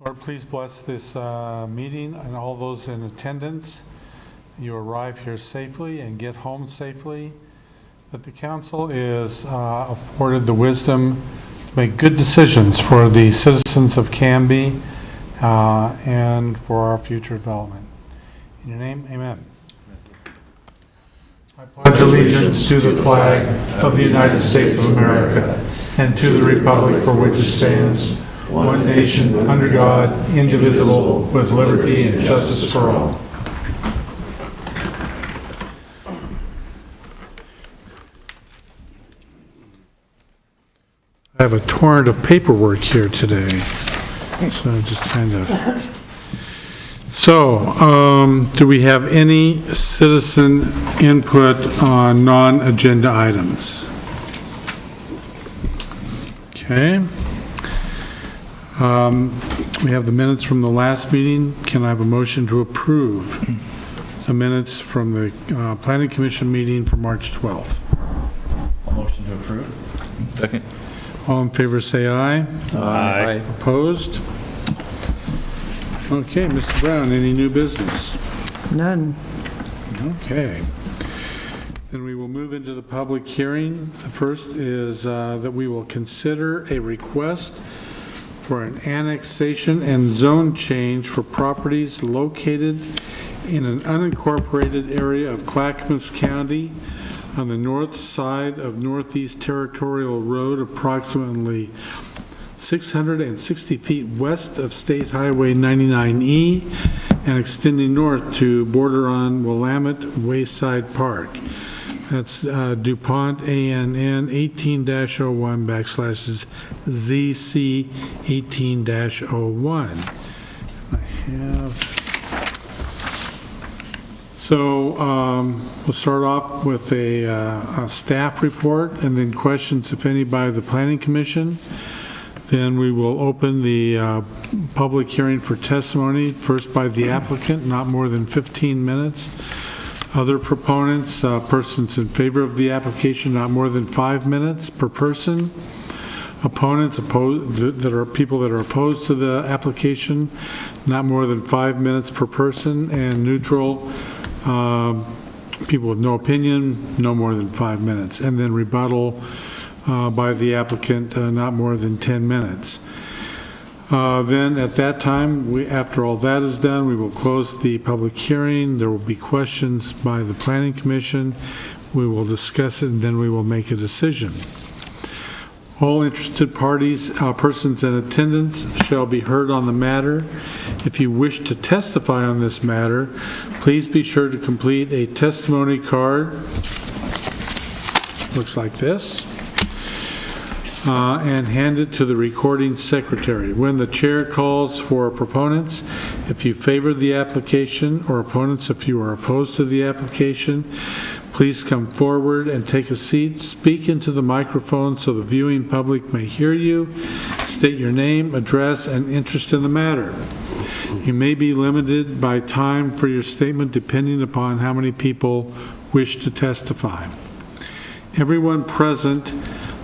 Lord, please bless this meeting and all those in attendance. You arrive here safely and get home safely. That the council is afforded the wisdom to make good decisions for the citizens of Canby and for our future development. In your name, amen. I pledge allegiance to the flag of the United States of America and to the republic for which it stands, one nation, under God, indivisible, with liberty and justice for all. I have a torrent of paperwork here today, so just kind of... So, do we have any citizen input on non-agenda items? Okay. We have the minutes from the last meeting. Can I have a motion to approve the minutes from the Planning Commission meeting for March 12th? Motion to approve. Second. All in favor say aye. Aye. Opposed? Okay, Mr. Brown, any new business? None. Okay. Then we will move into the public hearing. The first is that we will consider a request for an annexation and zone change for properties located in an unincorporated area of Clackamas County on the north side of Northeast Territorial Road, approximately 660 feet west of State Highway 99E and extending north to border on Willamette Wayside Park. That's DuPont ANN 18-01 / ZC 18-01. I have... So we'll start off with a staff report and then questions, if any, by the Planning Commission. Then we will open the public hearing for testimony, first by the applicant, not more than 15 minutes. Other proponents, persons in favor of the application, not more than 5 minutes per person. Opponents, that are people that are opposed to the application, not more than 5 minutes per person. And neutral, people with no opinion, no more than 5 minutes. And then rebuttal by the applicant, not more than 10 minutes. Then at that time, after all that is done, we will close the public hearing. There will be questions by the Planning Commission. We will discuss it and then we will make a decision. All interested parties, persons in attendance shall be heard on the matter. If you wish to testify on this matter, please be sure to complete a testimony card. Looks like this. And hand it to the recording secretary. When the chair calls for proponents, if you favor the application, or opponents if you are opposed to the application, please come forward and take a seat. Speak into the microphone so the viewing public may hear you. State your name, address, and interest in the matter. You may be limited by time for your statement depending upon how many people wish to testify. Everyone present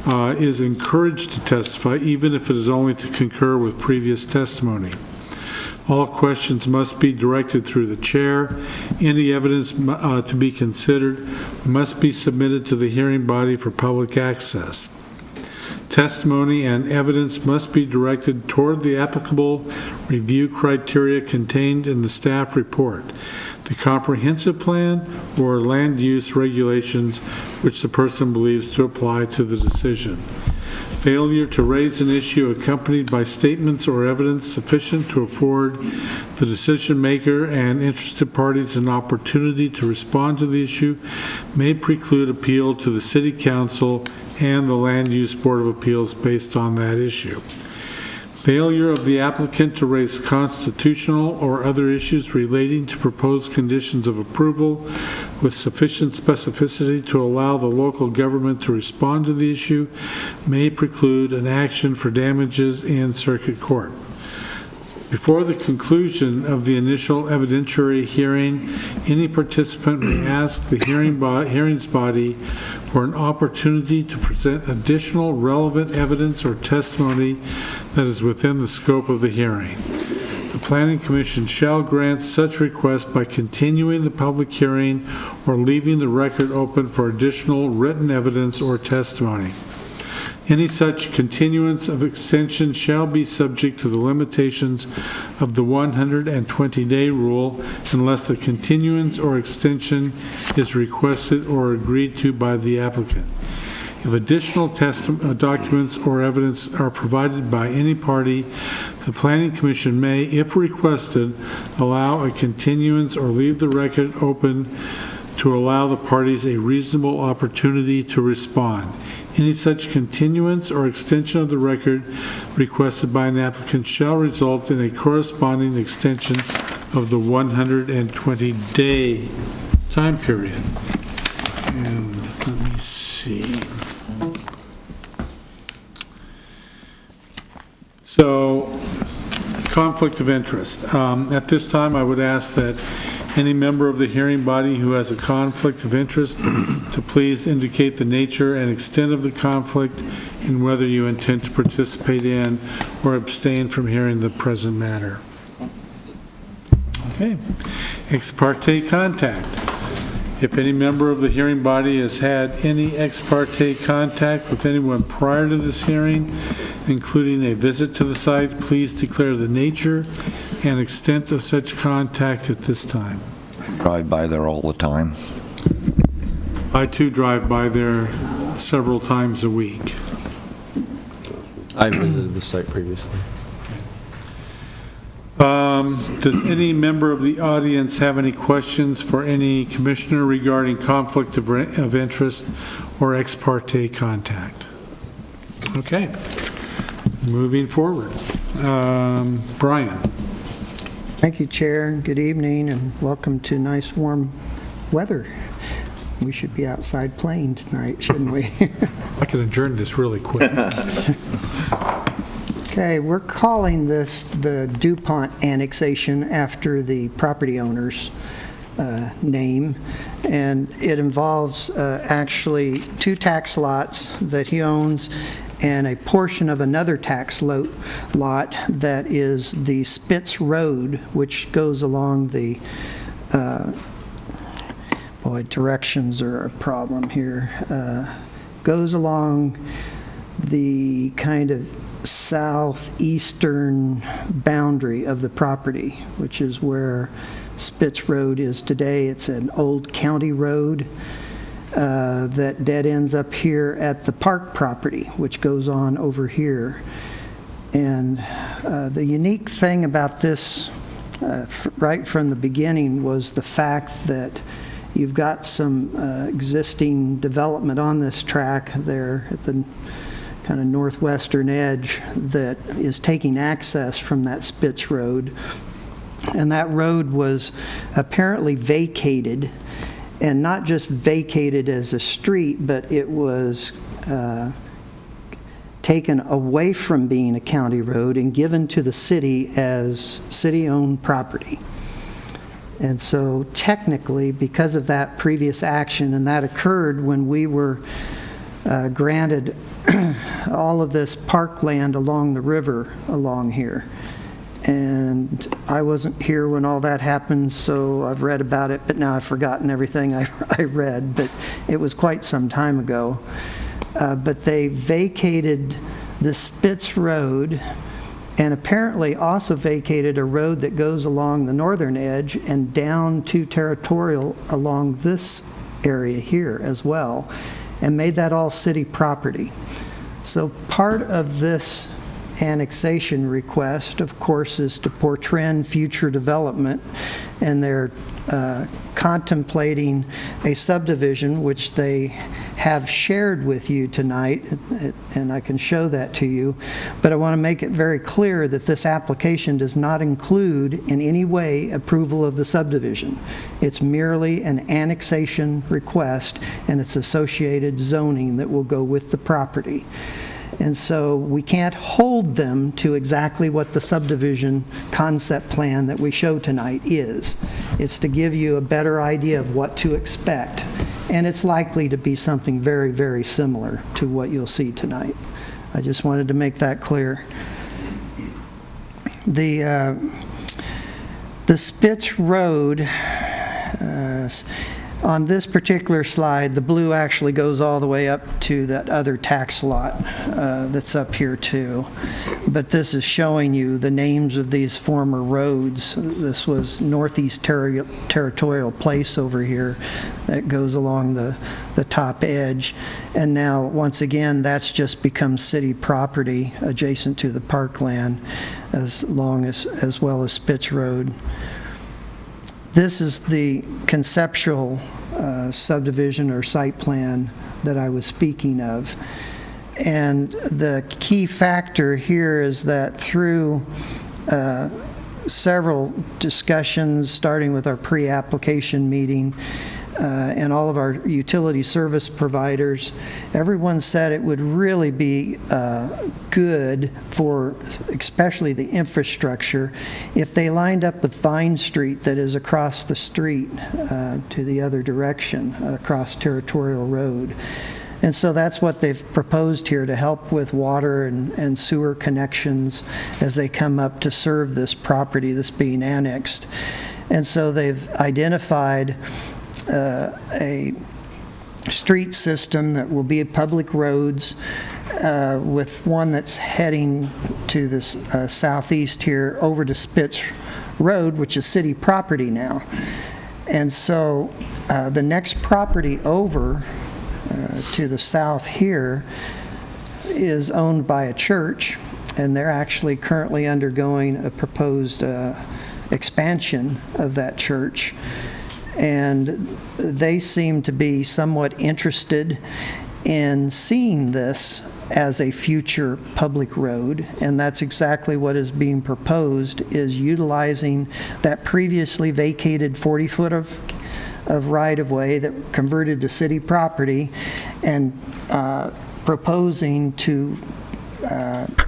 is encouraged to testify, even if it is only to concur with previous testimony. All questions must be directed through the chair. Any evidence to be considered must be submitted to the hearing body for public access. Testimony and evidence must be directed toward the applicable review criteria contained in the staff report, the comprehensive plan, or land use regulations which the person believes to apply to the decision. Failure to raise an issue accompanied by statements or evidence sufficient to afford the decision maker and interested parties an opportunity to respond to the issue may preclude appeal to the City Council and the Land Use Board of Appeals based on that issue. Failure of the applicant to raise constitutional or other issues relating to proposed conditions of approval with sufficient specificity to allow the local government to respond to the issue may preclude an action for damages in circuit court. Before the conclusion of the initial evidentiary hearing, any participant may ask the hearings body for an opportunity to present additional relevant evidence or testimony that is within the scope of the hearing. Planning Commission shall grant such request by continuing the public hearing or leaving the record open for additional written evidence or testimony. Any such continuance of extension shall be subject to the limitations of the 120-day rule unless the continuance or extension is requested or agreed to by the applicant. If additional documents or evidence are provided by any party, the Planning Commission may, if requested, allow a continuance or leave the record open to allow the parties a reasonable opportunity to respond. Any such continuance or extension of the record requested by an applicant shall result in a corresponding extension of the 120-day time period. And let me see. So, conflict of interest. At this time, I would ask that any member of the hearing body who has a conflict of interest to please indicate the nature and extent of the conflict and whether you intend to participate in or abstain from hearing the present matter. Okay. Ex parte contact. If any member of the hearing body has had any ex parte contact with anyone prior to this hearing, including a visit to the site, please declare the nature and extent of such contact at this time. Drive by there all the time. I too drive by there several times a week. I visited the site previously. Does any member of the audience have any questions for any commissioner regarding conflict of interest or ex parte contact? Okay, moving forward. Brian. Thank you, Chair, and good evening, and welcome to nice warm weather. We should be outside playing tonight, shouldn't we? I can adjourn this really quick. Okay, we're calling this the DuPont annexation after the property owner's name, and it involves actually 2 tax lots that he owns and a portion of another tax lot that is the Spitz Road, which goes along the boy, directions are a problem here. Goes along the kind of southeastern boundary of the property, which is where Spitz Road is today. It's an old county road that dead ends up here at the park property, which goes on over here. And the unique thing about this right from the beginning was the fact that you've got some existing development on this track there at the kind of northwestern edge that is taking access from that Spitz Road. And that road was apparently vacated, and not just vacated as a street, but it was taken away from being a county road and given to the city as city-owned property. And so technically, because of that previous action, and that occurred when we were granted all of this parkland along the river along here. And I wasn't here when all that happened, so I've read about it, but now I've forgotten everything I read, but it was quite some time ago. But they vacated the Spitz Road and apparently also vacated a road that goes along the northern edge and down to Territorial along this area here as well, and made that all city property. So part of this annexation request, of course, is to portend future development, and they're contemplating a subdivision, which they have shared with you tonight, and I can show that to you. But I want to make it very clear that this application does not include in any way approval of the subdivision. It's merely an annexation request and its associated zoning that will go with the property. And so we can't hold them to exactly what the subdivision concept plan that we show tonight is. It's to give you a better idea of what to expect. And it's likely to be something very, very similar to what you'll see tonight. I just wanted to make that clear. The The Spitz Road, on this particular slide, the blue actually goes all the way up to that other tax lot that's up here too. But this is showing you the names of these former roads. This was Northeast Territorial Place over here that goes along the top edge. And now, once again, that's just become city property adjacent to the parkland, as well as Spitz Road. This is the conceptual subdivision or site plan that I was speaking of. And the key factor here is that through several discussions, starting with our pre-application meeting, and all of our utility service providers, everyone said it would really be good for especially the infrastructure if they lined up with Vine Street that is across the street to the other direction, across Territorial Road. And so that's what they've proposed here to help with water and sewer connections as they come up to serve this property that's being annexed. And so they've identified a street system that will be public roads with one that's heading to this southeast here over to Spitz Road, which is city property now. And so the next property over to the south here is owned by a church, and they're actually currently undergoing a proposed expansion of that church. And they seem to be somewhat interested in seeing this as a future public road, and that's exactly what is being proposed, is utilizing that previously vacated 40-foot of right-of-way that converted to city property, and proposing to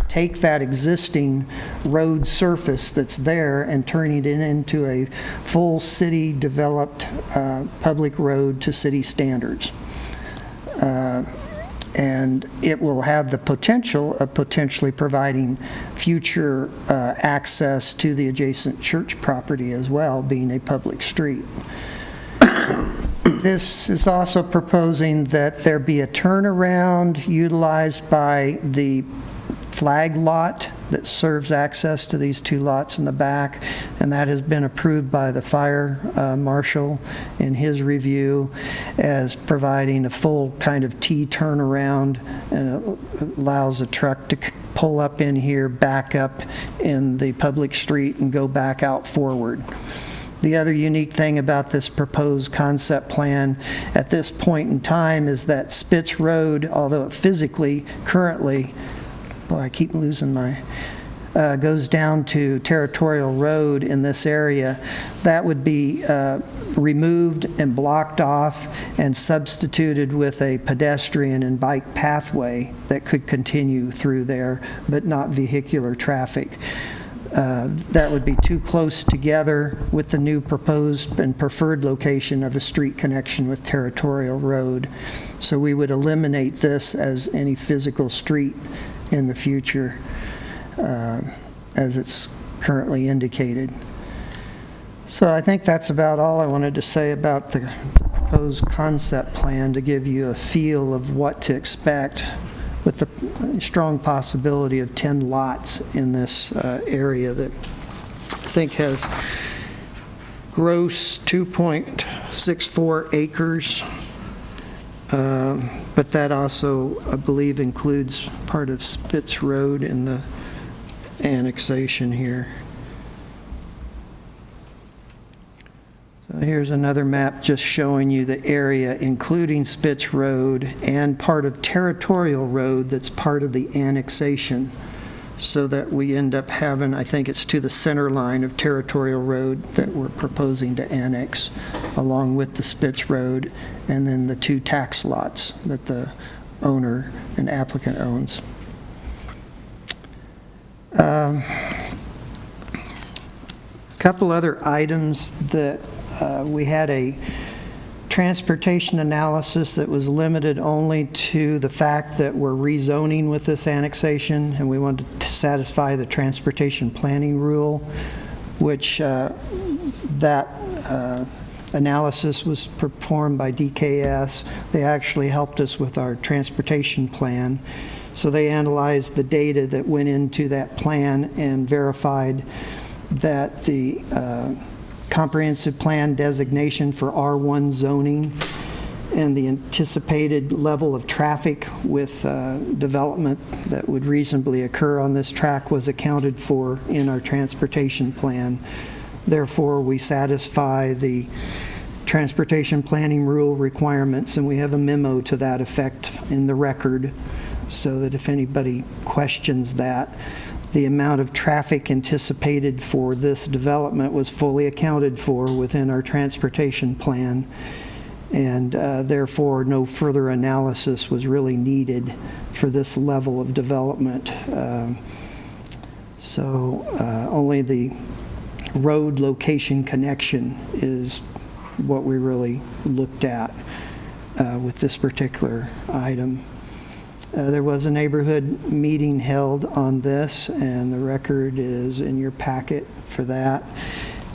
take that existing road surface that's there and turning it into a full city developed public road to city standards. And it will have the potential of potentially providing future access to the adjacent church property as well, being a public street. This is also proposing that there be a turnaround utilized by the flag lot that serves access to these two lots in the back, and that has been approved by the fire marshal in his review as providing a full kind of T turnaround, and it allows a truck to pull up in here, back up in the public street, and go back out forward. The other unique thing about this proposed concept plan at this point in time is that Spitz Road, although it physically currently, boy, I keep losing my, goes down to Territorial Road in this area, that would be removed and blocked off and substituted with a pedestrian and bike pathway that could continue through there, but not vehicular traffic. That would be too close together with the new proposed and preferred location of a street connection with Territorial Road. So we would eliminate this as any physical street in the future, as it's currently indicated. So I think that's about all I wanted to say about the proposed concept plan, to give you a feel of what to expect, with the strong possibility of 10 lots in this area that I think has gross 2.64 acres. But that also, I believe, includes part of Spitz Road in the annexation here. So here's another map just showing you the area, including Spitz Road and part of Territorial Road that's part of the annexation, so that we end up having, I think it's to the center line of Territorial Road that we're proposing to annex, along with the Spitz Road, and then the two tax lots that the owner and applicant owns. A couple other items that we had a transportation analysis that was limited only to the fact that we're rezoning with this annexation, and we wanted to satisfy the transportation planning rule, which That analysis was performed by DKS. They actually helped us with our transportation plan. So they analyzed the data that went into that plan and verified that the comprehensive plan designation for R1 zoning and the anticipated level of traffic with development that would reasonably occur on this track was accounted for in our transportation plan. Therefore, we satisfy the transportation planning rule requirements, and we have a memo to that effect in the record, so that if anybody questions that, the amount of traffic anticipated for this development was fully accounted for within our transportation plan, and therefore no further analysis was really needed for this level of development. Only the road location connection is what we really looked at with this particular item. There was a neighborhood meeting held on this, and the record is in your packet for that.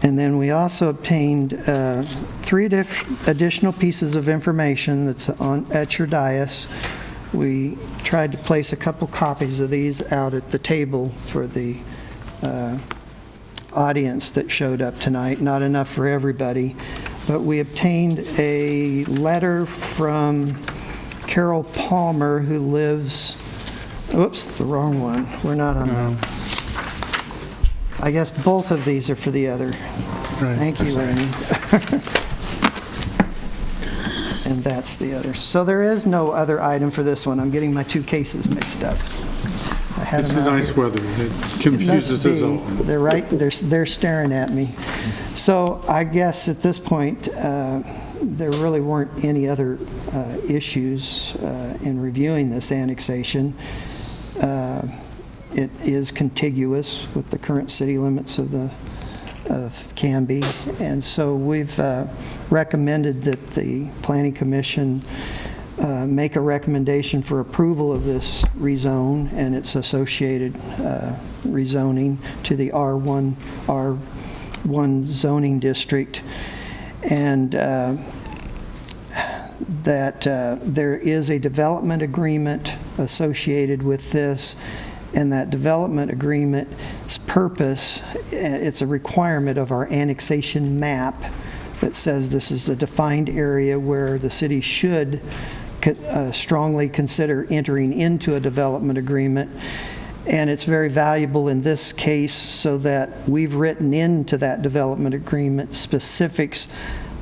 And then we also obtained 3 additional pieces of information that's at your dais. We tried to place a couple copies of these out at the table for the audience that showed up tonight. Not enough for everybody, but we obtained a letter from Carol Palmer, who lives, oops, the wrong one. We're not on that. I guess both of these are for the other. Right. Thank you, Amy. And that's the other. So there is no other item for this one. I'm getting my 2 cases mixed up. I had It's them the out nice here. weather. It confuses us all. They're right, they're staring at me. So I guess at this point, there really weren't any other issues in reviewing this annexation. It is contiguous with the current city limits of Canby, and so we've recommended that the Planning Commission make a recommendation for approval of this rezone and its associated rezoning to the R1 zoning district, and that there is a development agreement associated with this, and that development agreement's purpose, it's a requirement of our annexation map that says this is a defined area where the city should strongly consider entering into a development agreement. And it's very valuable in this case so that we've written into that development agreement specifics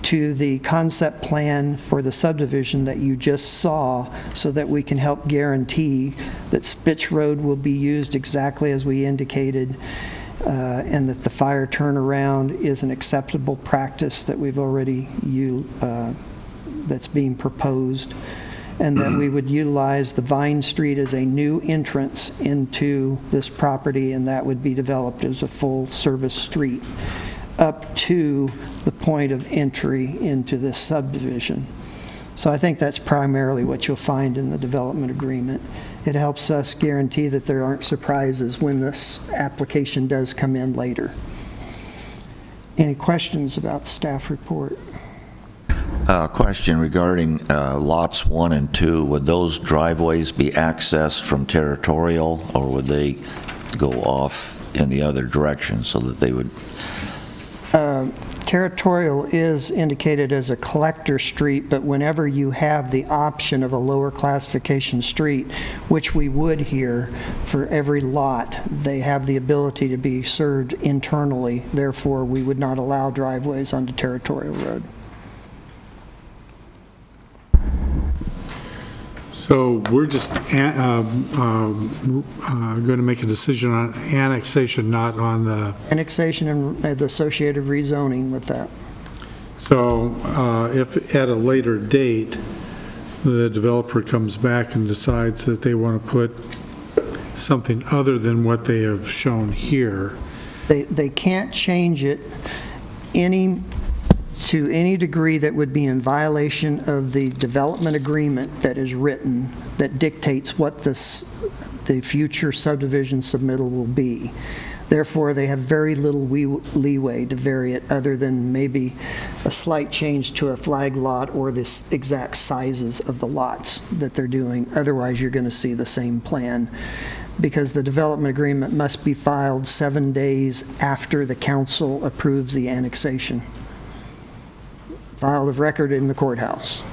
to the concept plan for the subdivision that you just saw, so that we can help guarantee that Spitz Road will be used exactly as we indicated, and that the fire turnaround is an acceptable practice that we've already that's being proposed, and that we would utilize the Vine Street as a new entrance into this property, and that would be developed as a full-service street up to the point of entry into this subdivision. So I think that's primarily what you'll find in the development agreement. It helps us guarantee that there aren't surprises when this application does come in later. Any questions about the staff report? Question regarding lots 1 and 2. Would those driveways be accessed from Territorial, or would they go off in the other direction so that they would? Territorial is indicated as a collector street, but whenever you have the option of a lower classification street, which we would here for every lot, they have the ability to be served internally. Therefore, we would not allow driveways onto Territorial Road. So we're just going to make a decision on annexation, not on the, Annexation and the associated rezoning with that. so if at a later date, the developer comes back and decides that they want to put something other than what they have shown here, They can't change it to any degree that would be in violation of the development agreement that is written that dictates what the future subdivision submittal will be. Therefore, they have very little leeway to vary it, other than maybe a slight change to a flag lot or the exact sizes of the lots that they're doing. Otherwise, you're going to see the same plan, because the development agreement must be filed 7 days after the council approves the annexation. Filed of record in the courthouse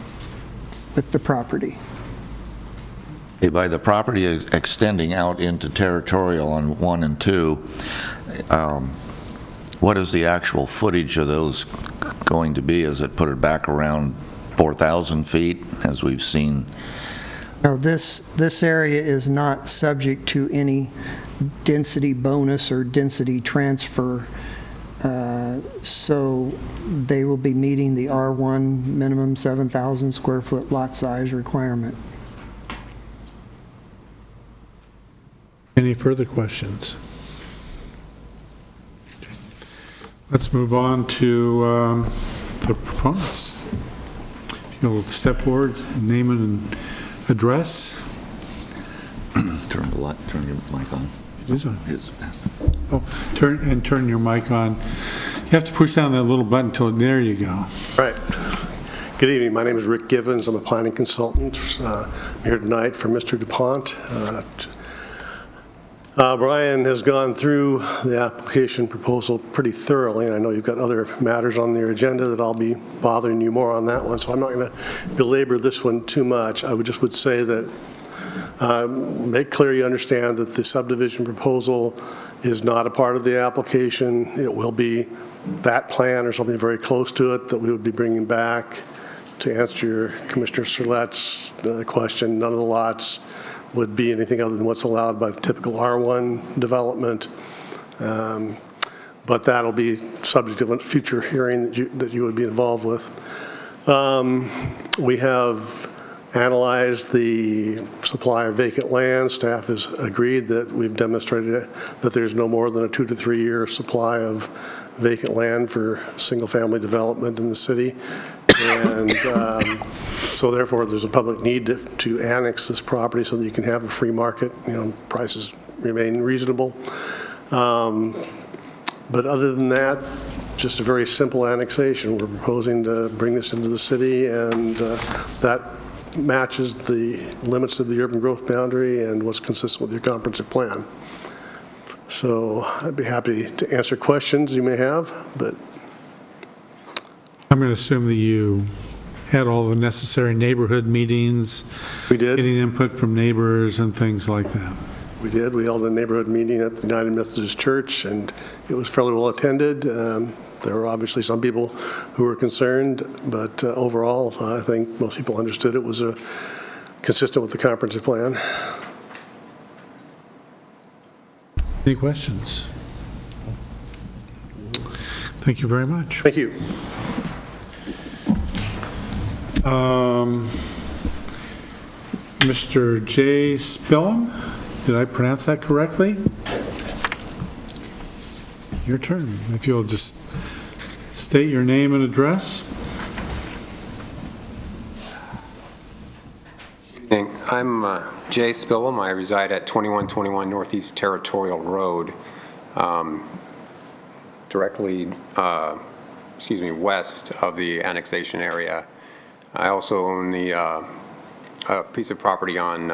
with the property. Okay, by the property extending out into territorial on 1 and 2, what is the actual footage of those going to be? Is it put it back around 4,000 feet, as we've seen? No, this area is not subject to any density bonus or density transfer, so they will be meeting the R1 minimum 7,000 square foot lot size requirement. Any further questions? Okay. Let's move on to the proponents. If you'll step forward, name and address. Turn your mic on. It is on. Is- Oh, turn your mic on. You have to push down that little button until, there you go. Right. Good evening. My name is Rick Givens. I'm a planning consultant. I'm here tonight for Mr. DuPont. Brian has gone through the application proposal pretty thoroughly, and I know you've got other matters on your agenda that I'll be bothering you more on that one, so I'm not going to belabor this one too much. I would say that make clear you understand that the subdivision proposal is not a part of the application. It will be that plan or something very close to it that we would be bringing back. To answer your Commissioner Serlet's question, none of the lots would be anything other than what's allowed by the typical R1 development. But that'll be subject to a future hearing that you would be involved with. We have analyzed the supply of vacant land. Staff has agreed that we've demonstrated that there's no more than a 2 to 3 year supply of vacant land for single-family development in the city. And so therefore, there's a public need to annex this property so that you can have a free market, prices remain reasonable. But other than that, just a very simple annexation. We're proposing to bring this into the city, and that matches the limits of the urban growth boundary and what's consistent with your comprehensive plan. So I'd be happy to answer questions you may have, but I'm going to assume that you had all the necessary neighborhood meetings, we did. getting input from neighbors and things like that. We did. We held a neighborhood meeting at the United Methodist Church, and it was fairly well attended. There were obviously some people who were concerned, but overall, I think most people understood it was consistent with the comprehensive plan. Any questions? Thank you very much. Thank you. Mr. J. Spillum, did I pronounce that correctly? Your turn. If you'll just state your name and address. I'm Jay Spillum. I reside at 2121 Northeast Territorial Road, directly, west of the annexation area. I also own a piece of property on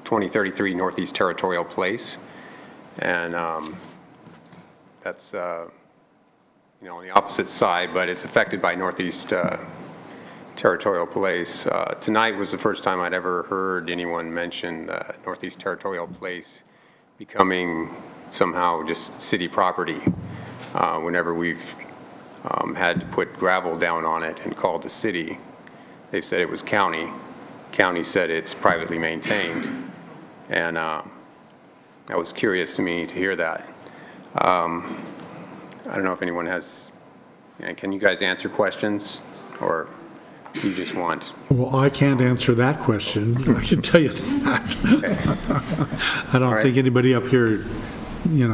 2033 Northeast Territorial Place, and that's on the opposite side, but it's affected by Northeast Territorial Place. Tonight was the first time I'd ever heard anyone mention Northeast Territorial Place becoming somehow just city property. Whenever we've had to put gravel down on it and called the city, they said it was county. County said it's privately maintained, and that was curious to me to hear that. I don't know if anyone has, can you guys answer questions, or you just want? Well, I can't answer that question. I can tell you that. Okay. I don't All right. think anybody up here, can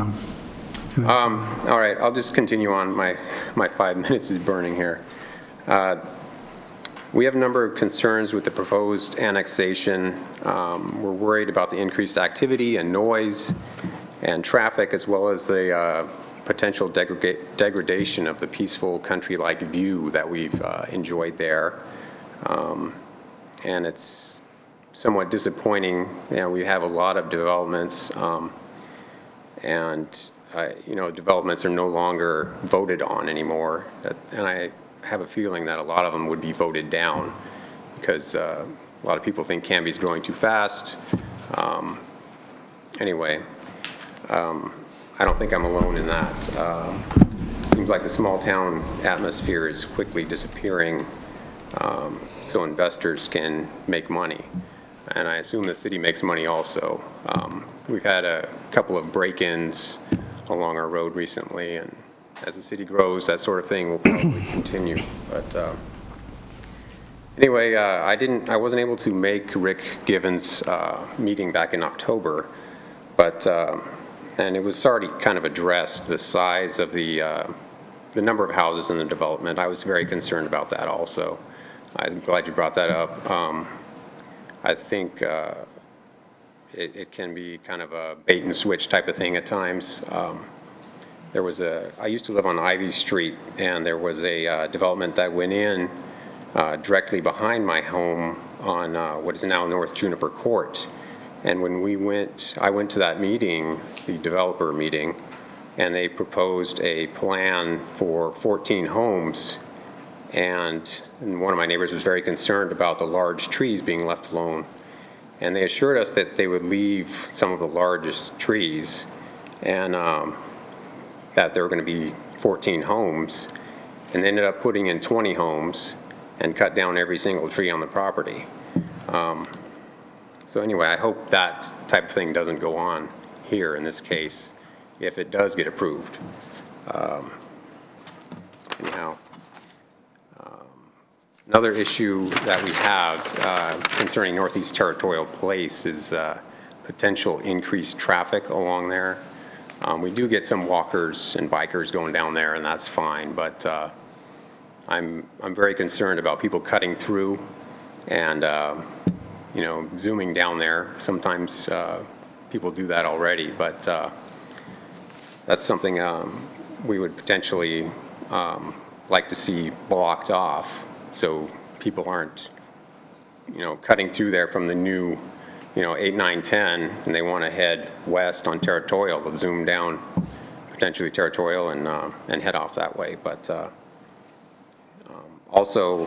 answer. All right, I'll just continue on. My 5 minutes is burning here. We have a number of concerns with the proposed annexation. We're worried about the increased activity and noise and traffic, as well as the potential degradation of the peaceful country-like view that we've enjoyed there. And it's somewhat disappointing. You know, we have a lot of developments, and developments are no longer voted on anymore. And I have a feeling that a lot of them would be voted down because a lot of people think Canby's growing too fast. Anyway, I don't think I'm alone in that. Seems like the small town atmosphere is quickly disappearing, so investors can make money. And I assume the city makes money also. We've had a couple of break-ins along our road recently, and as the city grows, that sort of thing will probably continue. But anyway, I wasn't able to make Rick Given's meeting back in October, but and it was already kind of addressed, the size of the number of houses in the development. I was very concerned about that also. I'm glad you brought that up. I think it can be kind of a bait and switch type of thing at times. I used to live on Ivy Street, and there was a development that went in directly behind my home on what is now North Juniper Court. And when I went to that meeting, the developer meeting, and they proposed a plan for 14 homes. And one of my neighbors was very concerned about the large trees being left alone. And they assured us that they would leave some of the largest trees, and that there were going to be 14 homes. And they ended up putting in 20 homes and cut down every single tree on the property. So anyway, I hope that type of thing doesn't go on here in this case, if it does get approved. Anyhow, another issue that we have concerning Northeast Territorial Place is potential increased traffic along there. We do get some walkers and bikers going down there, and that's fine, but I'm very concerned about people cutting through and zooming down there. Sometimes people do that already, but that's something we would potentially like to see blocked off, so people aren't, cutting through there from the new, 8, 9, 10, and they want to head west on Territorial. They'll zoom down potentially Territorial and head off that way. But also,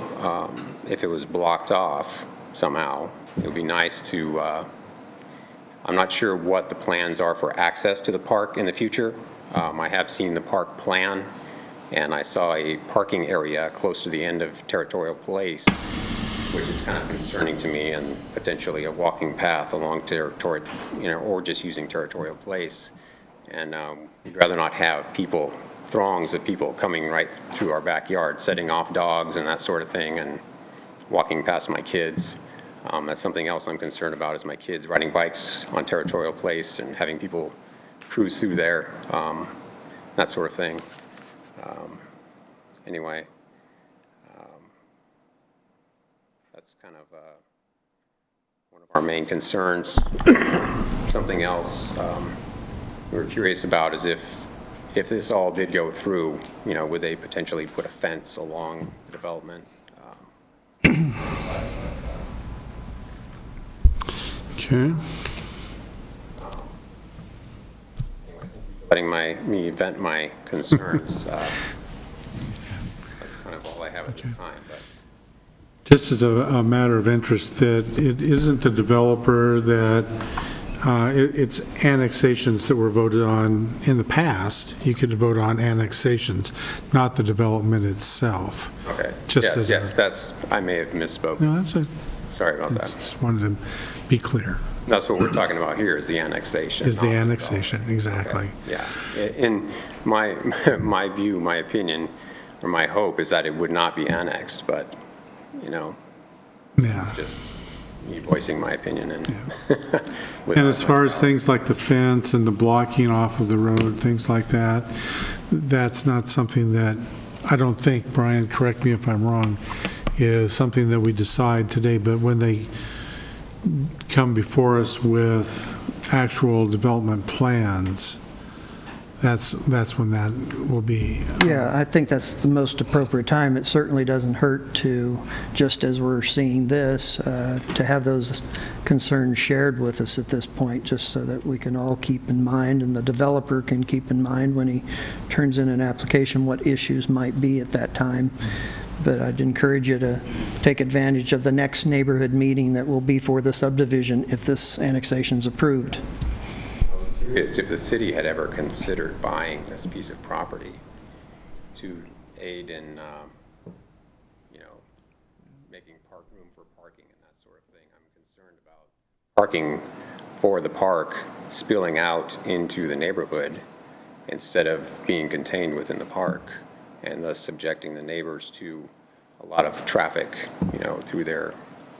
if it was blocked off somehow, it would be nice to, I'm not sure what the plans are for access to the park in the future. I have seen the park plan, and I saw a parking area close to the end of Territorial Place, which is kind of concerning to me, and potentially a walking path along Territorial, or just using Territorial Place. And we'd rather not have throngs of people coming right through our backyard, setting off dogs and that sort of thing, and walking past my kids. That's something else I'm concerned about, is my kids riding bikes on Territorial Place and having people cruise through there, that sort of thing. Anyway, that's kind of one of our main concerns. Something else we were curious about is if this all did go through, would they potentially put a fence along the development? Okay. Letting me vent my concerns. That's kind of all I have at this time. But Just as a matter of interest, that it isn't the developer that, it's annexations that were voted on in the past. You could vote on annexations, not the development itself. okay. Just Yes, I may have misspoken. No, Sorry about that. just wanted to be clear. That's what we're talking about here, is the annexation. Is the not annexation, exactly. Yeah. In my view, my opinion, or my hope is that it would not be annexed, but, Yeah. it's just me voicing my opinion. And as far as things like the fence and the blocking off of the road, things like that, that's not something that, I don't think, Brian, correct me if I'm wrong, is something that we decide today, but when they come before us with actual development plans, that's when that will be. Yeah, I think that's the most appropriate time. It certainly doesn't hurt to, just as we're seeing this, to have those concerns shared with us at this point, just so that we can all keep in mind, and the developer can keep in mind when he turns in an application what issues might be at that time. But I'd encourage you to take advantage of the next neighborhood meeting that will be for the subdivision if this annexation is approved. Curious if the city had ever considered buying this piece of property to aid in, making room for parking and that sort of thing. I'm concerned about parking for the park spilling out into the neighborhood instead of being contained within the park, and thus subjecting the neighbors to a lot of traffic, through their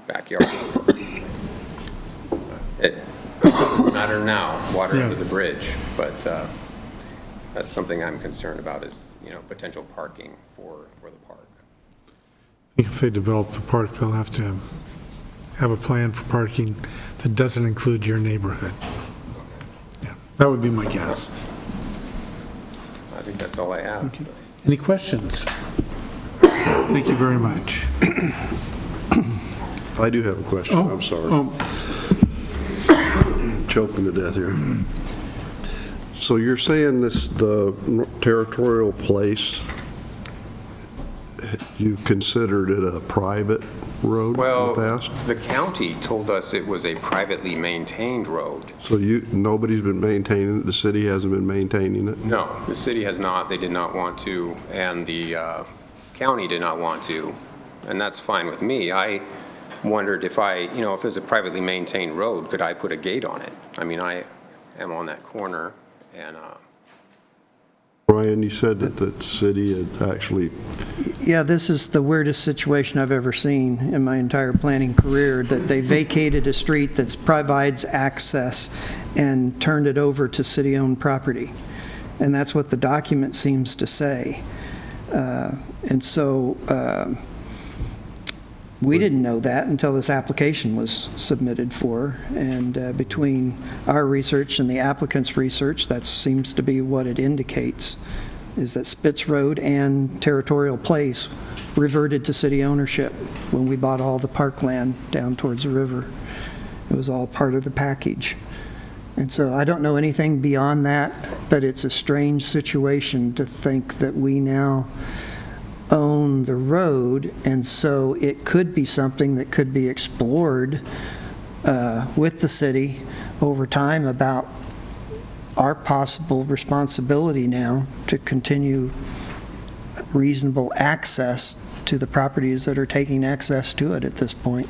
backyard. It doesn't matter now, water under the bridge, but that's something I'm concerned about is, potential parking for the park. I think if they develop the park, they'll have to have a plan for parking that doesn't include your neighborhood. Yeah, that would be my guess. I think that's all I have. Okay. Any questions? Thank you very much. I do have a question, I'm sorry. Choking to death here. So you're saying the territorial place, you've considered it a private road in Well, the past? the county told us it was a privately maintained road. So nobody's been maintaining it, the city hasn't been maintaining it? No, the city has not, they did not want to, and the county did not want to, and that's fine with me. I wondered if if it was a privately maintained road, could I put a gate on it? I mean, I am on that corner, and Brian, you said that the city had actually, Yeah, this is the weirdest situation I've ever seen in my entire planning career, that they vacated a street that provides access and turned it over to city-owned property. And that's what the document seems to say. And so we didn't know that until this application was submitted for. And between our research and the applicant's research, that seems to be what it indicates, is that Spitz Road and Territorial Place reverted to city ownership when we bought all the parkland down towards the river. It was all part of the package. And so I don't know anything beyond that, but it's a strange situation to think that we now own the road, and so it could be something that could be explored with the city over time about our possible responsibility now to continue reasonable access to the properties that are taking access to it at this point.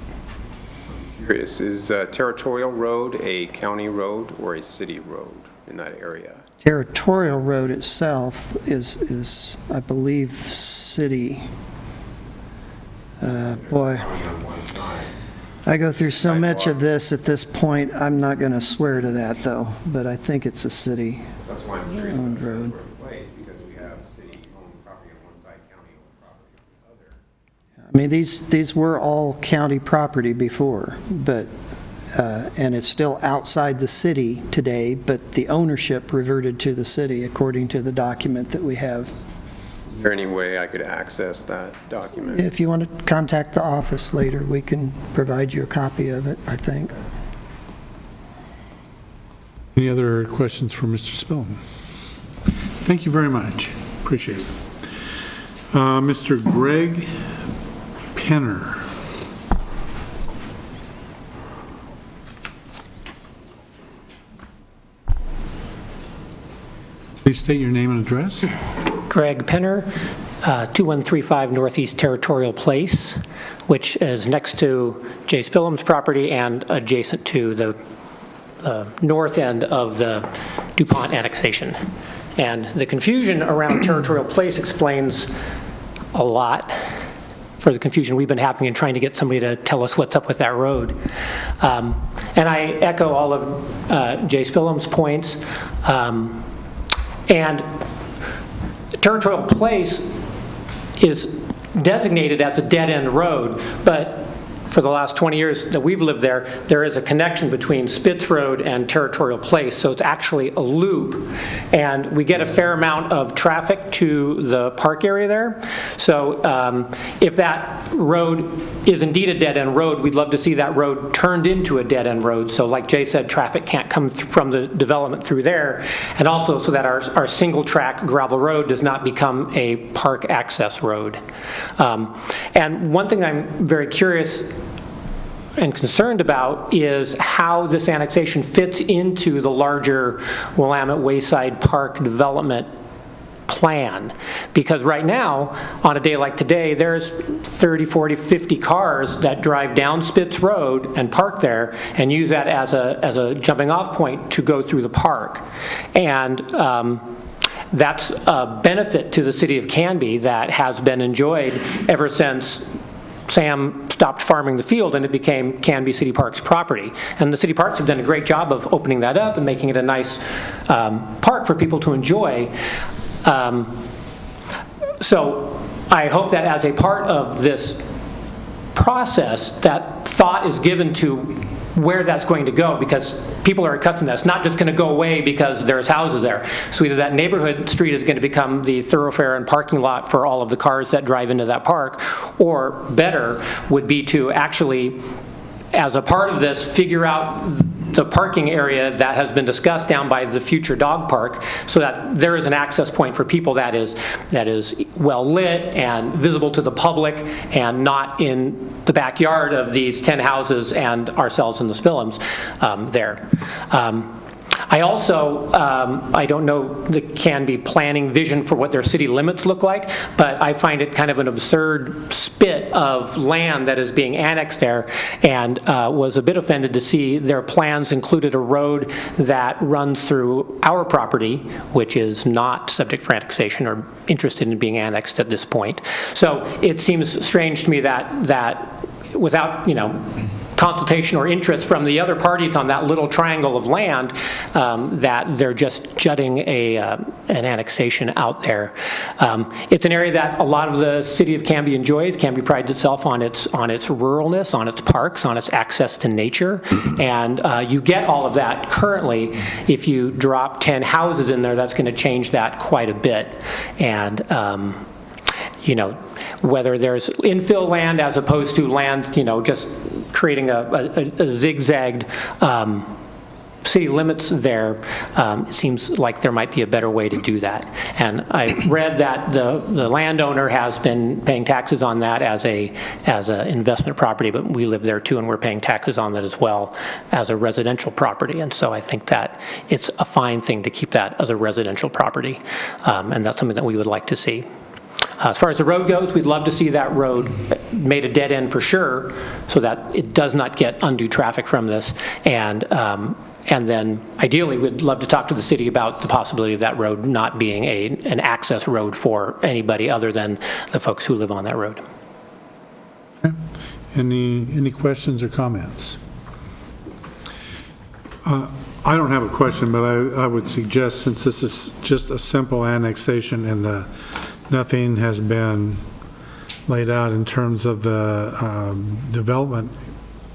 curious, is Territorial Road a county road or a city road in that area? Territorial Road itself is I believe, city. Boy, I go through so much of this at this point, I'm not going to swear to that, though, but I think it's a city. That's why I'm curious Owned about road. Territorial Place, because we have city-owned property on one side, county-owned property on the other. I mean, these were all county property before, but, and it's still outside the city today, but the ownership reverted to the city according to the document that we have. Is there any way I could access that document? If you want to contact the office later, we can provide you a copy of it, I think. Any other questions for Mr. Spillman? Thank you very much. Appreciate it. Mr. Greg Penner. Please state your name and address. Greg Penner, 2135 Northeast Territorial Place, which is next to Jay Spillam's property and adjacent to the north end of the DuPont annexation. And the confusion around Territorial Place explains a lot for the confusion we've been having in trying to get somebody to tell us what's up with that road. And I echo all of Jay Spillam's points. And Territorial Place is designated as a dead-end road, but for the last 20 years that we've lived there, there is a connection between Spitz Road and Territorial Place, so it's actually a loop, and we get a fair amount of traffic to the park area there. So if that road is indeed a dead-end road, we'd love to see that road turned into a dead-end road, so like Jay said, traffic can't come from the development through there, and also so that our single-track gravel road does not become a park access road. And one thing I'm very curious and concerned about is how this annexation fits into the larger Willamette Wayside Park development plan. Because right now, on a day like today, there's 30, 40, 50 cars that drive down Spitz Road and park there and use that as a jumping off point to go through the park. And that's a benefit to the city of Canby that has been enjoyed ever since Sam stopped farming the field and it became Canby City Parks property. And the city parks have done a great job of opening that up and making it a nice park for people to enjoy. So I hope that as a part of this process, that thought is given to where that's going to go, because people are accustomed to that. It's not just going to go away because there's houses there. So either that neighborhood street is going to become the thoroughfare and parking lot for all of the cars that drive into that park, or better would be to actually, as a part of this, figure out the parking area that has been discussed down by the future dog park, so that there is an access point for people that is well lit and visible to the public and not in the backyard of these 10 houses and ourselves and the Spillums there. I also, I don't know the Canby planning vision for what their city limits look like, but I find it kind of an absurd spit of land that is being annexed there, and was a bit offended to see their plans included a road that runs through our property, which is not subject for annexation or interested in being annexed at this point. So it seems strange to me that without, consultation or interest from the other parties on that little triangle of land, that they're just jutting an annexation out there. It's an area that a lot of the city of Canby enjoys. Canby prides itself on its ruralness, on its parks, on its access to nature, and you get all of that currently. If you drop 10 houses in there, that's going to change that quite a bit. And whether there's infill land as opposed to land, just creating a zigzagged city limits there, it seems like there might be a better way to do that. And I read that the landowner has been paying taxes on that as a investment property, but we live there too, and we're paying taxes on that as well as a residential property. And so I think that it's a fine thing to keep that as a residential property, and that's something that we would like to see. As far as the road goes, we'd love to see that road made a dead end for sure, so that it does not get undue traffic from this. And then ideally, we'd love to talk to the city about the possibility of that road not being an access road for anybody other than the folks who live on that road. Okay. Any questions or comments? I don't have a question, but I would suggest, since this is just a simple annexation and nothing has been laid out in terms of the development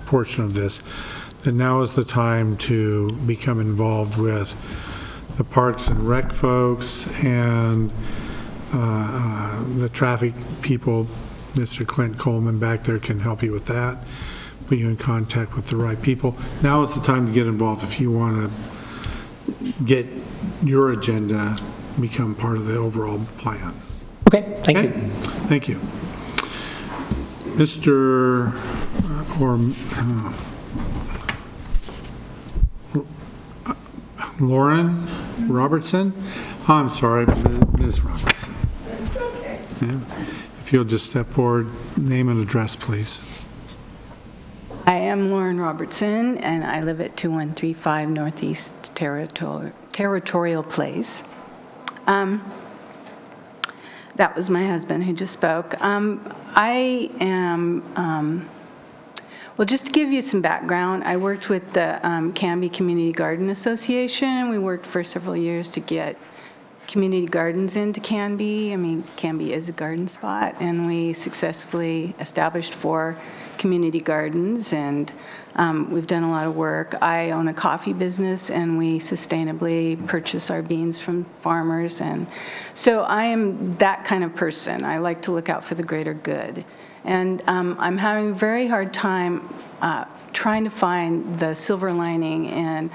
portion of this, that now is the time to become involved with the Parks and Rec folks and the traffic people. Mr. Clint Coleman back there can help you with that, put you in contact with the right people. Now is the time to get involved if you want to get your agenda become part of the overall plan. Okay, thank you. Thank you. Mr. Lauren Robertson? Oh, I'm sorry, Ms. Robertson. It's okay. Yeah. If you'll just step forward, name and address, please. I am Lauren Robertson, and I live at 2135 Northeast Territorial Place. That was my husband who just spoke. I am, well, just to give you some background, I worked with the Canby Community Garden Association. We worked for several years to get community gardens into Canby. I mean, Canby is a garden spot, and we successfully established 4 community gardens, and we've done a lot of work. I own a coffee business, and we sustainably purchase our beans from farmers. And so I am that kind of person. I like to look out for the greater good. And I'm having a very hard time trying to find the silver lining in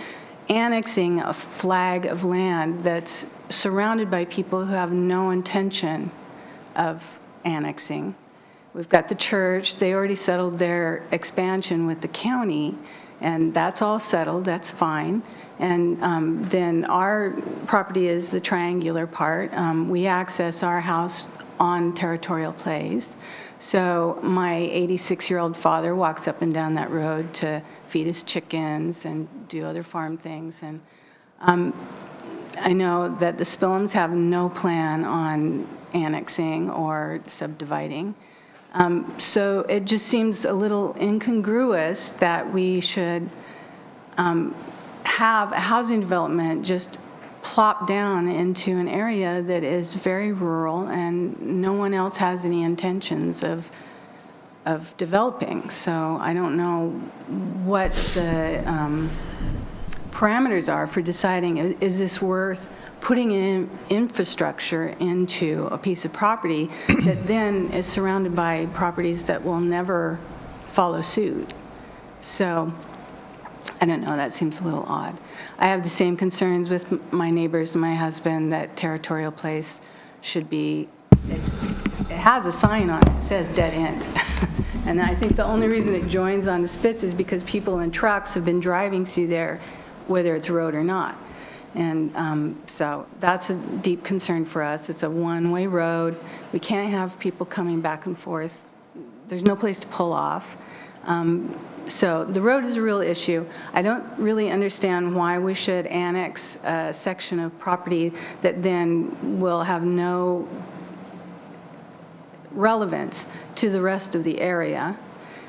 annexing a flag of land that's surrounded by people who have no intention of annexing. We've got the church. They already settled their expansion with the county, and that's all settled. That's fine. And then our property is the triangular part. We access our house on territorial place. So my 86-year-old father walks up and down that road to feed his chickens and do other farm things. And I know that the Spillums have no plan on annexing or subdividing. So it just seems a little incongruous that we should have a housing development just plop down into an area that is very rural and no one else has any intentions of developing. So I don't know what the parameters are for deciding, is this worth putting in infrastructure into a piece of property that then is surrounded by properties that will never follow suit. So I don't know, that seems a little odd. I have the same concerns with my neighbors and my husband that Territorial Place should be, it has a sign on it that says dead end. And I think the only reason it joins on the Spitz is because people in trucks have been driving through there, whether it's road or not. And so that's a deep concern for us. It's a one-way road. We can't have people coming back and forth. There's no place to pull off. So the road is a real issue. I don't really understand why we should annex a section of property that then will have no relevance to the rest of the area.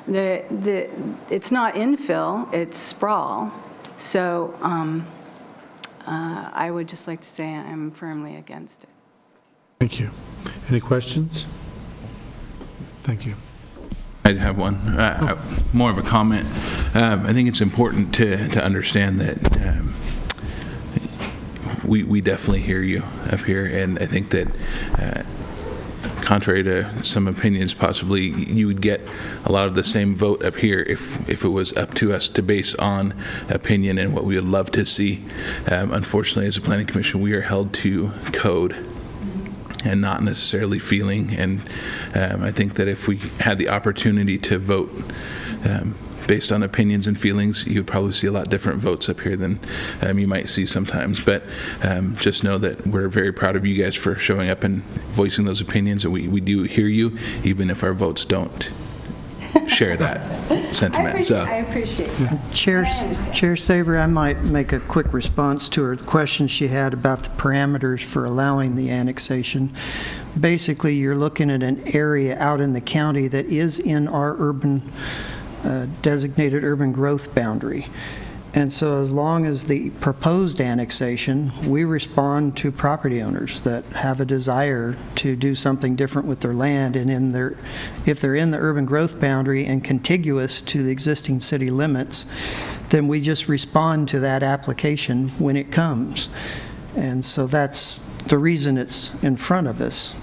It's not infill, it's sprawl. So I would just like to say I'm firmly against it. Thank you. Any questions? Thank you. I'd have one, more of a comment. I think it's important to understand that we definitely hear you up here, and I think that contrary to some opinions, possibly you would get a lot of the same vote up here if it was up to us to base on opinion and what we would love to see. Unfortunately, as a planning commission, we are held to code and not necessarily feeling. And I think that if we had the opportunity to vote based on opinions and feelings, you would probably see a lot different votes up here than you might see sometimes. But just know that we're very proud of you guys for showing up and voicing those opinions, and we do hear you, even if our votes don't share that sentiment. I appreciate that. Chair Saver, I might make a quick response to her question she had about the parameters for allowing the annexation. Basically, you're looking at an area out in the county that is in our urban designated urban growth boundary. And so as long as the proposed annexation, we respond to property owners that have a desire to do something different with their land, and if they're in the urban growth boundary and contiguous to the existing city limits, then we just respond to that application when it comes. And so that's the reason it's in front of us.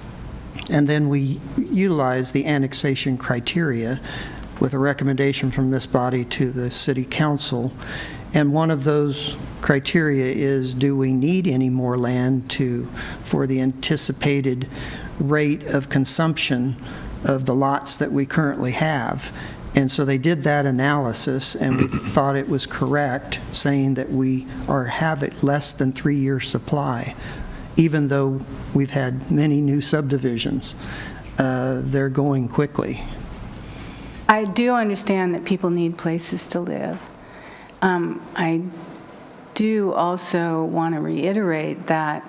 And then we utilize the annexation criteria with a recommendation from this body to the city council. And one of those criteria is, do we need any more land for the anticipated rate of consumption of the lots that we currently have? And so they did that analysis, and we thought it was correct, saying that we have a less than 3-year supply, even though we've had many new subdivisions. They're going quickly. I do understand that people need places to live. I do also want to reiterate that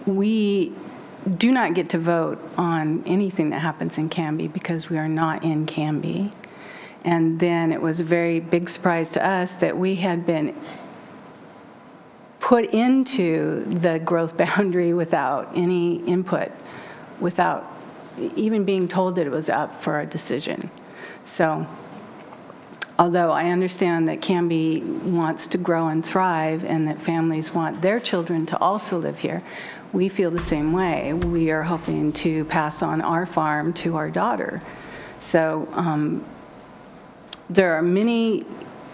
we do not get to vote on anything that happens in Canby because we are not in Canby. And then it was a very big surprise to us that we had been put into the growth boundary without any input, without even being told that it was up for a decision. So although I understand that Canby wants to grow and thrive and that families want their children to also live here, we feel the same way. We are hoping to pass on our farm to our daughter. So there are many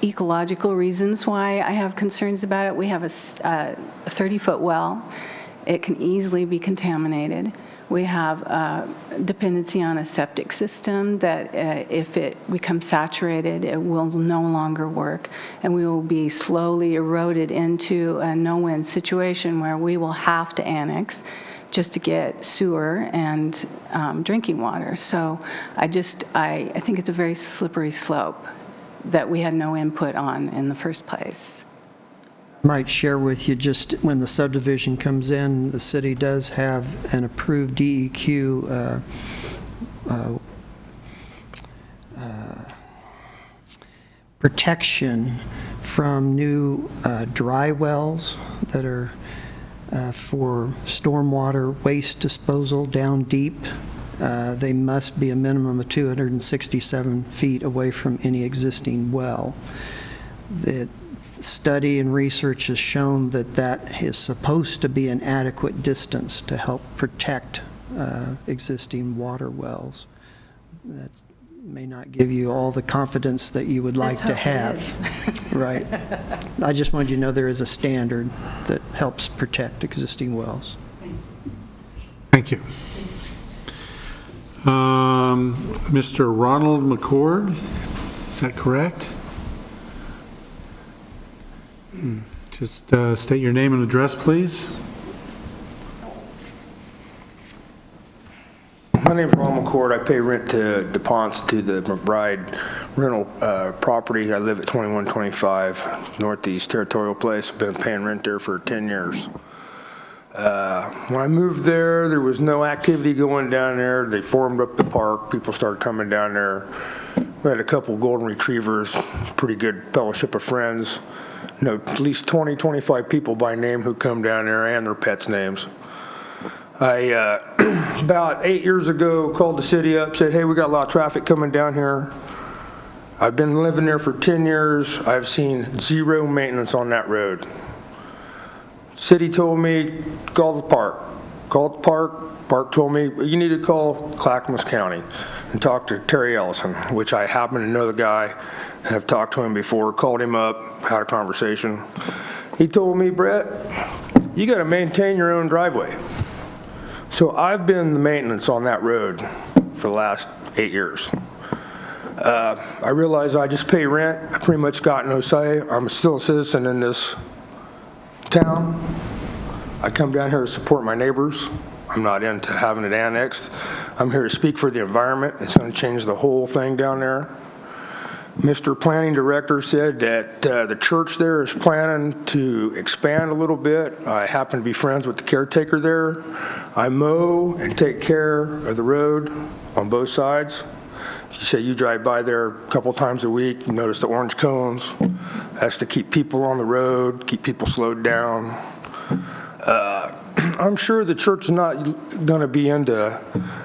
ecological reasons why I have concerns about it. We have a 30-foot well. It can easily be contaminated. We have a dependency on a septic system that if it becomes saturated, it will no longer work, and we will be slowly eroded into a no-win situation where we will have to annex just to get sewer and drinking water. So I think it's a very slippery slope that we had no input on in the first place. Might share with you, just when the subdivision comes in, the city does have an approved DEQ protection from new dry wells that are for stormwater waste disposal down deep. They must be a minimum of 267 feet away from any existing well. The study and research has shown that that is supposed to be an adequate distance to help protect existing water wells. That may not give you all the confidence that you would like to have. Right. I just wanted you to know there is a standard that helps protect existing wells. Thank you. Mr. Ronald McCord, is that correct? Just state your name and address, please. My name is Ron McCord. I pay rent to DuPont's to the McBride rental property. I live at 2125 Northeast Territorial Place. I've been paying rent there for 10 years. When I moved there was no activity going down there. They formed up the park. People started coming down there. We had a couple golden retrievers, pretty good fellowship of friends. Know at least 20, 25 people by name who come down there and their pets' names. I, about 8 years ago, called the city up, said, hey, we got a lot of traffic coming down here. I've been living there for 10 years. I've seen zero maintenance on that road. City told me, call the park. Called the park. Park told me, you need to call Clackamas County and talk to Terry Ellison, which I happen to know the guy. Have talked to him before, called him up, had a conversation. He told me, Brett, you got to maintain your own driveway. So I've been the maintenance on that road for the last 8 years. I realize I just pay rent. I pretty much got no say. I'm still a citizen in this town. I come down here to support my neighbors. I'm not into having it annexed. I'm here to speak for the environment. It's going to change the whole thing down there. Mr. Planning Director said that the church there is planning to expand a little bit. I happen to be friends with the caretaker there. I mow and take care of the road on both sides. She said you drive by there a couple times a week, you notice the orange cones. That's to keep people on the road, keep people slowed down. I'm sure the church is not going to be into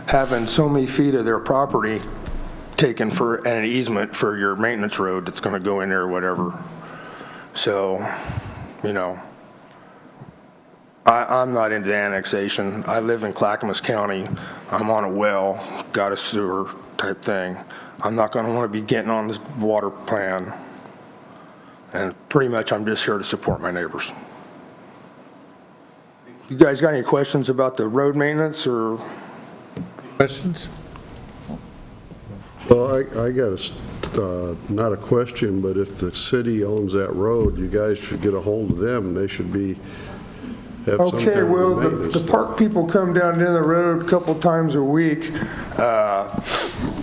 having so many feet of their property taken for an easement for your maintenance road that's going to go in there or whatever. So, you know, I'm not into annexation. I live in Clackamas County. I'm on a well, got a sewer type thing. I'm not going to want to be getting on this water plan. And pretty much I'm just here to support my neighbors. You guys got any questions about the road maintenance or? Questions? Well, I got not a question, but if the city owns that road, you guys should get a hold of them, and they should have some kind Okay, of well, maintenance. the park people come down the road a couple times a week.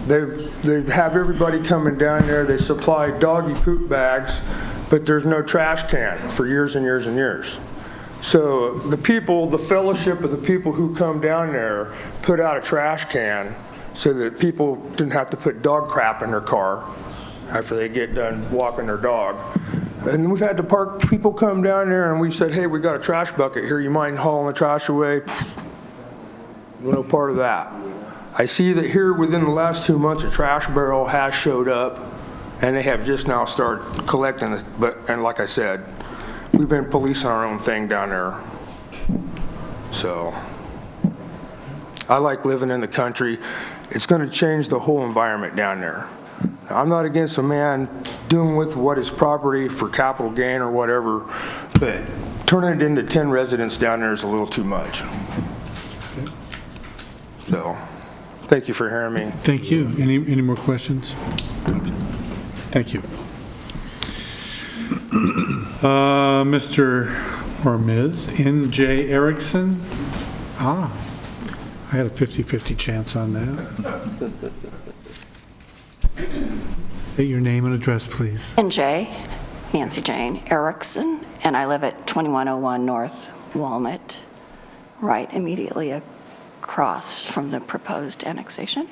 They have everybody coming down there. They supply doggy poop bags, but there's no trash can for years and years and years. So the people, the fellowship of the people who come down there put out a trash can so that people didn't have to put dog crap in their car after they get done walking their dog. And we've had the park people come down there and we said, hey, we got a trash bucket here. You mind hauling the trash away? No part of that. I see that here within the last 2 months, a trash barrel has showed up, and they have just now started collecting it. And like I said, we've been policing our own thing down there. So I like living in the country. It's going to change the whole environment down there. I'm not against a man doing with what is property for capital gain or whatever, but turning it into 10 residents down there is a little too much. So, thank you for hearing me. Thank you. Any more questions? Thank you. Mr. or Ms. N.J. Erickson. I had a 50-50 chance on that. State your name and address, please. N.J. Nancy Jane Erickson, and I live at 2101 North Walnut, right immediately across from the proposed annexation.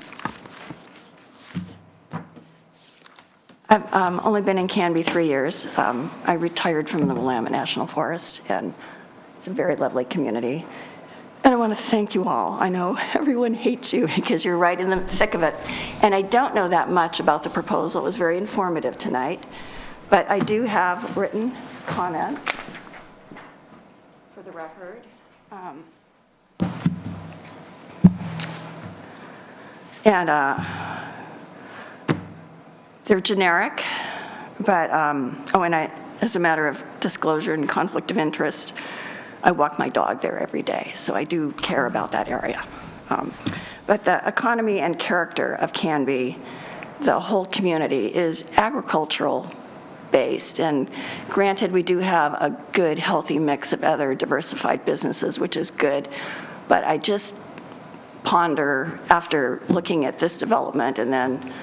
I've only been in Canby 3 years. I retired from the Willamette National Forest, and it's a very lovely community. And I want to thank you all. I know everyone hates you because you're right in the thick of it. And I don't know that much about the proposal. It was very informative tonight. But I do have written comments for the record. They're generic, but, and as a matter of disclosure and conflict of interest, I walk my dog there every day, so I do care about that area. But the economy and character of Canby, the whole community, is agricultural based, and granted, we do have a good, healthy mix of other diversified businesses, which is good, but I just ponder, after looking at this development and then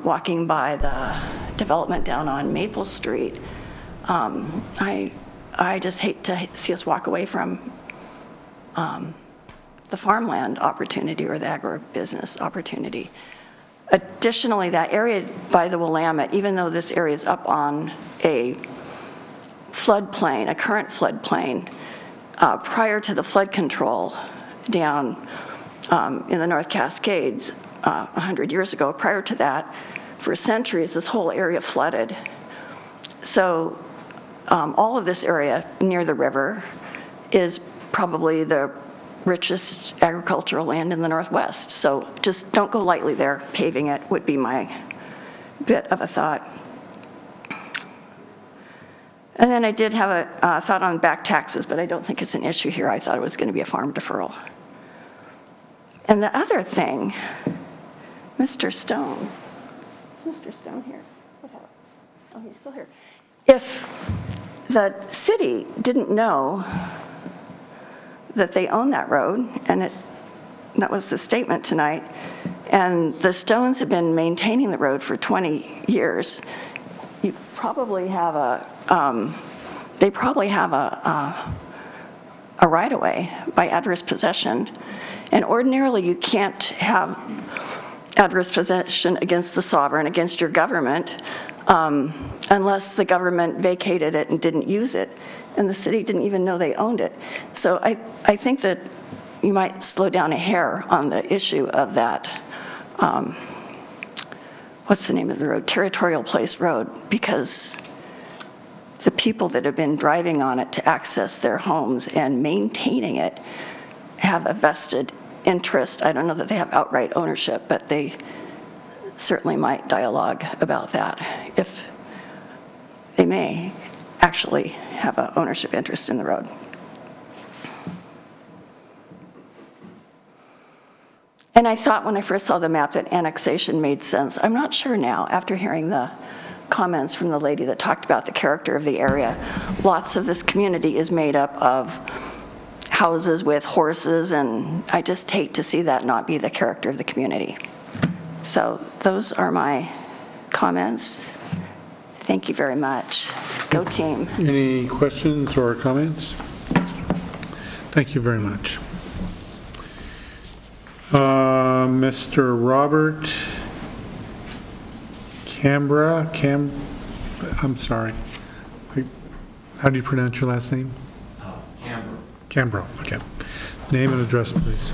walking by the development down on Maple Street, I just hate to see us walk away from the farmland opportunity or the agribusiness opportunity. Additionally, that area by the Willamette, even though this area is up on a floodplain, a current floodplain, prior to the flood control down in the North Cascades 100 years ago, prior to that, for centuries, this whole area flooded. So all of this area near the river is probably the richest agricultural land in the Northwest. So just don't go lightly there. Paving it would be my bit of a thought. And then I did have a thought on back taxes, but I don't think it's an issue here. I thought it was going to be a farm deferral. And the other thing, Mr. Stone, is Mr. Stone here? What happened? Oh, he's still here. If the city didn't know that they own that road, and that was the statement tonight, and the Stones have been maintaining the road for 20 years, you probably have they probably have a right-of-way by adverse possession. And ordinarily, you can't have adverse possession against the sovereign, against your government, unless the government vacated it and didn't use it, and the city didn't even know they owned it. So I think that you might slow down a hair on the issue of that, what's the name of the road? Territorial Place Road, because the people that have been driving on it to access their homes and maintaining it have a vested interest. I don't know that they have outright ownership, but they certainly might dialogue about that if they may actually have an ownership interest in the road. And I thought when I first saw the map that annexation made sense. I'm not sure now, after hearing the comments from the lady that talked about the character of the area. Lots of this community is made up of houses with horses, and I just hate to see that not be the character of the community. So those are my comments. Thank you very much. Go team. Any questions or comments? Thank you very much. Mr. Robert Cambra, I'm sorry. How do you pronounce your last name? Cambro. Cambro, okay. Name and address, please.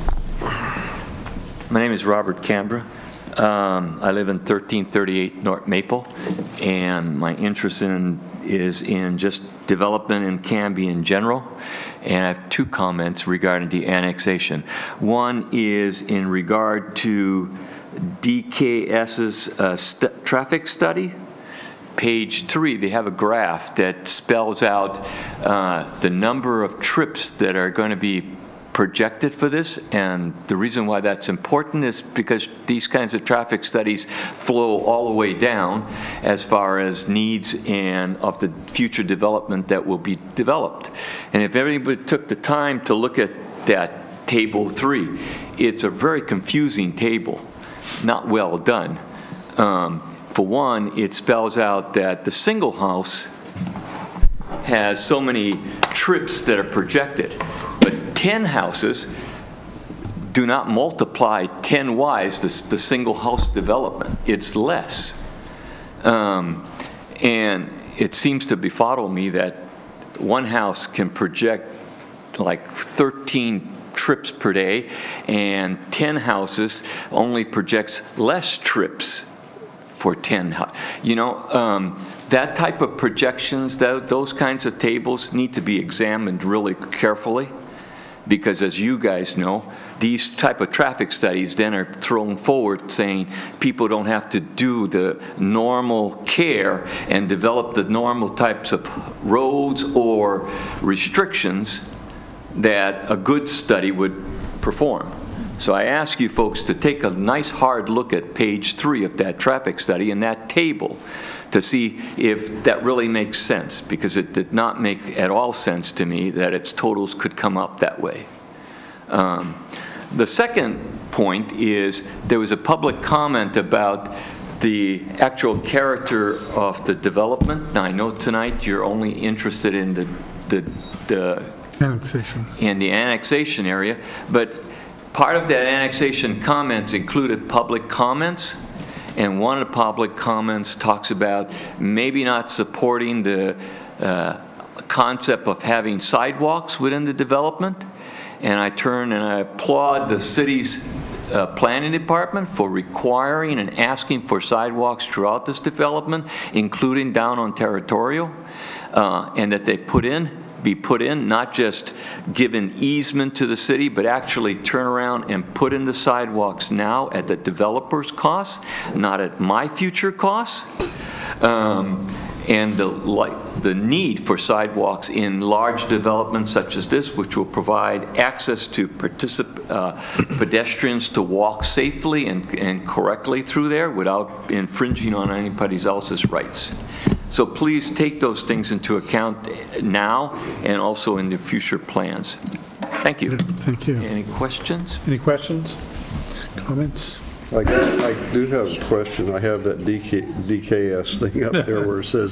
My name is Robert Canberra. I live in 1338 North Maple, and my interest is in just development in Canby in general. And I have two comments regarding the annexation. One is in regard to DKS's traffic study. Page 3, they have a graph that spells out the number of trips that are going to be projected for this, and the reason why that's important is because these kinds of traffic studies flow all the way down as far as needs and of the future development that will be developed. And if everybody took the time to look at that table 3, it's a very confusing table, not well done. For one, it spells out that the single house has so many trips that are projected, but 10 houses do not multiply 10 wise the single house development. It's less. And it seems to befuddle me that one house can project like 13 trips per day, and 10 houses only projects less trips for 10. That type of projections, those kinds of tables need to be examined really carefully, because as you guys know, these type of traffic studies then are thrown forward saying people don't have to do the normal care and develop the normal types of roads or restrictions that a good study would perform. So I ask you folks to take a nice hard look at page 3 of that traffic study and that table to see if that really makes sense, because it did not make at all sense to me that its totals could come up that way. The second point is there was a public comment about the actual character of the development. Now I know tonight you're only interested in the Annexation. in the annexation area, but part of that annexation comments included public comments, and one of the public comments talks about maybe not supporting the concept of having sidewalks within the development. And I turn and I applaud the city's planning department for requiring and asking for sidewalks throughout this development, including down on Territorial, and that they be put in, not just give an easement to the city, but actually turn around and put in the sidewalks now at the developer's cost, not at my future cost. And the need for sidewalks in large developments such as this, which will provide access to pedestrians to walk safely and correctly through there without infringing on anybody else's rights. So please take those things into account now and also in the future plans. Thank you. Thank you. Any questions? Any questions? Comments? I do have a question. I have that DKS thing up there where it says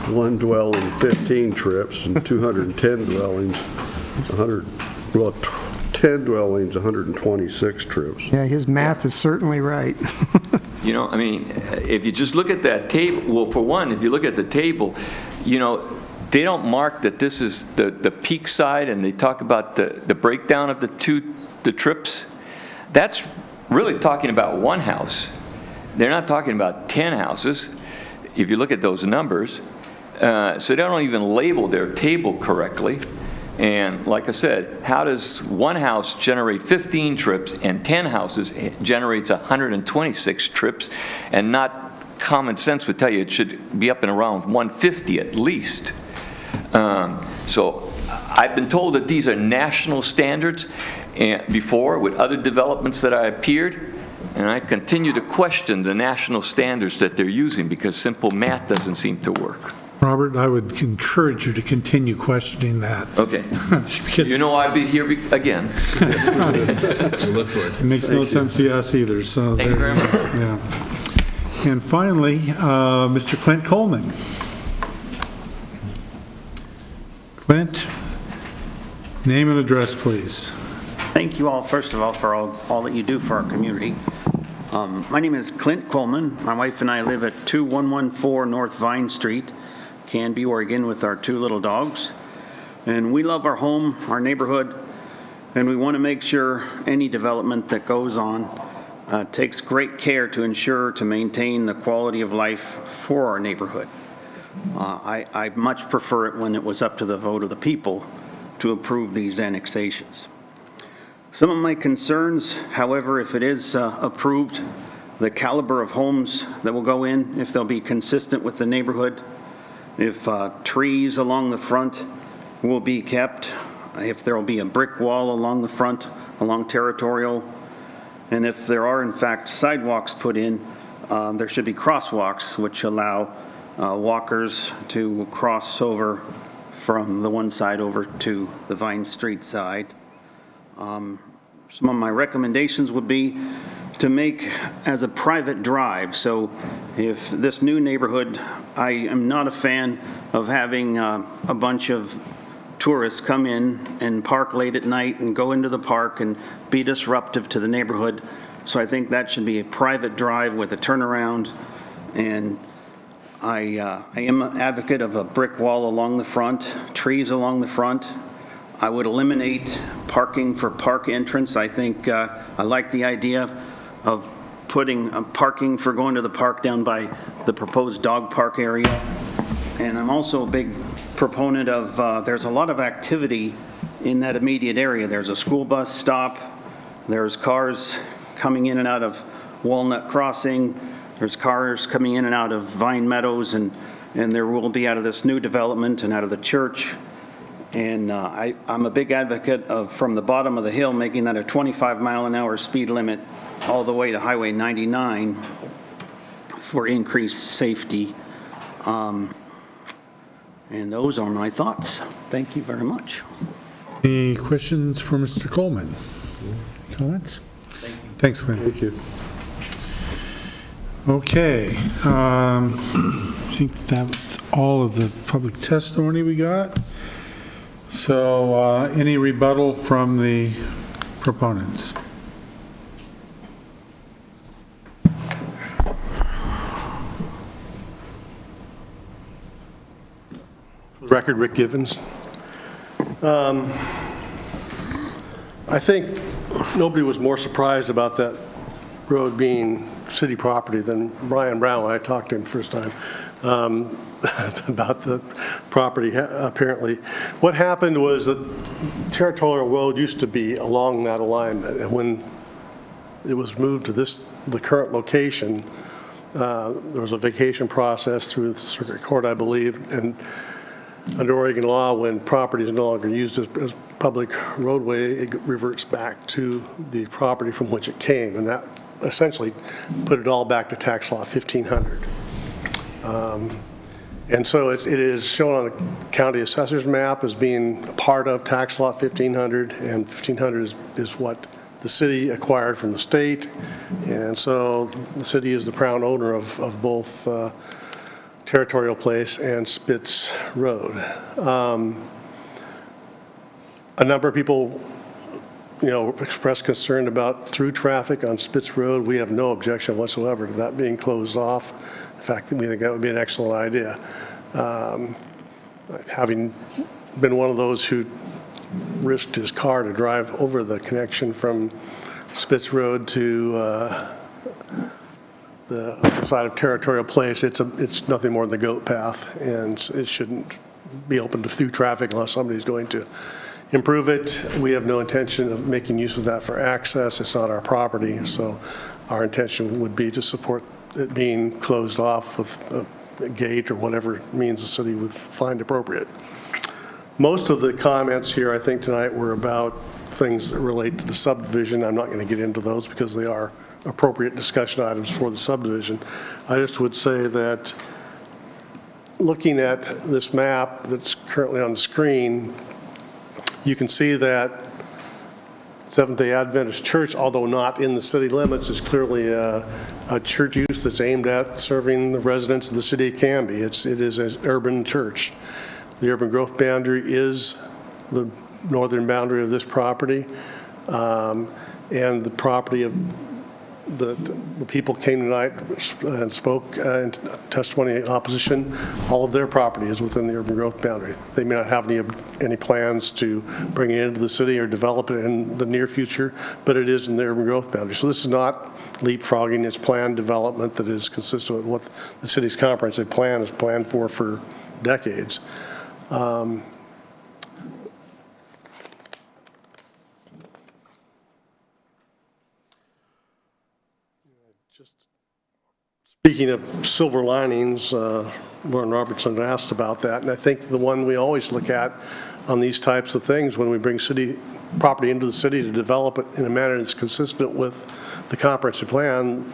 one dwelling, 15 trips, and 210 dwellings, 10 dwellings, 126 trips. Yeah, his math is certainly right. You know, I mean, if you just look at that table, well, for one, if you look at the table, you know, they don't mark that this is the peak side, and they talk about the breakdown of the trips. That's really talking about one house. They're not talking about 10 houses, if you look at those numbers. So they don't even label their table correctly. And like I said, how does one house generate 15 trips and 10 houses generates 126 trips? And not common sense would tell you it should be up and around 150 at least. So I've been told that these are national standards before with other developments that I appeared, and I continue to question the national standards that they're using because simple math doesn't seem to work. Robert, I would encourage you to continue questioning that. Okay. You know I'll be here again. We'll look for it. It makes no sense to us either. So Thank you very much. Yeah. And finally, Mr. Clint Coleman. Clint, name and address, please. Thank you all, first of all, for all that you do for our community. My name is Clint Coleman. My wife and I live at 2114 North Vine Street, Canby, Oregon, with our two little dogs. And we love our home, our neighborhood, And we want to make sure any development that goes on takes great care to ensure to maintain the quality of life for our neighborhood. I much prefer it when it was up to the vote of the people to approve these annexations. Some of my concerns, however, if it is approved, the caliber of homes that will go in, if they'll be consistent with the neighborhood, if trees along the front will be kept, if there will be a brick wall along the front, along Territorial, and if there are in fact sidewalks put in, there should be crosswalks which allow walkers to cross over from the one side over to the Vine Street side. Some of my recommendations would be to make as a private drive. So if this new neighborhood, I am not a fan of having a bunch of tourists come in and park late at night and go into the park and be disruptive to the neighborhood. So I think that should be a private drive with a turnaround. And I am an advocate of a brick wall along the front, trees along the front. I would eliminate parking for park entrance. I think I like the idea of putting parking for going to the park down by the proposed dog park area. And I'm also a big proponent of, there's a lot of activity in that immediate area. There's a school bus stop, there's cars coming in and out of Walnut Crossing, there's cars coming in and out of Vine Meadows, and there will be out of this new development and out of the church. And I'm a big advocate of, from the bottom of the hill, making that a 25-mile-an-hour speed limit all the way to Highway 99 for increased safety. And those are my thoughts. Thank you very much. Any questions for Mr. Coleman? Comments? Thanks, Lynn. Thank you. Okay. I think that was all of the public testimony we got. So any rebuttal from the proponents? For the record, Rick Givens. I think nobody was more surprised about that road being city property than Brian Brown when I talked to him first time about the property, apparently. What happened was that Territorial Road used to be along that alignment, and when it was moved to the current location, there was a vacation process through the circuit court, I believe, and under Oregon law, when property is no longer used as public roadway, it reverts back to the property from which it came, and that essentially put it all back to tax law 1500. And so it is shown on the county assessor's map as being part of tax law 1500, and 1500 is what the city acquired from the state, and so the city is the proud owner of both Territorial Place and Spitz Road. A number of people, expressed concern about through traffic on Spitz Road. We have no objection whatsoever to that being closed off. In fact, we think that would be an excellent idea. Having been one of those who risked his car to drive over the connection from Spitz Road to the other side of Territorial Place, it's nothing more than the goat path, and it shouldn't be open to through traffic unless somebody's going to improve it. We have no intention of making use of that for access. It's not our property, so our intention would be to support it being closed off with a gate or whatever means the city would find appropriate. Most of the comments here, I think, tonight were about things that relate to the subdivision. I'm not going to get into those because they are appropriate discussion items for the subdivision. I just would say that looking at this map that's currently on the screen, you can see that Seventh-day Adventist Church, although not in the city limits, is clearly a church use that's aimed at serving the residents of the city of Canby. It is an urban church. The urban growth boundary is the northern boundary of this property, and the property of the people came tonight and spoke in testimony in opposition, all of their property is within the urban growth boundary. They may not have any plans to bring it into the city or develop it in the near future, but it is in the urban growth boundary. So this is not leapfrogging, it's planned development that is consistent with what the city's comprehensive plan is planned for decades. Speaking of silver linings, Lauren Robertson asked about that, and I think the one we always look at on these types of things when we bring city property into the city to develop it in a manner that's consistent with the comprehensive plan,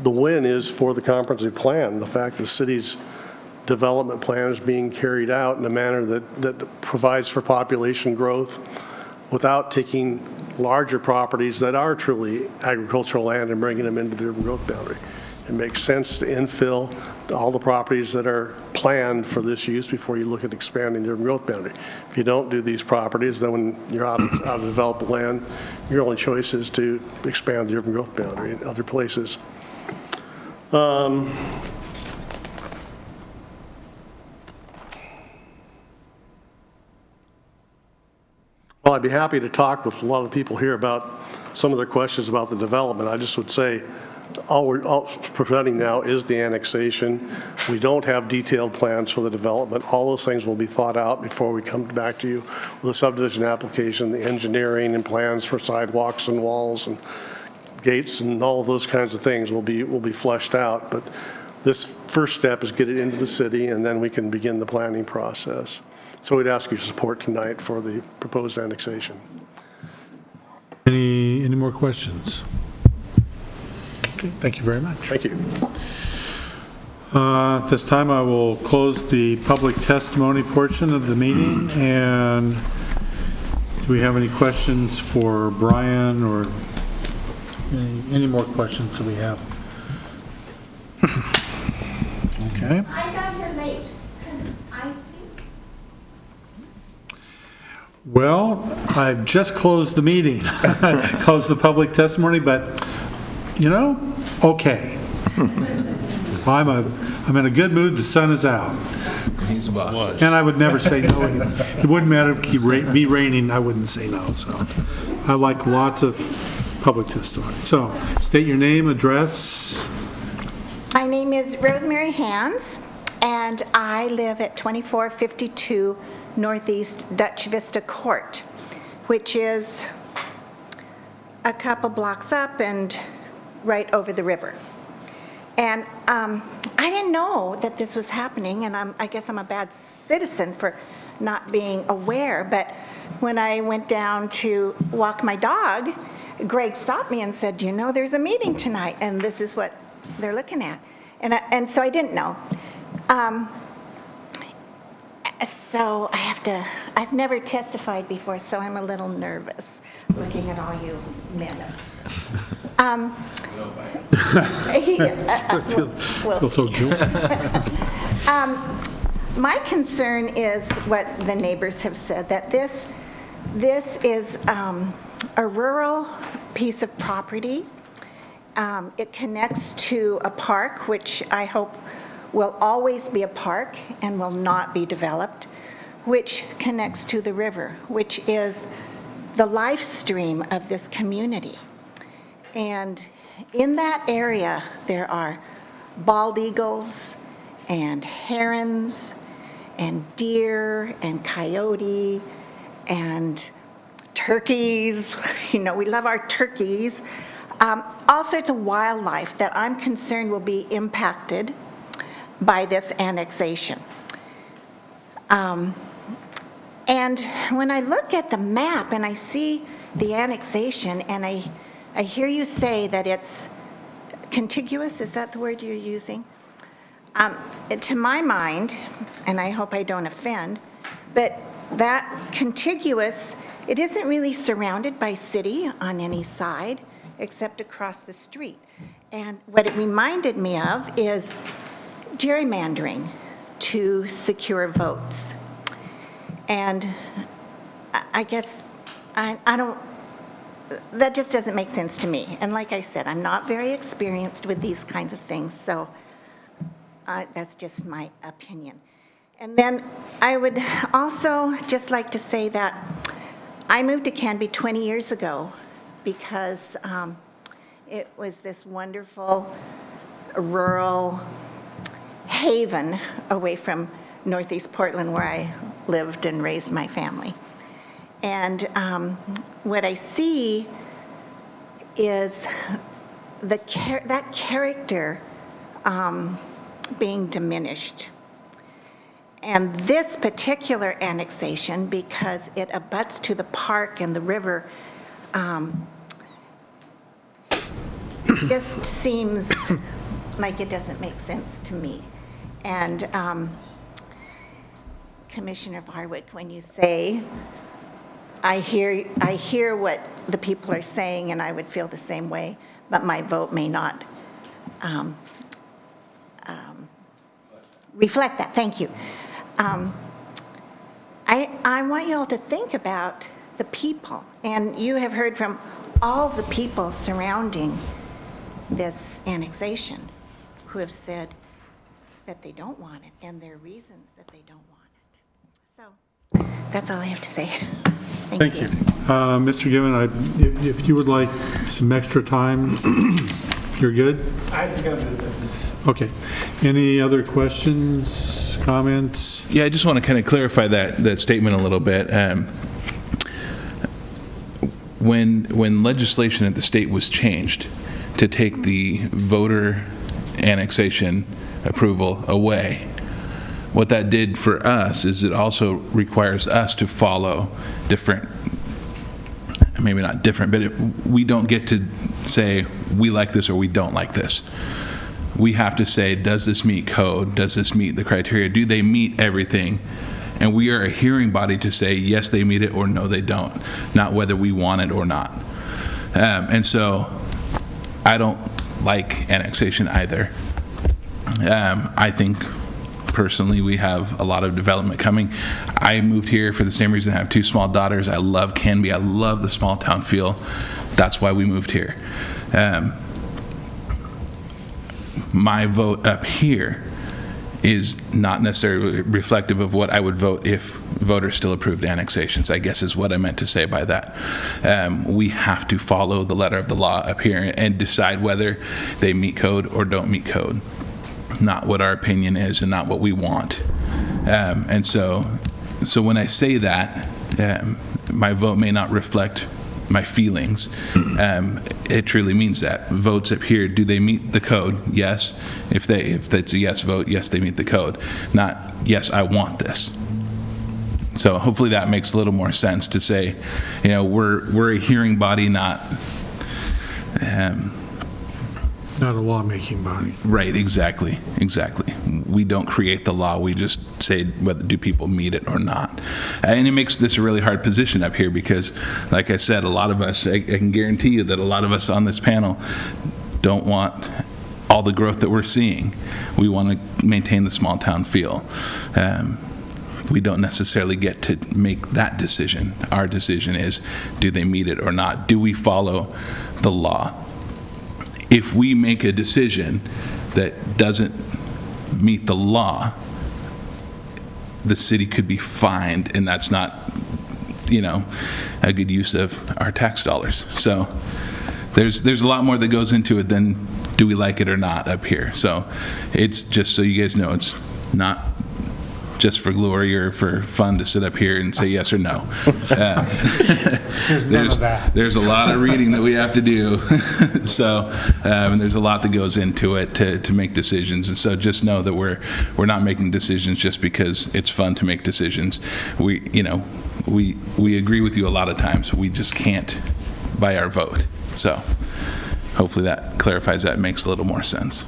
the win is for the comprehensive plan. The fact the city's development plan is being carried out in a manner that provides for population growth without taking larger properties that are truly agricultural land and bringing them into the urban growth boundary. It makes sense to infill all the properties that are planned for this use before you look at expanding the urban growth boundary. If you don't do these properties, then when you're out of developed land, your only choice is to expand the urban growth boundary in other places. Well, I'd be happy to talk with a lot of people here about some of their questions about the development. I just would say all preventing now is the annexation. We don't have detailed plans for the development. All those things will be thought out before we come back to you with a subdivision application, the engineering and plans for sidewalks and walls and gates and all of those kinds of things will be fleshed out. But this first step is get it into the city, and then we can begin the planning process. So we'd ask your support tonight for the proposed annexation. Any more questions? Okay, thank you very much. Thank you. At this time, I will close the public testimony portion of the meeting. And do we have any questions for Brian, or any more questions that we have? Okay. I got here late. Can I speak? Well, I've just closed the meeting, closed the public testimony, but okay. I'm in a good mood. The sun is out. He's the boss. And I would never say no. It wouldn't matter if it be raining, I wouldn't say no. So I like lots of public testimony. So state your name, address. My name is Rosemary Hans, and I live at 2452 Northeast Dutch Vista Court, which is a couple blocks up and right over the river. And I didn't know that this was happening, and I guess I'm a bad citizen for not being aware, but when I went down to walk my dog, Greg stopped me and said, there's a meeting tonight, and this is what they're looking at. And so I didn't know. So I've never testified before, so I'm a little nervous looking at all you men. I feel so guilty. My concern is what the neighbors have said, that this is a rural piece of property. It connects to a park, which I hope will always be a park and will not be developed, which connects to the river, which is the life stream of this community. And in that area, there are bald eagles and herons and deer and coyote and turkeys. We love our turkeys. All sorts of wildlife that I'm concerned will be impacted by this annexation. And when I look at the map and I see the annexation, and I hear you say that it's contiguous, is that the word you're using? To my mind, and I hope I don't offend, but that contiguous, it isn't really surrounded by city on any side except across the street. And what it reminded me of is gerrymandering to secure votes. And I guess I don't that just doesn't make sense to me. And like I said, I'm not very experienced with these kinds of things, so that's just my opinion. And then I would also just like to say that I moved to Canby 20 years ago because it was this wonderful rural haven away from Northeast Portland where I lived and raised my family. And what I see is that character being diminished. And this particular annexation, because it abuts to the park and the river, just seems like it doesn't make sense to me. And Commissioner Hardwick, when you say, I hear what the people are saying, and I would feel the same way, but my vote may not reflect that. Thank you. I want you all to think about the people, and you have heard from all the people surrounding this annexation who have said that they don't want it, and their reasons that they don't want it. So that's all I have to say. Thank you. Mr. Given, if you would like some extra time, you're good? I think I'm good. Okay. Any other questions, comments? Yeah, I just want to kind of clarify that statement a little bit. When legislation at the state was changed to take the voter annexation approval away, what that did for us is it also requires us to follow different, maybe not different, but we don't get to say we like this or we don't like this. We have to say, does this meet code? Does this meet the criteria? Do they meet everything? And we are a hearing body to say, yes, they meet it, or no, they don't, not whether we want it or not. And so I don't like annexation either. I think personally we have a lot of development coming. I moved here for the same reason. I have two small daughters. I love Canby. I love the small town feel. That's why we moved here. My vote up here is not necessarily reflective of what I would vote if voters still approved annexations, I guess is what I meant to say by that. We have to follow the letter of the law up here and decide whether they meet code or don't meet code, not what our opinion is and not what we want. And so when I say that, my vote may not reflect my feelings. It truly means that. Votes up here, do they meet the code? Yes. If that's a yes vote, yes, they meet the code. Not, yes, I want this. So hopefully that makes a little more sense to say, you know, we're a hearing body, not Not a lawmaking body. Right, exactly. We don't create the law, we just say whether do people meet it or not. And it makes this a really hard position up here because, like I said, a lot of us, I can guarantee you that a lot of us on this panel don't want all the growth that we're seeing. We want to maintain the small town feel. We don't necessarily get to make that decision. Our decision is, do they meet it or not? Do we follow the law? If we make a decision that doesn't meet the law, the city could be fined, and that's not, you know, a good use of our tax dollars. So there's a lot more that goes into it than do we like it or not up here. So it's just so you guys know, it's not just for glory or for fun to sit up here and say yes or no. There's a lot of reading that we have to do. So and there's a lot that goes into it to make decisions. And so just know that we're not making decisions just because it's fun to make decisions. We agree with you a lot of times. We just can't by our vote. So hopefully that clarifies that, makes a little more sense.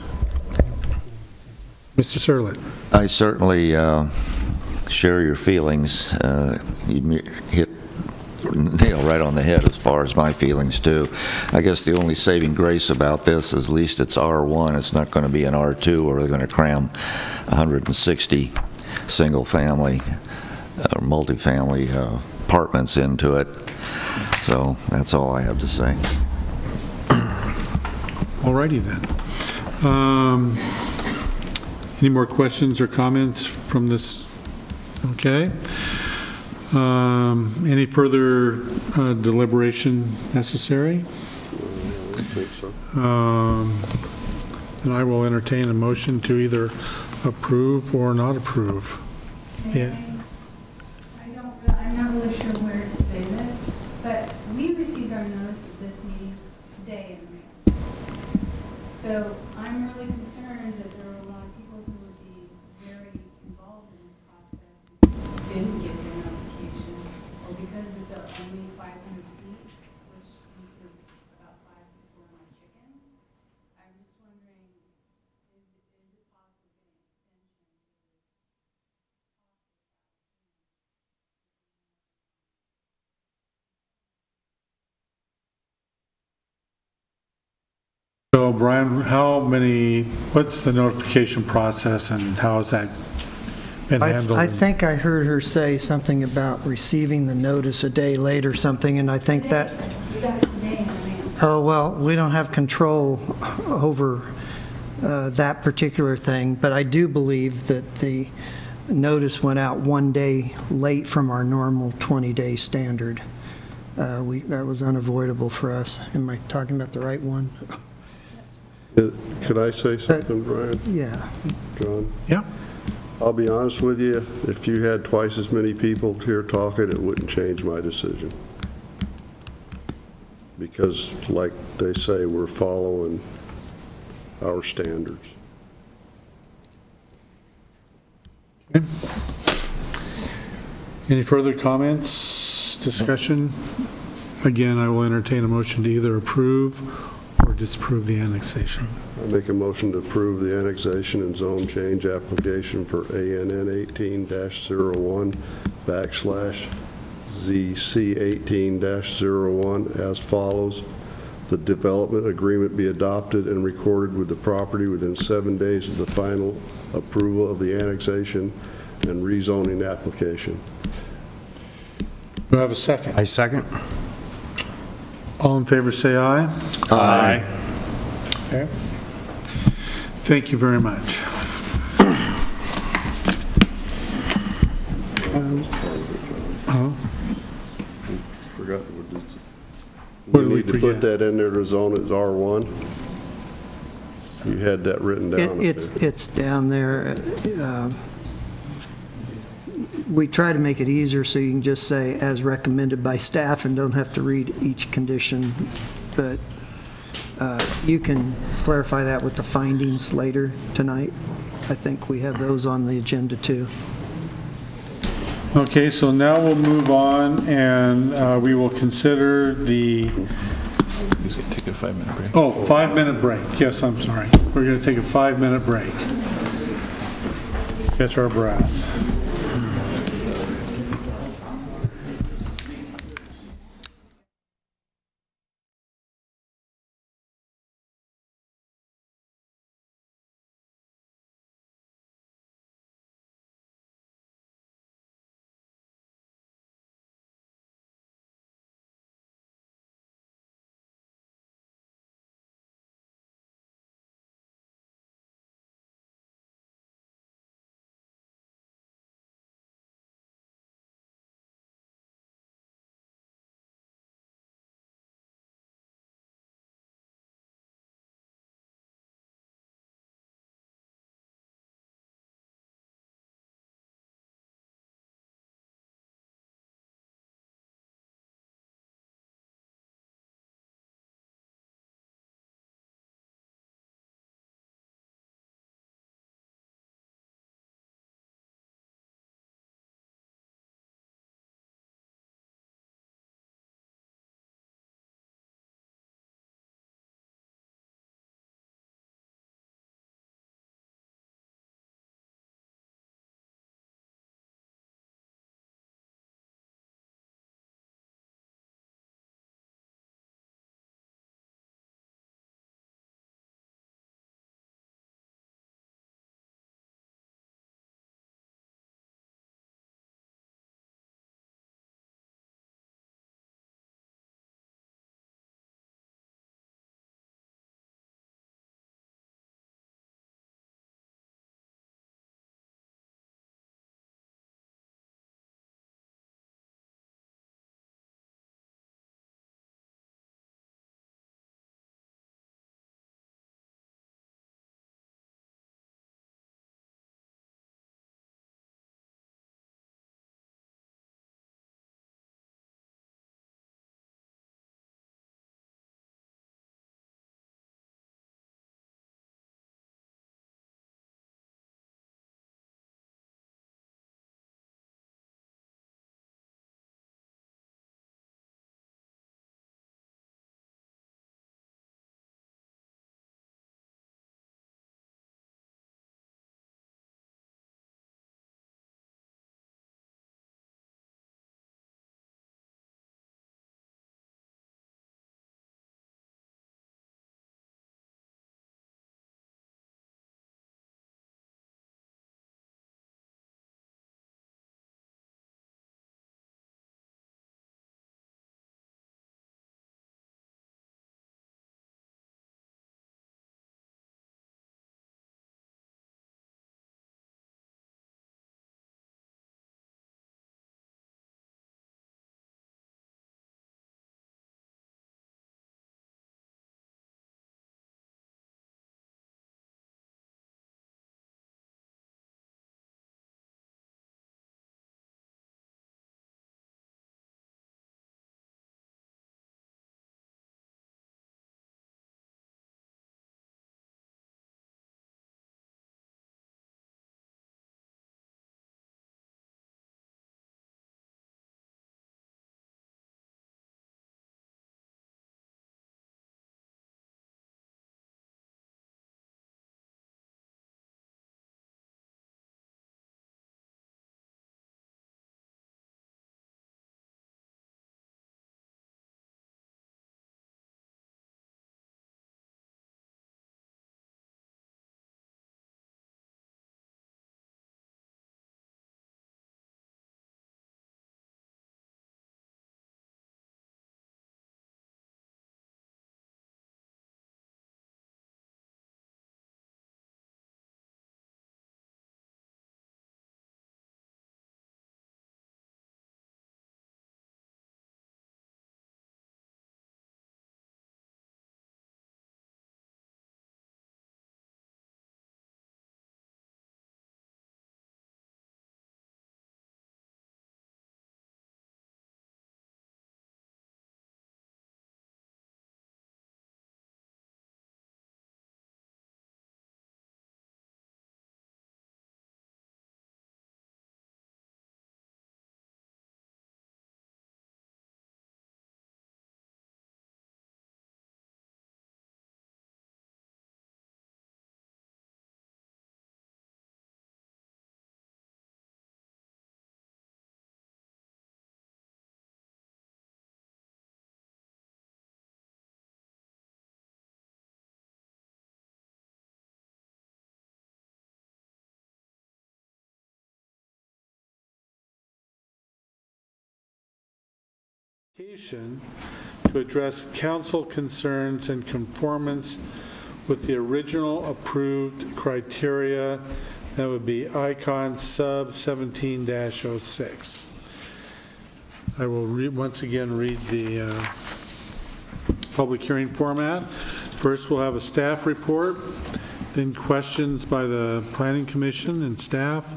Mr. Sirlett. I certainly share your feelings. You hit nail right on the head as far as my feelings too. I guess the only saving grace about this is at least it's R1. It's not going to be an R2 where they're going to cram 160 single family or multifamily apartments into it. So that's all I have to say. All righty then. Any more questions or comments from this? Okay. Any further deliberation necessary? I think so. Then I will entertain a motion to either approve or not approve. Yeah. I'm not really sure where to say this, but we received our notice of this meeting today in the mail. So I'm really concerned that there are a lot of people who would be very involved in this process who didn't get their notification, or because of the only 500 feet, which includes about 5 people and my chickens. I'm just wondering, is it possible to get an extension? So Brian, what's the notification process and how has that been handled? I think I heard her say something about receiving the notice a day late or something, and I think that, We got it today in the mail. oh, well, we don't have control over that particular thing, but I do believe that the notice went out 1 day late from our normal 20-day standard. That was unavoidable for us. Am I talking about the right one? Could I say something, Brian? Yeah. John? Yeah. I'll be honest with you, if you had twice as many people here talking, it wouldn't change my decision. Because like they say, we're following our standards. Any further comments, discussion? Again, I will entertain a motion to either approve or disapprove the annexation. I make a motion to approve the annexation and zone change application for ANN 18-01/ZC18-01 as follows. The development agreement be adopted and recorded with the property within 7 days of the final approval of the annexation and rezoning application. Do I have a second? I second. All in favor, say aye. Aye. Okay. Thank you very much. Forgot, What we did we need to forget? put that in there to zone as R1. You had that written down. It's down there. We try to make it easier so you can just say, as recommended by staff, and don't have to read each condition. But you can clarify that with the findings later tonight. I think we have those on the agenda, too. Okay, so now we'll move on and we will consider the, He's going to take a 5-minute break. 5-minute break. Yes, I'm sorry. We're going to take a 5-minute break. Catch our breath. To address council concerns and conformance with the original approved criteria, that would be icon sub 17-06. I will once again read the public hearing format. First, we'll have a staff report, then questions by the Planning Commission and staff.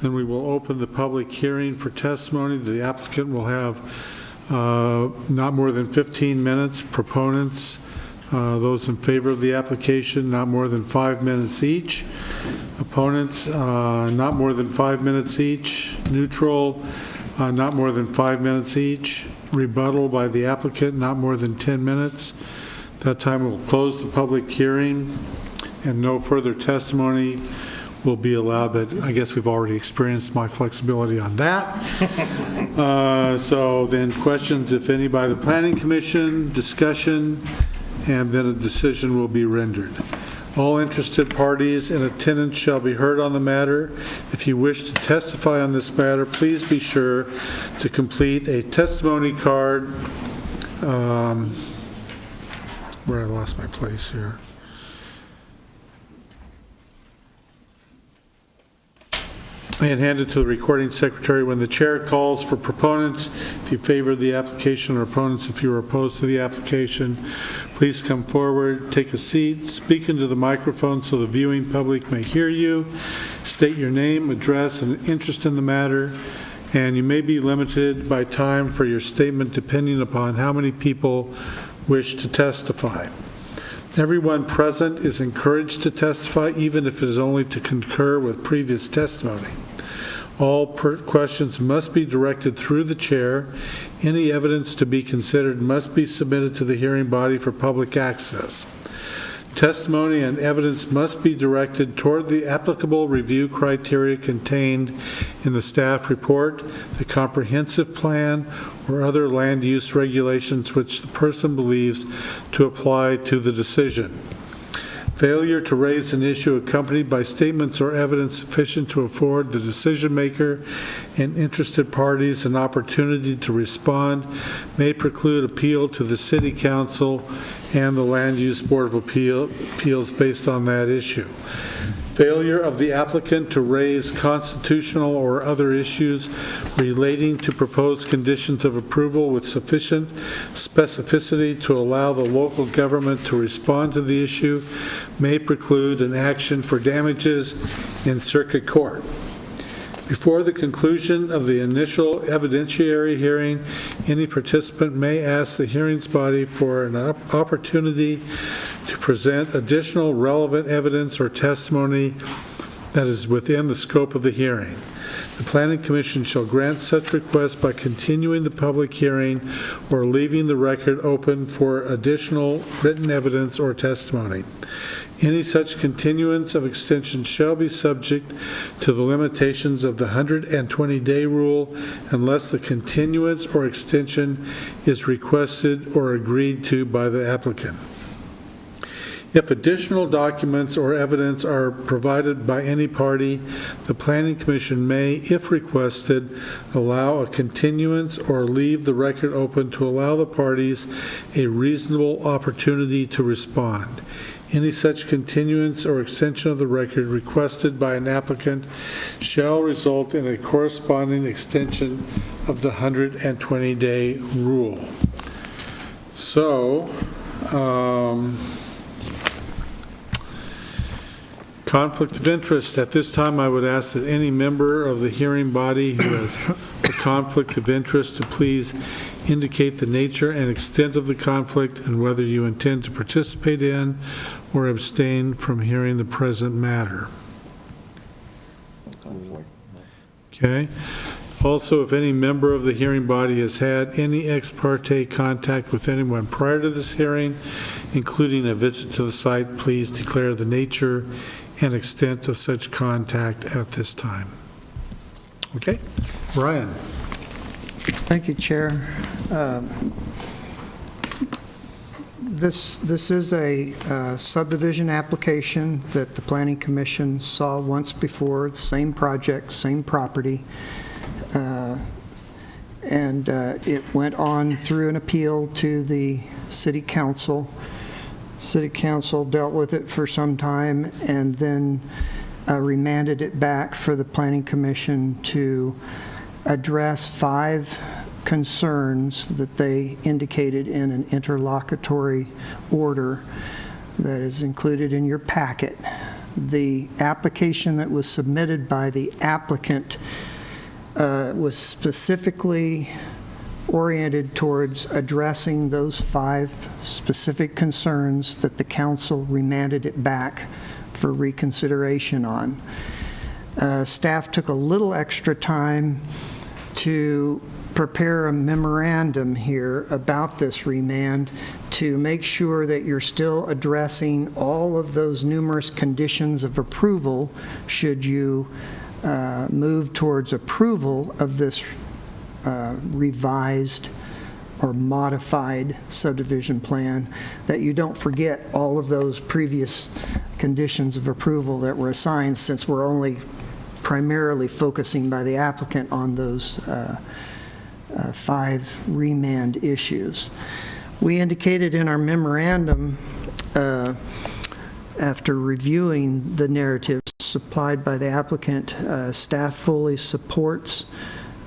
Then we will open the public hearing for testimony. The applicant will have not more than 15 minutes. Proponents, those in favor of the application, not more than 5 minutes each. Opponents, not more than 5 minutes each. Neutral, not more than 5 minutes each. Rebuttal by the applicant, not more than 10 minutes. That time we'll close the public hearing and no further testimony will be allowed, but I guess we've already experienced my flexibility on that. So then questions, if any, by the Planning Commission, discussion, and then a decision will be rendered. All interested parties in attendance shall be heard on the matter. If you wish to testify on this matter, please be sure to complete a testimony card. Where I lost my place here. And hand it to the recording secretary when the chair calls for proponents. If you favor the application, or opponents if you are opposed to the application, please come forward, take a seat, speak into the microphone so the viewing public may hear you, state your name, address, and interest in the matter, and you may be limited by time for your statement depending upon how many people wish to testify. Everyone present is encouraged to testify, even if it is only to concur with previous testimony. All questions must be directed through the chair. Any evidence to be considered must be submitted to the hearing body for public access. Testimony and evidence must be directed toward the applicable review criteria contained in the staff report, the comprehensive plan, or other land use regulations which the person believes to apply to the decision. Failure to raise an issue accompanied by statements or evidence sufficient to afford the decision maker and interested parties an opportunity to respond may preclude appeal to the City Council and the Land Use Board of Appeals based on that issue. Failure of the applicant to raise constitutional or other issues relating to proposed conditions of approval with sufficient specificity to allow the local government to respond to the issue may preclude an action for damages in circuit court. Before the conclusion of the initial evidentiary hearing, any participant may ask the hearings body for an opportunity to present additional relevant evidence or testimony that is within the scope of the hearing. The Planning Commission shall grant such request by continuing the public hearing or leaving the record open for additional written evidence or testimony. Any such continuance of extension shall be subject to the limitations of the 120-day rule unless the continuance or extension is requested or agreed to by the applicant. If additional documents or evidence are provided by any party, the Planning Commission may, if requested, allow a continuance or leave the record open to allow the parties a reasonable opportunity to respond. Any such continuance or extension of the record requested by an applicant shall result in a corresponding extension of the 120-day rule. So, conflict of interest. At this time, I would ask that any member of the hearing body who has a conflict of interest to please indicate the nature and extent of the conflict and whether you intend to participate in or abstain from hearing the present matter. Okay. Also, if any member of the hearing body has had any ex parte contact with anyone prior to this hearing, including a visit to the site, please declare the nature and extent of such contact at this time. Okay. Brian. Thank you, Chair. This is a subdivision application that the Planning Commission saw once before, same project, same property. and it went on through an appeal to the city council. City council dealt with it for some time and then remanded it back for the planning commission to address 5 concerns that they indicated in an interlocutory order that is included in your packet. The application that was submitted by the applicant was specifically oriented towards addressing those 5 specific concerns that the council remanded it back for reconsideration on. Staff took a little extra time to prepare a memorandum here about this remand to make sure that you're still addressing all of those numerous conditions of approval should you move towards approval of this revised or modified subdivision plan, that you don't forget all of those previous conditions of approval that were assigned, since we're only primarily focusing by the applicant on those 5 remand issues. We indicated in our memorandum, after reviewing the narratives supplied by the applicant, staff fully supports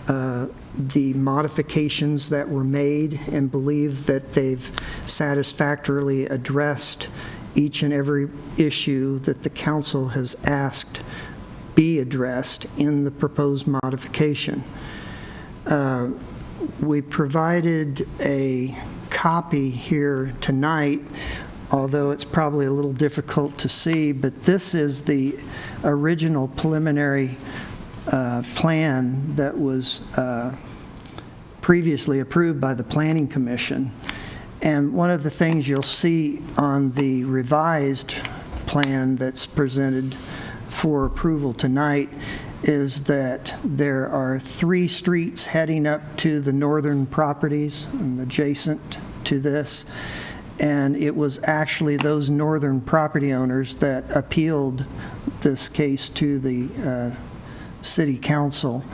the modifications that were made and believe that they've satisfactorily addressed each and every issue that the council has asked be addressed in the proposed modification. We provided a copy here tonight, although it's probably a little difficult to see, but this is the original preliminary plan that was previously approved by the Planning Commission. And one of the things you'll see on the revised plan that's presented for approval tonight is that there are 3 streets heading up to the northern properties and adjacent to this. And it was actually those northern property owners that appealed this case to the city council.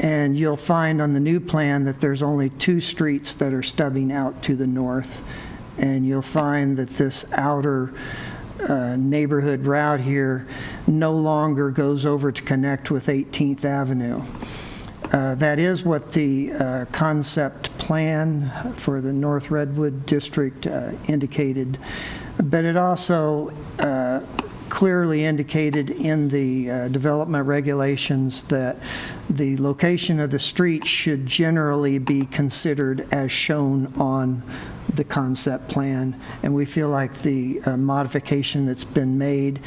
And you'll find on the new plan that there's only 2 streets that are stubbing out to the north. And you'll find that this outer neighborhood route here no longer goes over to connect with 18th Avenue. That is what the concept plan for the North Redwood District indicated, but it also clearly indicated in the development regulations that the location of the street should generally be considered as shown on the concept plan, and we feel like the modification that's been made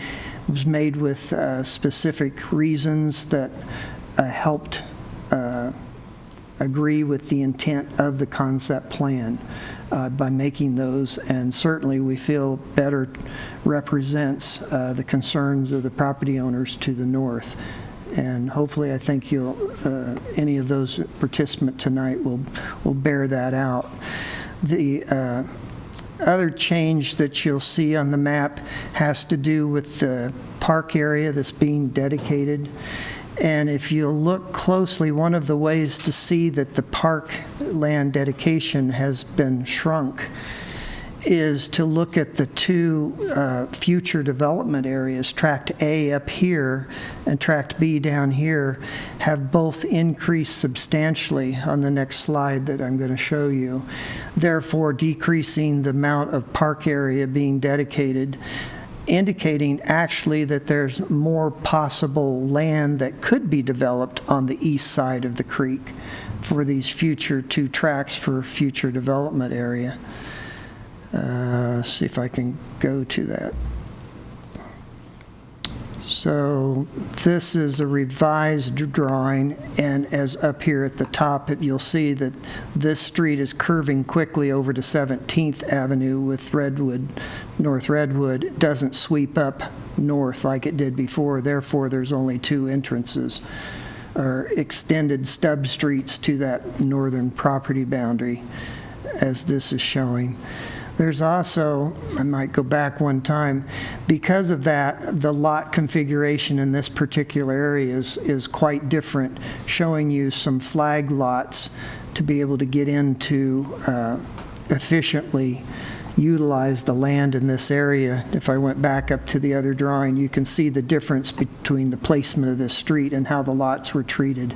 was made with specific reasons that helped agree with the intent of the concept plan by making those, and certainly we feel better represents the concerns of the property owners to the north. And hopefully, I think you'll any of those participants tonight will bear that out. The other change that you'll see on the map has to do with the park area that's being dedicated. And if you look closely, one of the ways to see that the park land dedication has been shrunk is to look at the 2 future development areas. Tract A up here and Tract B down here have both increased substantially on the next slide that I'm going to show you, therefore decreasing the amount of park area being dedicated, indicating actually that there's more possible land that could be developed on the east side of the creek for these future 2 tracts for future development area. See if I can go to that. So this is a revised drawing, and as up here at the top, you'll see that this street is curving quickly over to 17th Avenue with Redwood, North Redwood. It doesn't sweep up north like it did before, therefore there's only 2 entrances or extended stub streets to that northern property boundary, as this is showing. There's also, I might go back one time, because of that, the lot configuration in this particular area is quite different, showing you some flag lots to be able to get into efficiently utilize the land in this area. If I went back up to the other drawing, you can see the difference between the placement of this street and how the lots were treated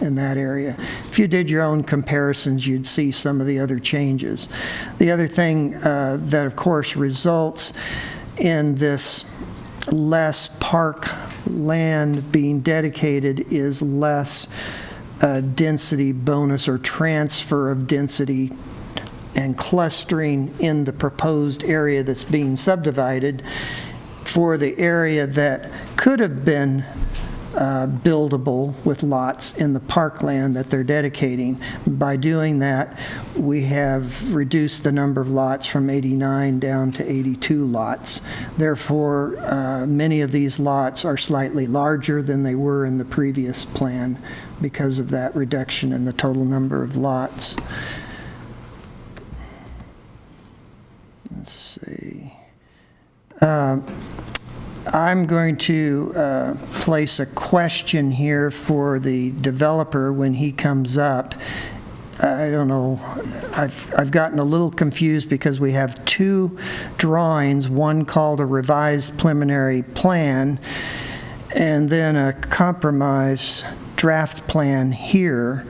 in that area. If you did your own comparisons, you'd see some of the other changes. The other thing that, of course, results in this less park land being dedicated is less density bonus or transfer of density and clustering in the proposed area that's being subdivided for the area that could have been buildable with lots in the parkland that they're dedicating. By doing that, we have reduced the number of lots from 89 down to 82 lots. Therefore, many of these lots are slightly larger than they were in the previous plan because of that reduction in the total number of lots. Let's see. I'm going to place a question here for the developer when he comes up. I don't know, I've gotten a little confused because we have two drawings, one called a revised preliminary plan and then a compromise draft plan here.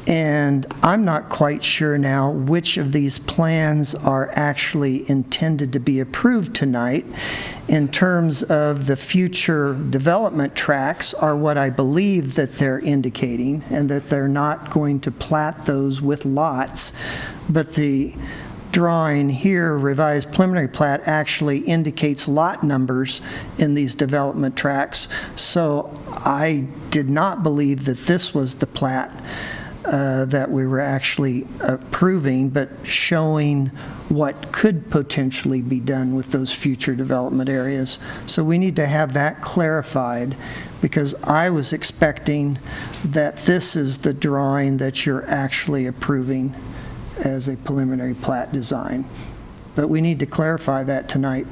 And I'm not quite sure now which of these plans are actually intended to be approved tonight. In terms of the future development tracks are what I believe that they're indicating, and that they're not going to plat those with lots. But the drawing here, revised preliminary plat, actually indicates lot numbers in these development tracks. So I did not believe that this was the plat that we were actually approving, but showing what could potentially be done with those future development areas. So we need to have that clarified, because I was expecting that this is the drawing that you're actually approving as a preliminary plat design. But we need to clarify that tonight.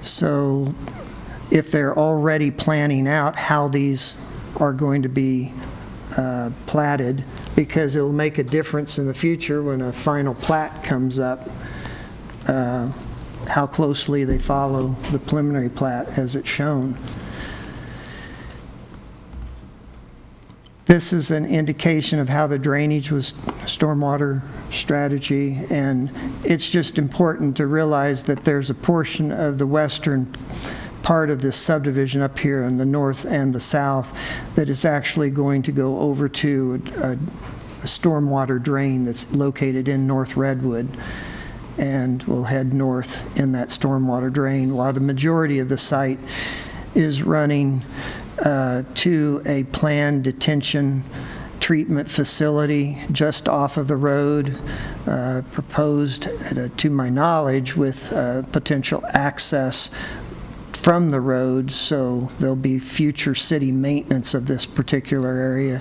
So if they're already planning out how these are going to be platted, because it'll make a difference in the future when a final plat comes up, how closely they follow the preliminary plat as it's shown. This is an indication of how the drainage was stormwater strategy, and it's just important to realize that there's a portion of the western part of this subdivision up here in the north and the south that is actually going to go over to a stormwater drain that's located in North Redwood, and will head north in that stormwater drain, while the majority of the site is running to a planned detention treatment facility just off of the road, proposed, to my knowledge, with potential access from the road, so there'll be future city maintenance of this particular area,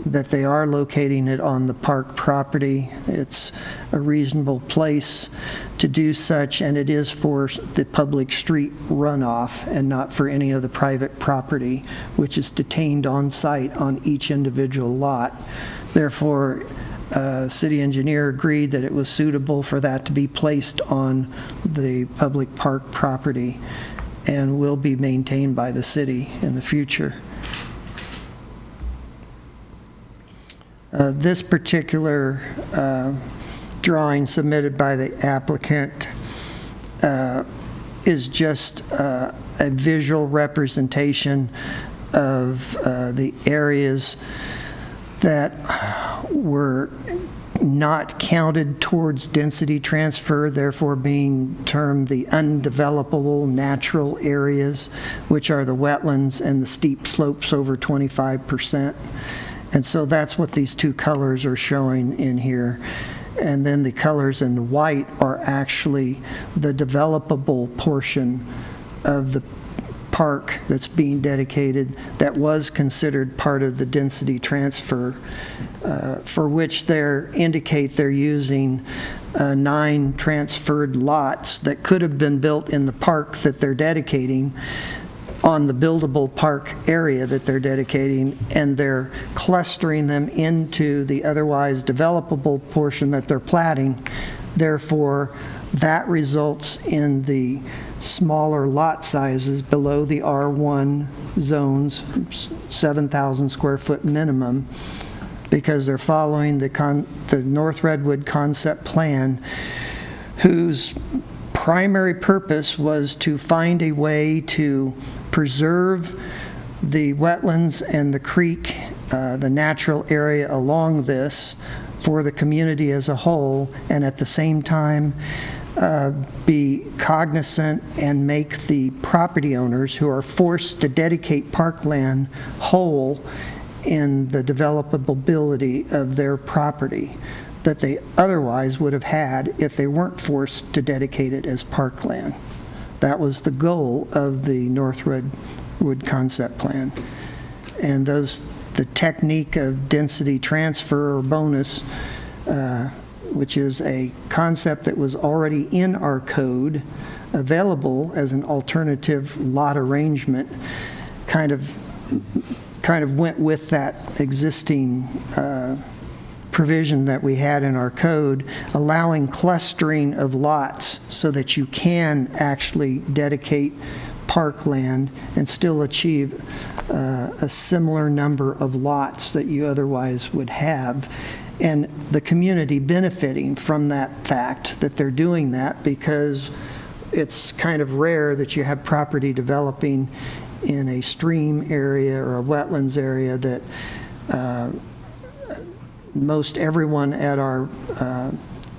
that they are locating it on the park property. It's a reasonable place to do such, and it is for the public street runoff and not for any of the private property, which is detained on site on each individual lot. Therefore, city engineer agreed that it was suitable for that to be placed on the public park property and will be maintained by the city in the future. This particular drawing submitted by the applicant is just a visual representation of the areas that were not counted towards density transfer, therefore being termed the undevelopable natural areas, which are the wetlands and the steep slopes over 25%. And so that's what these two colors are showing in here. And then the colors in white are actually the developable portion of the park that's being dedicated that was considered part of the density transfer, for which they indicate they're using 9 transferred lots that could have been built in the park that they're dedicating on the buildable park area that they're dedicating, and they're clustering them into the otherwise developable portion that they're platting. Therefore, that results in the smaller lot sizes below the R1 zones, 7,000 square foot minimum, because they're following the North Redwood concept plan, whose primary purpose was to find a way to preserve the wetlands and the creek, the natural area along this for the community as a whole, and at the same time be cognizant and make the property owners who are forced to dedicate parkland whole in the developability of their property that they otherwise would have had if they weren't forced to dedicate it as parkland. That was the goal of the North Redwood concept plan. And the technique of density transfer or bonus, which is a concept that was already in our code, available as an alternative lot arrangement, kind of went with that existing provision that we had in our code, allowing clustering of lots so that you can actually dedicate parkland and still achieve a similar number of lots that you otherwise would have. And the community benefiting from that fact that they're doing that, because it's kind of rare that you have property developing in a stream area or a wetlands area that most everyone at our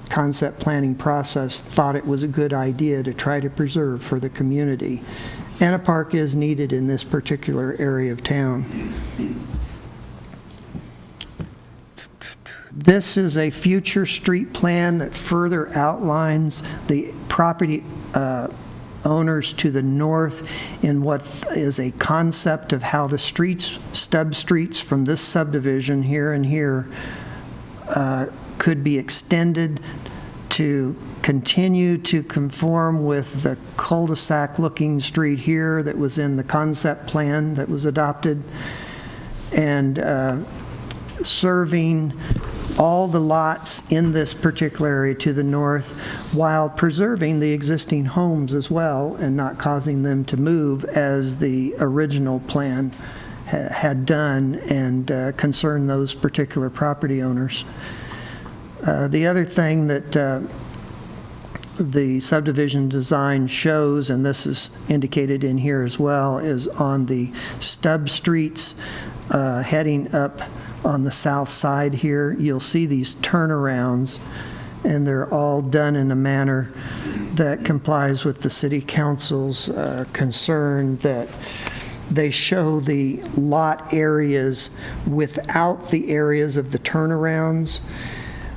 concept planning process thought it was a good idea to try to preserve for the community. And a park is needed in this particular area of town. This is a future street plan that further outlines the property owners to the north in what is a concept of how the streets, stub streets from this subdivision here and here could be extended to continue to conform with the cul-de-sac looking street here that was in the concept plan that was adopted, and serving all the lots in this particular area to the north while preserving the existing homes as well and not causing them to move as the original plan had done and concern those particular property owners. The other thing that the subdivision design shows, and this is indicated in here as well, is on the stub streets heading up on the south side here, you'll see these turnarounds, and they're all done in a manner that complies with the City Council's concern that they show the lot areas without the areas of the turnarounds,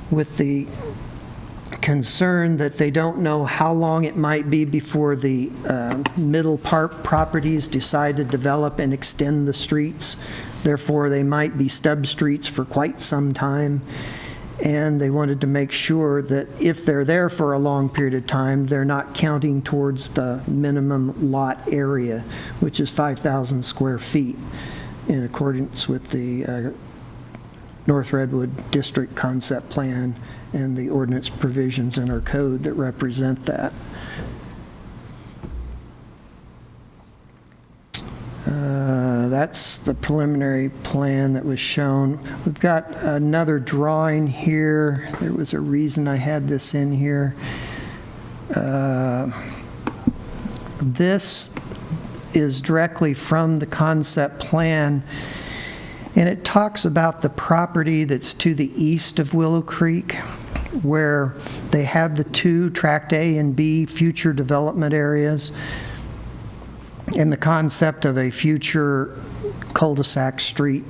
with the concern that they don't know how long it might be before the middle part properties decide to develop and extend the streets. Therefore, they might be stub streets for quite some time. And they wanted to make sure that if they're there for a long period of time, they're not counting towards the minimum lot area, which is 5,000 square feet, in accordance with the North Redwood District Concept Plan and the ordinance provisions in our code that represent that. That's the preliminary plan that was shown. We've got another drawing here. There was a reason I had this in here. This is directly from the concept plan, and it talks about the property that's to the east of Willow Creek, where they have the two Tract A and B future development areas, and the concept of a future cul-de-sac street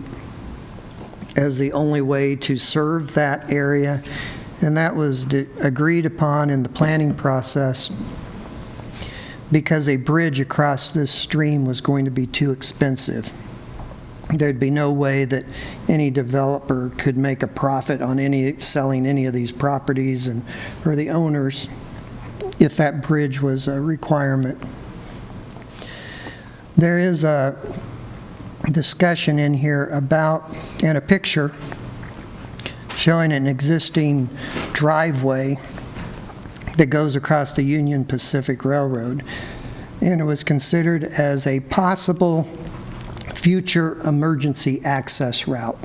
as the only way to serve that area. And that was agreed upon in the planning process because a bridge across this stream was going to be too expensive. There'd be no way that any developer could make a profit on selling any of these properties or the owners if that bridge was a requirement. There is a discussion in here about, and a picture showing an existing driveway that goes across the Union Pacific Railroad, and it was considered as a possible future emergency access route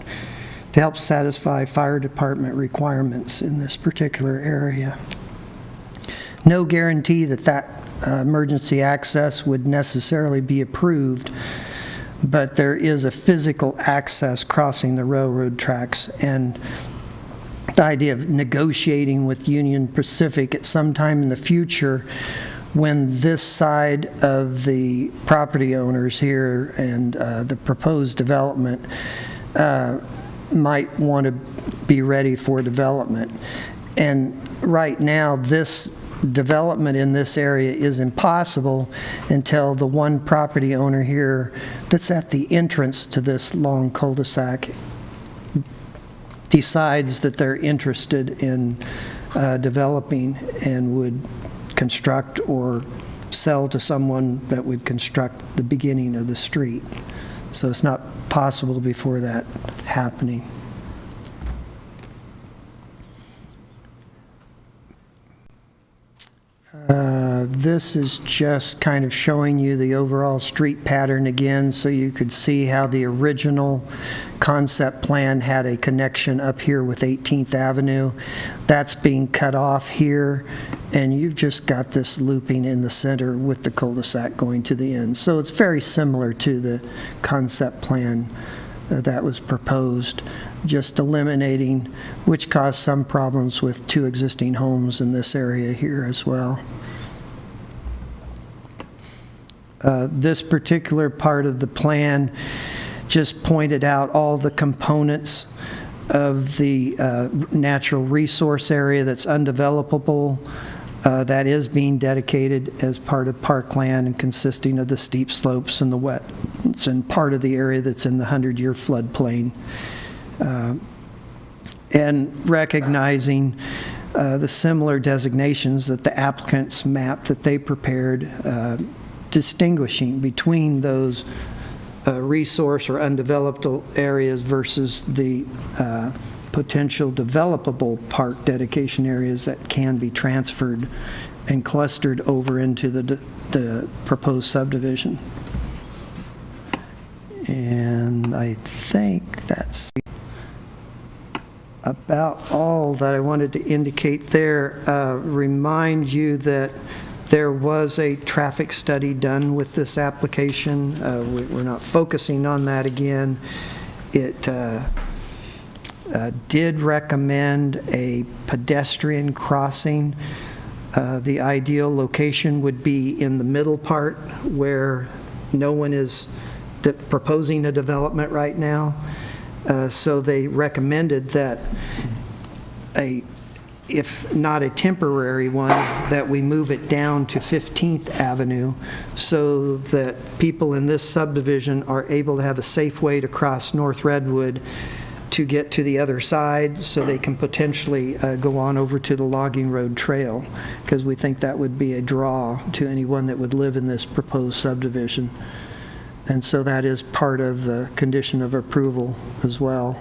to help satisfy fire department requirements in this particular area. No guarantee that emergency access would necessarily be approved, but there is a physical access crossing the railroad tracks, and the idea of negotiating with Union Pacific at some time in the future when this side of the property owners here and the proposed development might want to be ready for development. And right now, this development in this area is impossible until the one property owner here that's at the entrance to this long cul-de-sac decides that they're interested in developing and would construct or sell to someone that would construct the beginning of the street. So it's not possible before that happening. This is just kind of showing you the overall street pattern again, so you could see how the original concept plan had a connection up here with 18th Avenue. That's being cut off here, and you've just got this looping in the center with the cul-de-sac going to the end. So it's very similar to the concept plan that was proposed, just eliminating, which caused some problems with two existing homes in this area here as well. This particular part of the plan just pointed out all the components of the natural resource area that's undevelopable, that is being dedicated as part of parkland and consisting of the steep slopes and the wetlands and part of the area that's in the 100-year floodplain. And recognizing the similar designations that the applicant's map that they prepared, distinguishing between those resource or undeveloped areas versus the potential developable park dedication areas that can be transferred and clustered over into the proposed subdivision. And I think that's about all that I wanted to indicate there. Remind you that there was a traffic study done with this application. We're not focusing on that again. It did recommend a pedestrian crossing. The ideal location would be in the middle part where no one is proposing a development right now. So they recommended that if not a temporary one, that we move it down to 15th Avenue so that people in this subdivision are able to have a safe way to cross North Redwood to get to the other side so they can potentially go on over to the Logging Road Trail, because we think that would be a draw to anyone that would live in this proposed subdivision. And so that is part of the condition of approval as well.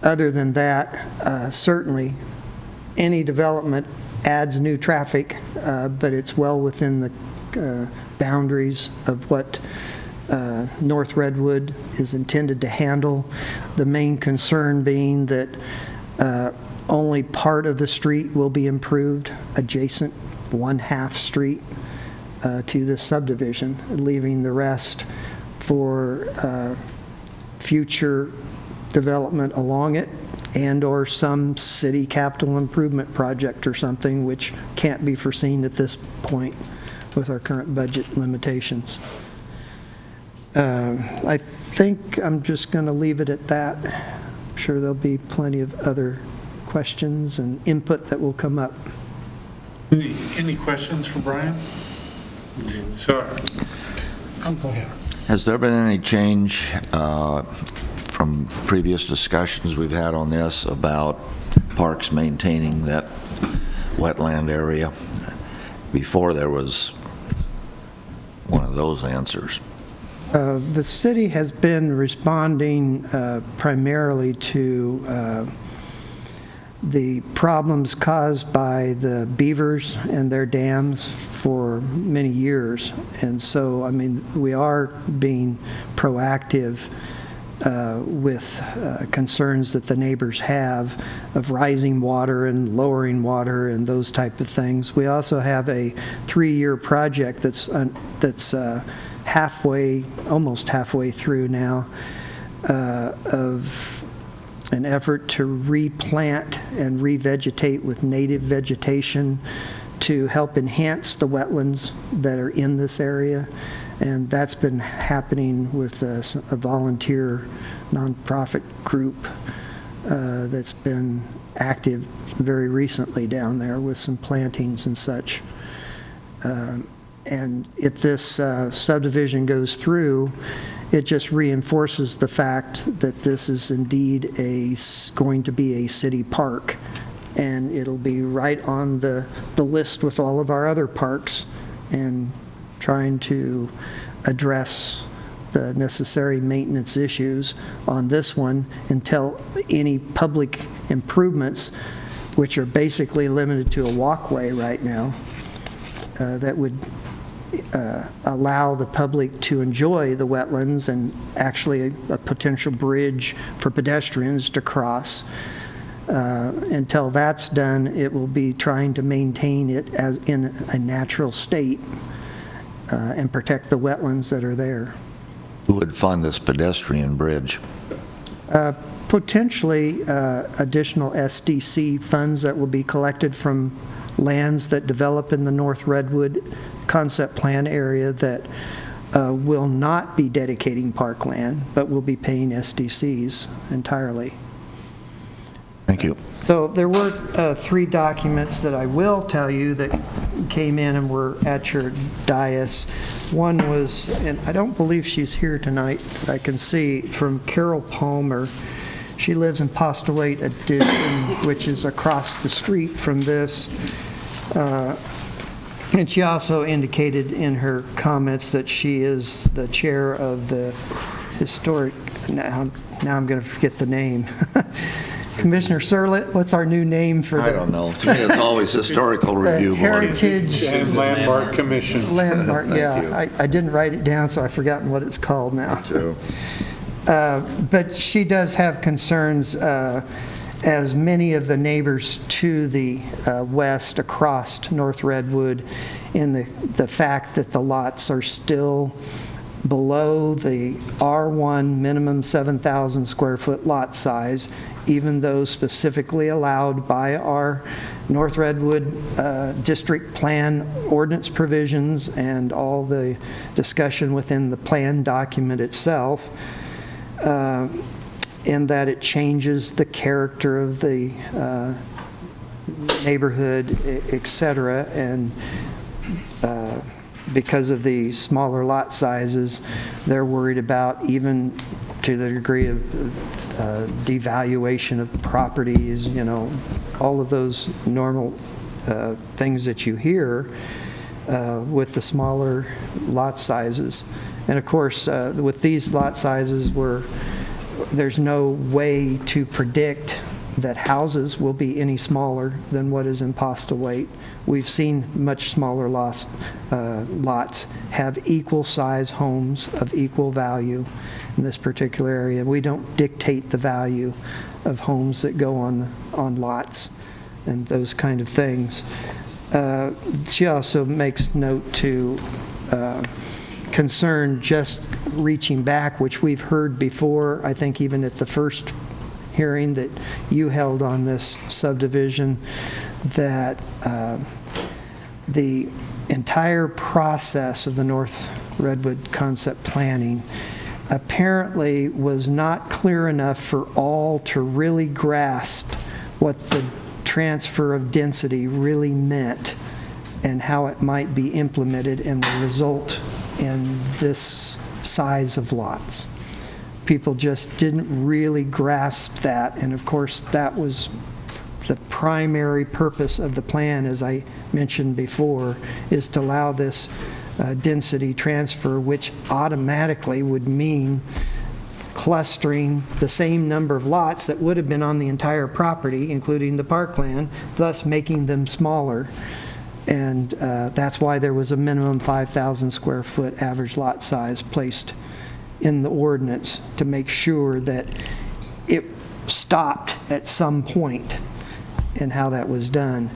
Other than that, certainly any development adds new traffic, but it's well within the boundaries of what North Redwood is intended to handle. The main concern being that only part of the street will be improved, adjacent 1/2 street to this subdivision, leaving the rest for future development along it and or some city capital improvement project or something, which can't be foreseen at this point with our current budget limitations. I think I'm just going to leave it at that. I'm sure there'll be plenty of other questions and input that will come up. Any questions for Brian? So, go ahead. Has there been any change from previous discussions we've had on this about parks maintaining that wetland area? Before there was one of those answers. The city has been responding primarily to the problems caused by the beavers and their dams for many years. And so, I mean, we are being proactive with concerns that the neighbors have of rising water and lowering water and those type of things. We also have a 3-year project that's almost halfway through now, of an effort to replant and revegetate with native vegetation to help enhance the wetlands that are in this area. And that's been happening with a volunteer nonprofit group that's been active very recently down there with some plantings and such. And if this subdivision goes through, it just reinforces the fact that this is indeed going to be a city park. And it'll be right on the list with all of our other parks, and trying to address the necessary maintenance issues on this one until any public improvements, which are basically limited to a walkway right now, that would allow the public to enjoy the wetlands and actually a potential bridge for pedestrians to cross. Until that's done, it will be trying to maintain it as in a natural state and protect the wetlands that are there. Who would fund this pedestrian bridge? Potentially additional SDC funds that will be collected from lands that develop in the North Redwood concept plan area that will not be dedicating parkland, but will be paying SDCs entirely. Thank you. So there were 3 documents that I will tell you that came in and were at your dais. One was, and I don't believe she's here tonight, that I can see, from Carol Palmer. She lives in Postawate Addition, which is across the street from this. And she also indicated in her comments that she is the chair of the historic, now I'm going to forget the name. Commissioner Surlett, what's our new name for I don't know. To me, it's always Historical Review Board. Heritage And Landmark Commission. Landmark, Thank yeah. you. I didn't write it down, so I've forgotten what it's called now. Joe. But she does have concerns, as many of the neighbors to the west across North Redwood, in the fact that the lots are still below the R1 minimum 7,000 square foot lot size, even though specifically allowed by our North Redwood district plan ordinance provisions and all the discussion within the plan document itself, in that it changes the character of the neighborhood, et cetera, and because of the smaller lot sizes, they're worried about, even to the degree of devaluation of properties, you know, all of those normal things that you hear with the smaller lot sizes. And of course, with these lot sizes, there's no way to predict that houses will be any smaller than what is in Postawate. We've seen much smaller lots have equal size homes of equal value in this particular area. We don't dictate the value of homes that go on lots and those kind of things. She also makes note to concern just reaching back, which we've heard before, I think even at the first hearing that you held on this subdivision, that the entire process of the North Redwood concept planning apparently was not clear enough for all to really grasp what the transfer of density really meant and how it might be implemented and the result in this size of lots. People just didn't really grasp that, and of course that was the primary purpose of the plan, as I mentioned before, is to allow this density transfer, which automatically would mean clustering the same number of lots that would have been on the entire property, including the parkland, thus making them smaller. And that's why there was a minimum 5,000 square foot average lot size placed in the ordinance to make sure that it stopped at some point in how that was done.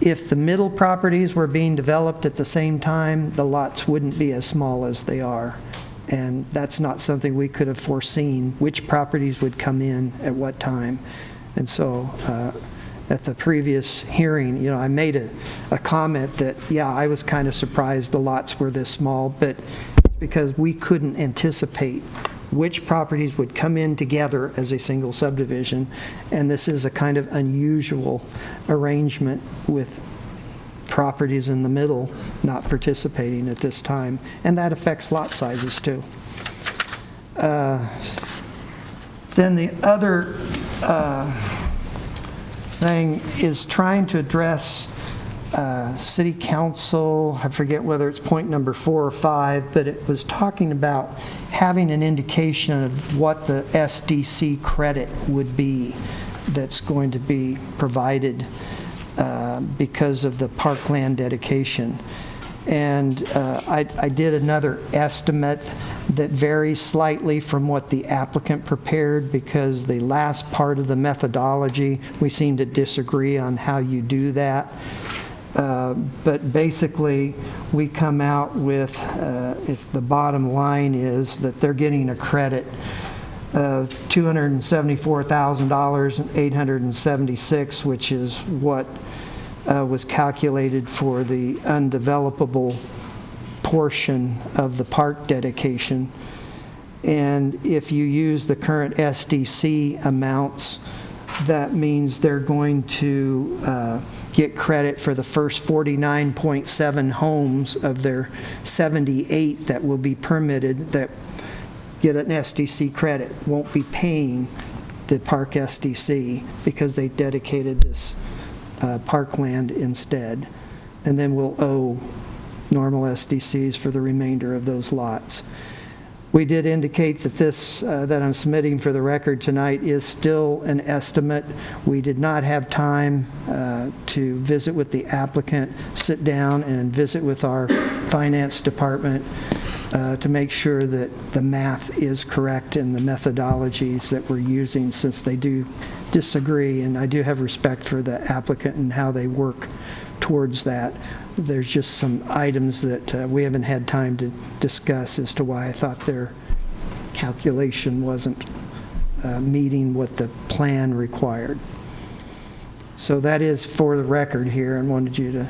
If the middle properties were being developed at the same time, the lots wouldn't be as small as they are. And that's not something we could have foreseen, which properties would come in at what time. And so at the previous hearing, I made a comment that, yeah, I was kind of surprised the lots were this small, but it's because we couldn't anticipate which properties would come in together as a single subdivision. And this is a kind of unusual arrangement with properties in the middle not participating at this time. And that affects lot sizes too. Then the other thing is trying to address City Council, I forget whether it's point number 4 or 5, but it was talking about having an indication of what the SDC credit would be that's going to be provided because of the parkland dedication. And I did another estimate that varies slightly from what the applicant prepared, because the last part of the methodology, we seem to disagree on how you do that. But basically, we come out with, if the bottom line is that they're getting a credit of $274,876, which is what was calculated for the undevelopable portion of the park dedication. And if you use the current SDC amounts, that means they're going to get credit for the first 49.7 homes of their 78 that will be permitted that get an SDC credit. Won't be paying the park SDC because they dedicated this parkland instead. And then we'll owe normal SDCs for the remainder of those lots. We did indicate that this that I'm submitting for the record tonight is still an estimate. We did not have time to visit with the applicant, sit down and visit with our finance department to make sure that the math is correct and the methodologies that we're using, since they do disagree. And I do have respect for the applicant and how they work towards that. There's just some items that we haven't had time to discuss as to why I thought their calculation wasn't meeting what the plan required. So that is for the record here, and wanted you to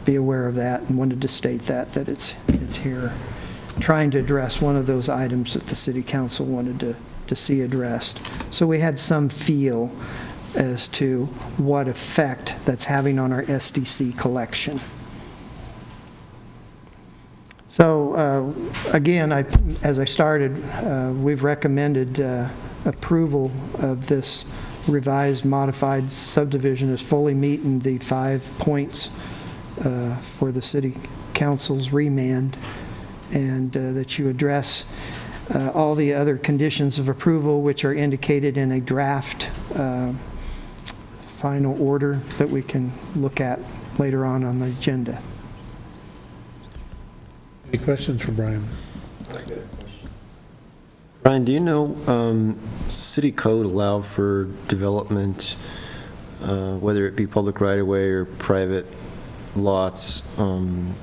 be aware of that, and wanted to state that it's here. Trying to address one of those items that the City Council wanted to see addressed. So we had some feel as to what effect that's having on our SDC collection. So again, as I started, we've recommended approval of this revised modified subdivision as fully meeting the 5 points for the City Council's remand, and that you address all the other conditions of approval which are indicated in a draft final order that we can look at later on the agenda. Any questions for Brian? Brian, do you know, city code allow for development, whether it be public right-of-way or private lots, on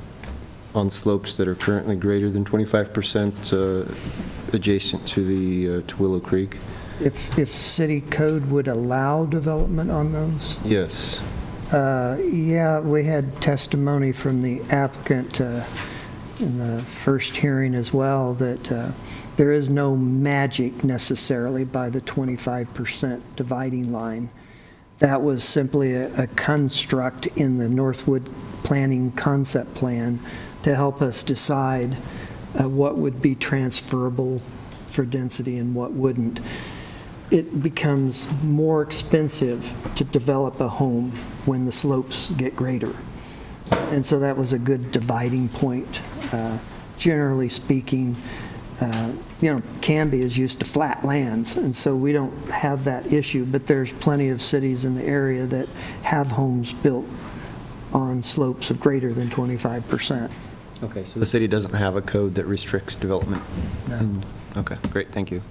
slopes that are currently greater than 25% adjacent to the to Willow Creek? If city code would allow development on those? Yes. Yeah, we had testimony from the applicant in the first hearing as well, that there is no magic necessarily by the 25% dividing line, That was simply a construct in the Northwood Planning Concept Plan to help us decide what would be transferable for density and what wouldn't. It becomes more expensive to develop a home when the slopes get greater. And so that was a good dividing point. Generally speaking, Canby is used to flat lands, and so we don't have that issue, but there's plenty of cities in the area that have homes built on slopes of greater than 25%. Okay, so the city doesn't have a code that restricts development? Okay, great, thank you.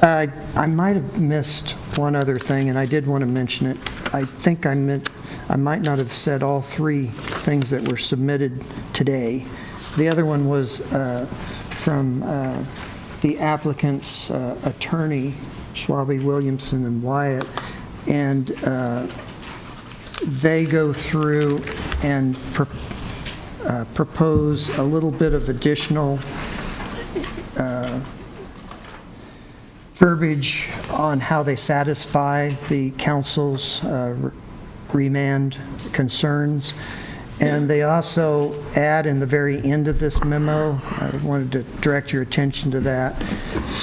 I might have missed one other thing, and I did want to mention it. I think I might not have said all three things that were submitted today. The other one was from the applicant's attorney, Schwabe, Williamson, and Wyatt, and they go through and propose a little bit of additional verbiage on how they satisfy the council's remand concerns. And they also add in the very end of this memo, I wanted to direct your attention to that,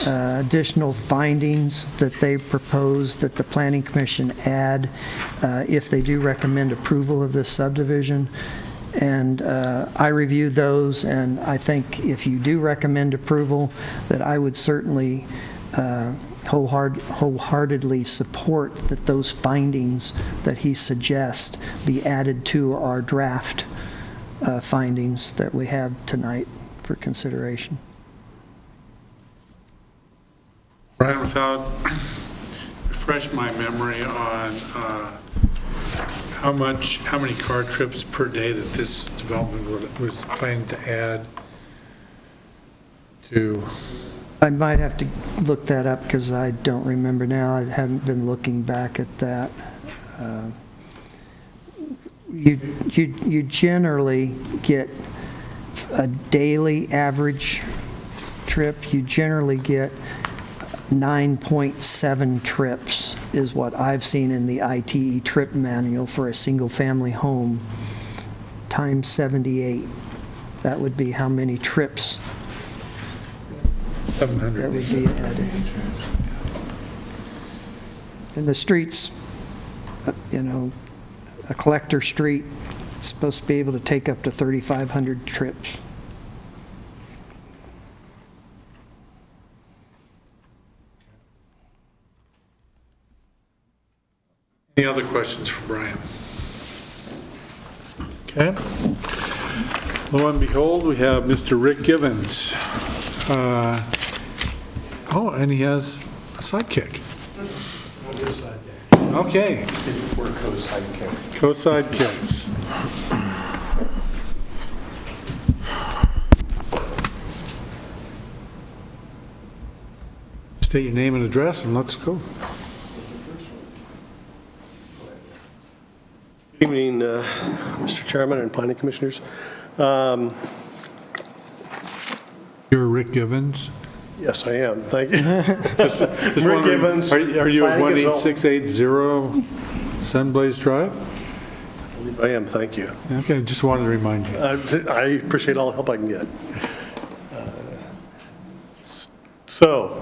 additional findings that they propose that the Planning Commission add if they do recommend approval of this subdivision. And I reviewed those, and I think if you do recommend approval, that I would certainly wholeheartedly support that those findings that he suggests be added to our draft findings that we have tonight for consideration. Brian, without refresh my memory on how many car trips per day that this development was planning to add to. I might have to look that up because I don't remember now. I haven't been looking back at that. You generally get a daily average trip. You generally get 9.7 trips is what I've seen in the ITE trip manual for a single-family home, times 78. That would be how many trips 700. that would be added. And the streets, a collector street is supposed to be able to take up to 3,500 trips. Any other questions for Brian? Okay. Lo and behold, we have Mr. Rick Givens. And he has a sidekick. Okay. We're co-sidekicks. Co-sidekicks. State your name and address and let's go. Good evening, Mr. Chairman and Planning Commissioners. You're Rick Givens? Yes, I am. Thank you. Just Rick wondering, Givens. Are you at planning consultant. 18680 Sunblaze Drive? I believe I am, thank you. Okay, just wanted to remind you. I appreciate all the help I can get. So,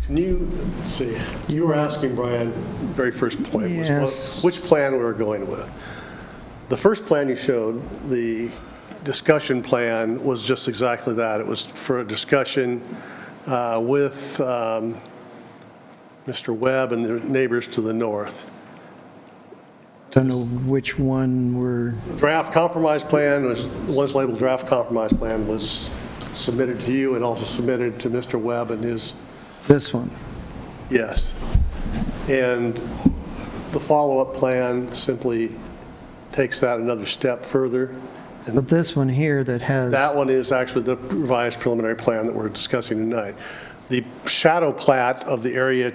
can you, let's see, you were asking, Brian, very first point was Yes. which plan we were going with. The first plan you showed, the discussion plan, was just exactly that. It was for a discussion with Mr. Webb and the neighbors to the north. Don't know which one we're, Draft compromise plan was labeled draft compromise plan, was submitted to you and also submitted to Mr. Webb and his. this one. Yes. And the follow-up plan simply takes that another step further. But this one here that has. That one is actually the revised preliminary plan that we're discussing tonight. The shadow plat of the area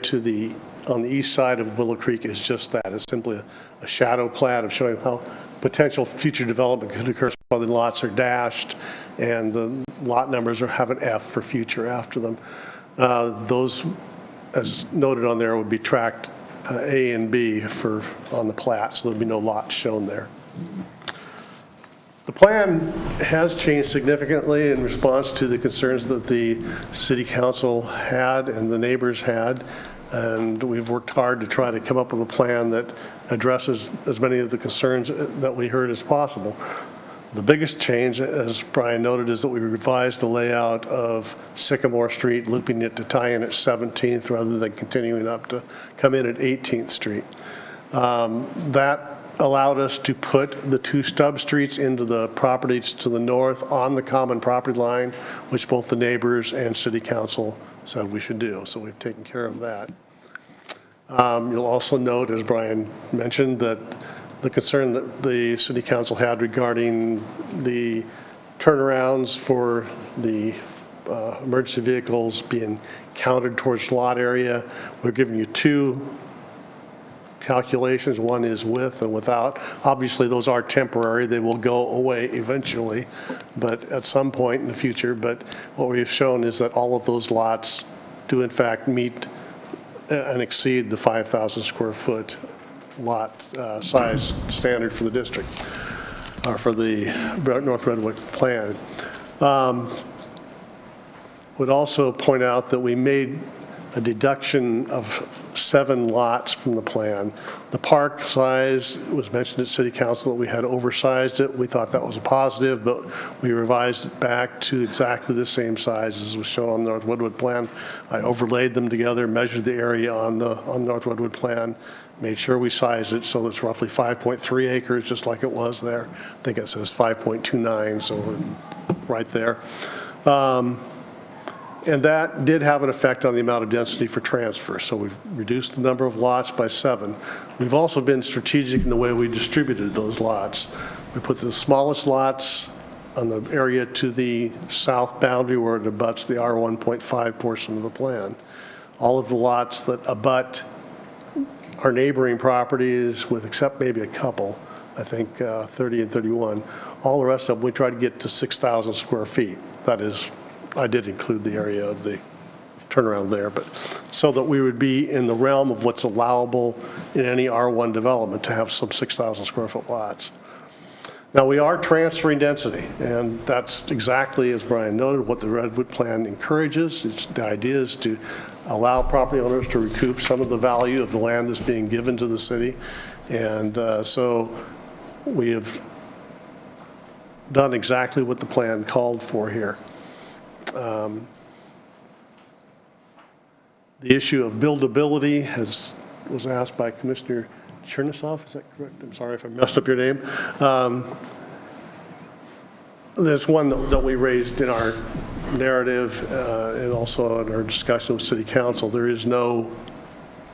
on the east side of Willow Creek is just that. It's simply a shadow plat of showing how potential future development could occur while the lots are dashed and the lot numbers have an F for future after them. Those, as noted on there, would be tracked A and B on the plat, so there'll be no lots shown there. The plan has changed significantly in response to the concerns that the city council had and the neighbors had, and we've worked hard to try to come up with a plan that addresses as many of the concerns that we heard as possible. The biggest change, as Brian noted, is that we revised the layout of Sycamore Street, looping it to tie in at 17th rather than continuing up to come in at 18th Street. That allowed us to put the two stub streets into the properties to the north on the common property line, which both the neighbors and city council said we should do. So we've taken care of that. You'll also note, as Brian mentioned, that the concern that the city council had regarding the turnarounds for the emergency vehicles being counted towards lot area. We're giving you two calculations. One is with and without. Obviously, those are temporary. They will go away eventually, but at some point in the future. But what we've shown is that all of those lots do in fact meet and exceed the 5,000 square foot lot size standard for the district, or for the North Redwood plan. Would also point out that we made a deduction of 7 lots from the plan. The park size was mentioned at City Council that we had oversized it. We thought that was a positive, but we revised it back to exactly the same size as was shown on the North Redwood plan. I overlaid them together, measured the area on the North Redwood plan, made sure we sized it so it's roughly 5.3 acres, just like it was there. I think it says 5.29, so we're right there. And that did have an effect on the amount of density for transfer. So we've reduced the number of lots by 7. We've also been strategic in the way we distributed those lots. We put the smallest lots on the area to the south boundary where it abuts the R1.5 portion of the plan. All of the lots that abut our neighboring properties, with except maybe a couple, I think 30 and 31, all the rest of them, we try to get to 6,000 square feet. That is, I did include the area of the turnaround there, but so that we would be in the realm of what's allowable in any R1 development to have some 6,000 square foot lots. Now, we are transferring density, and that's exactly, as Brian noted, what the Redwood plan encourages. The idea is to allow property owners to recoup some of the value of the land that's being given to the city. And so we have done exactly what the plan called for here. The issue of buildability was asked by Commissioner Chernisoff, is that correct? I'm sorry if I messed up your name. There's one that we raised in our narrative and also in our discussion with City Council. There is no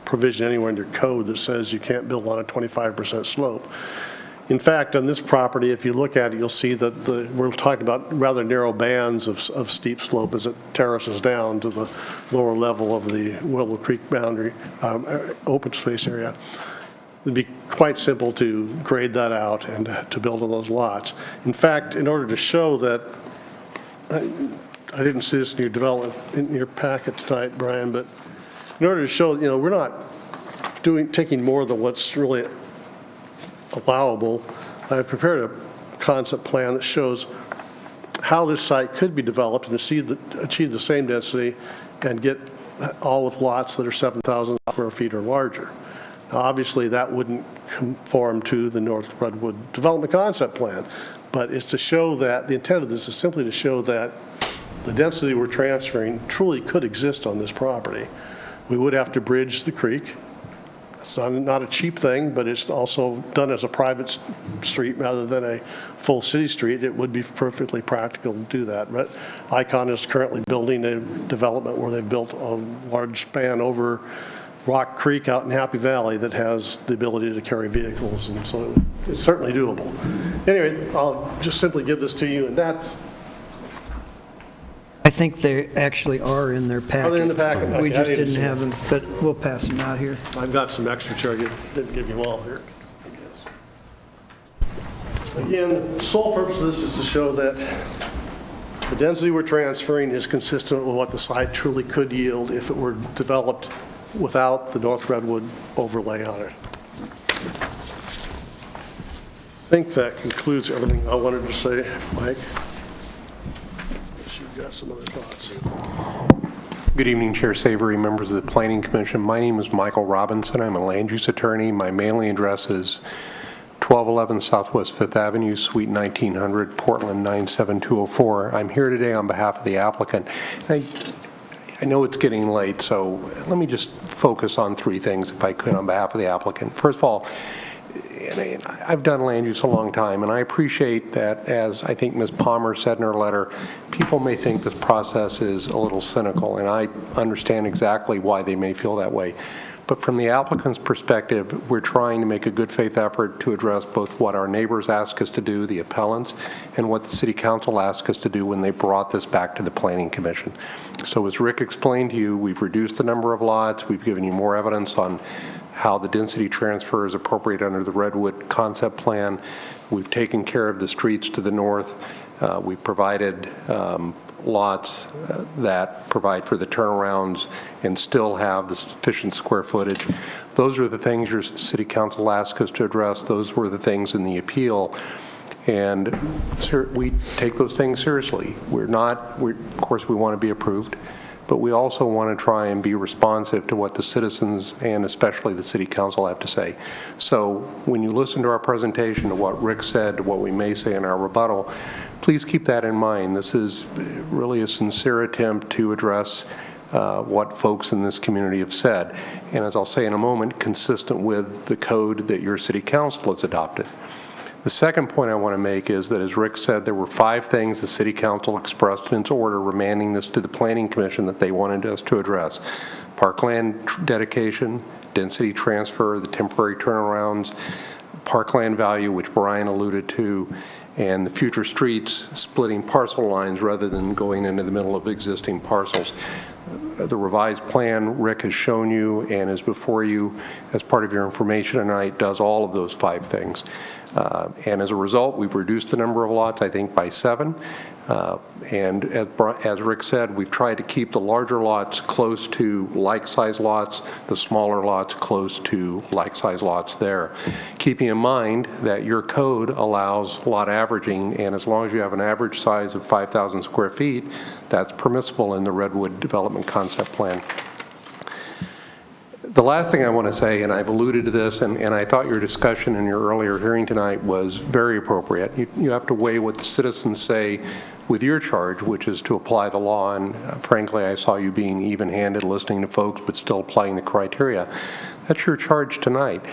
provision anywhere in your code that says you can't build on a 25% slope. In fact, on this property, if you look at it, you'll see that we're talking about rather narrow bands of steep slope as it terraces down to the lower level of the Willow Creek boundary, open space area. It'd be quite simple to grade that out and to build on those lots. In fact, in order to show that, I didn't see this in your development, in your packet tonight, Brian, but in order to show, we're not taking more than what's really allowable. I've prepared a concept plan that shows how this site could be developed and achieve the same density and get all with lots that are 7,000 square feet or larger. Now, obviously, that wouldn't conform to the North Redwood Development Concept Plan, but it's to show that the intent of this is simply to show that the density we're transferring truly could exist on this property. We would have to bridge the creek. It's not a cheap thing, but it's also done as a private street rather than a full city street. It would be perfectly practical to do that. But Icon is currently building a development where they've built a large span over Rock Creek out in Happy Valley that has the ability to carry vehicles, and so it's certainly doable. Anyway, I'll just simply give this to you, and that's... I think they actually are in their packet. Are they in the packet? We Okay, just I didn't didn't see have them. them, but we'll pass them out here. I've got some extra charge I didn't give you all here. Again, the sole purpose of this is to show that the density we're transferring is consistent with what the site truly could yield if it were developed without the North Redwood overlay on it. I think that concludes everything I wanted to say, Mike. Unless you've got some other thoughts. Good evening, Chair Savory, members of the Planning Commission. My name is Michael Robinson. I'm a land use attorney. My mailing address is 1211 Southwest 5th Avenue, Suite 1900, Portland 97204. I'm here today on behalf of the applicant. I know it's getting late, so let me just focus on three things, if I could, on behalf of the applicant. First of all, and I've done land use a long time, and I appreciate that, as I think Ms. Palmer said in her letter, people may think this process is a little cynical, and I understand exactly why they may feel that way. But from the applicant's perspective, we're trying to make a good faith effort to address both what our neighbors ask us to do, the appellants, and what the City Council asked us to do when they brought this back to the Planning Commission. So as Rick explained to you, we've reduced the number of lots, we've given you more evidence on how the density transfer is appropriate under the Redwood concept plan. We've taken care of the streets to the north. We've provided lots that provide for the turnarounds and still have the sufficient square footage. Those are the things your City Council asked us to address. Those were the things in the appeal. And we take those things seriously. Of course, we want to be approved, but we also want to try and be responsive to what the citizens and especially the City Council have to say. So when you listen to our presentation, to what Rick said, to what we may say in our rebuttal, please keep that in mind. This is really a sincere attempt to address what folks in this community have said. And as I'll say in a moment, consistent with the code that your City Council has adopted. The second point I want to make is that, as Rick said, there were 5 things the City Council expressed in its order remanding this to the Planning Commission that they wanted us to address. Parkland dedication, density transfer, the temporary turnarounds, parkland value, which Brian alluded to, and the future streets splitting parcel lines rather than going into the middle of existing parcels. The revised plan Rick has shown you and is before you as part of your information tonight does all of those 5 things. And as a result, we've reduced the number of lots, I think, by 7. And as Rick said, we've tried to keep the larger lots close to like-size lots, the smaller lots close to like-size lots there. Keeping in mind that your code allows lot averaging, and as long as you have an average size of 5,000 square feet, that's permissible in the Redwood Development Concept Plan. The last thing I want to say, and I've alluded to this, and I thought your discussion in your earlier hearing tonight was very appropriate. You have to weigh what the citizens say with your charge, which is to apply the law, and frankly, I saw you being even-handed, listening to folks, but still applying the criteria. That's your charge tonight.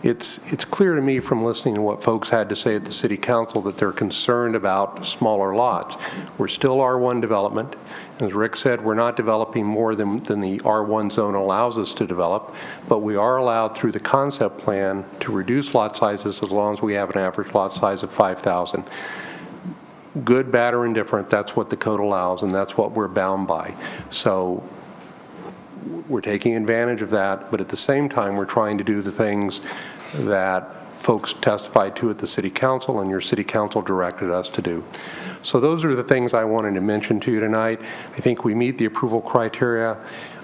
It's clear to me from listening to what folks had to say at the City Council that they're concerned about smaller lots. We're still R1 development. As Rick said, we're not developing more than the R1 zone allows us to develop, but we are allowed through the concept plan to reduce lot sizes as long as we have an average lot size of 5,000. Good, bad, or indifferent, that's what the code allows, and that's what we're bound by. So we're taking advantage of that, but at the same time, we're trying to do the things that folks testified to at the City Council and your City Council directed us to do. So those are the things I wanted to mention to you tonight. I think we meet the approval criteria.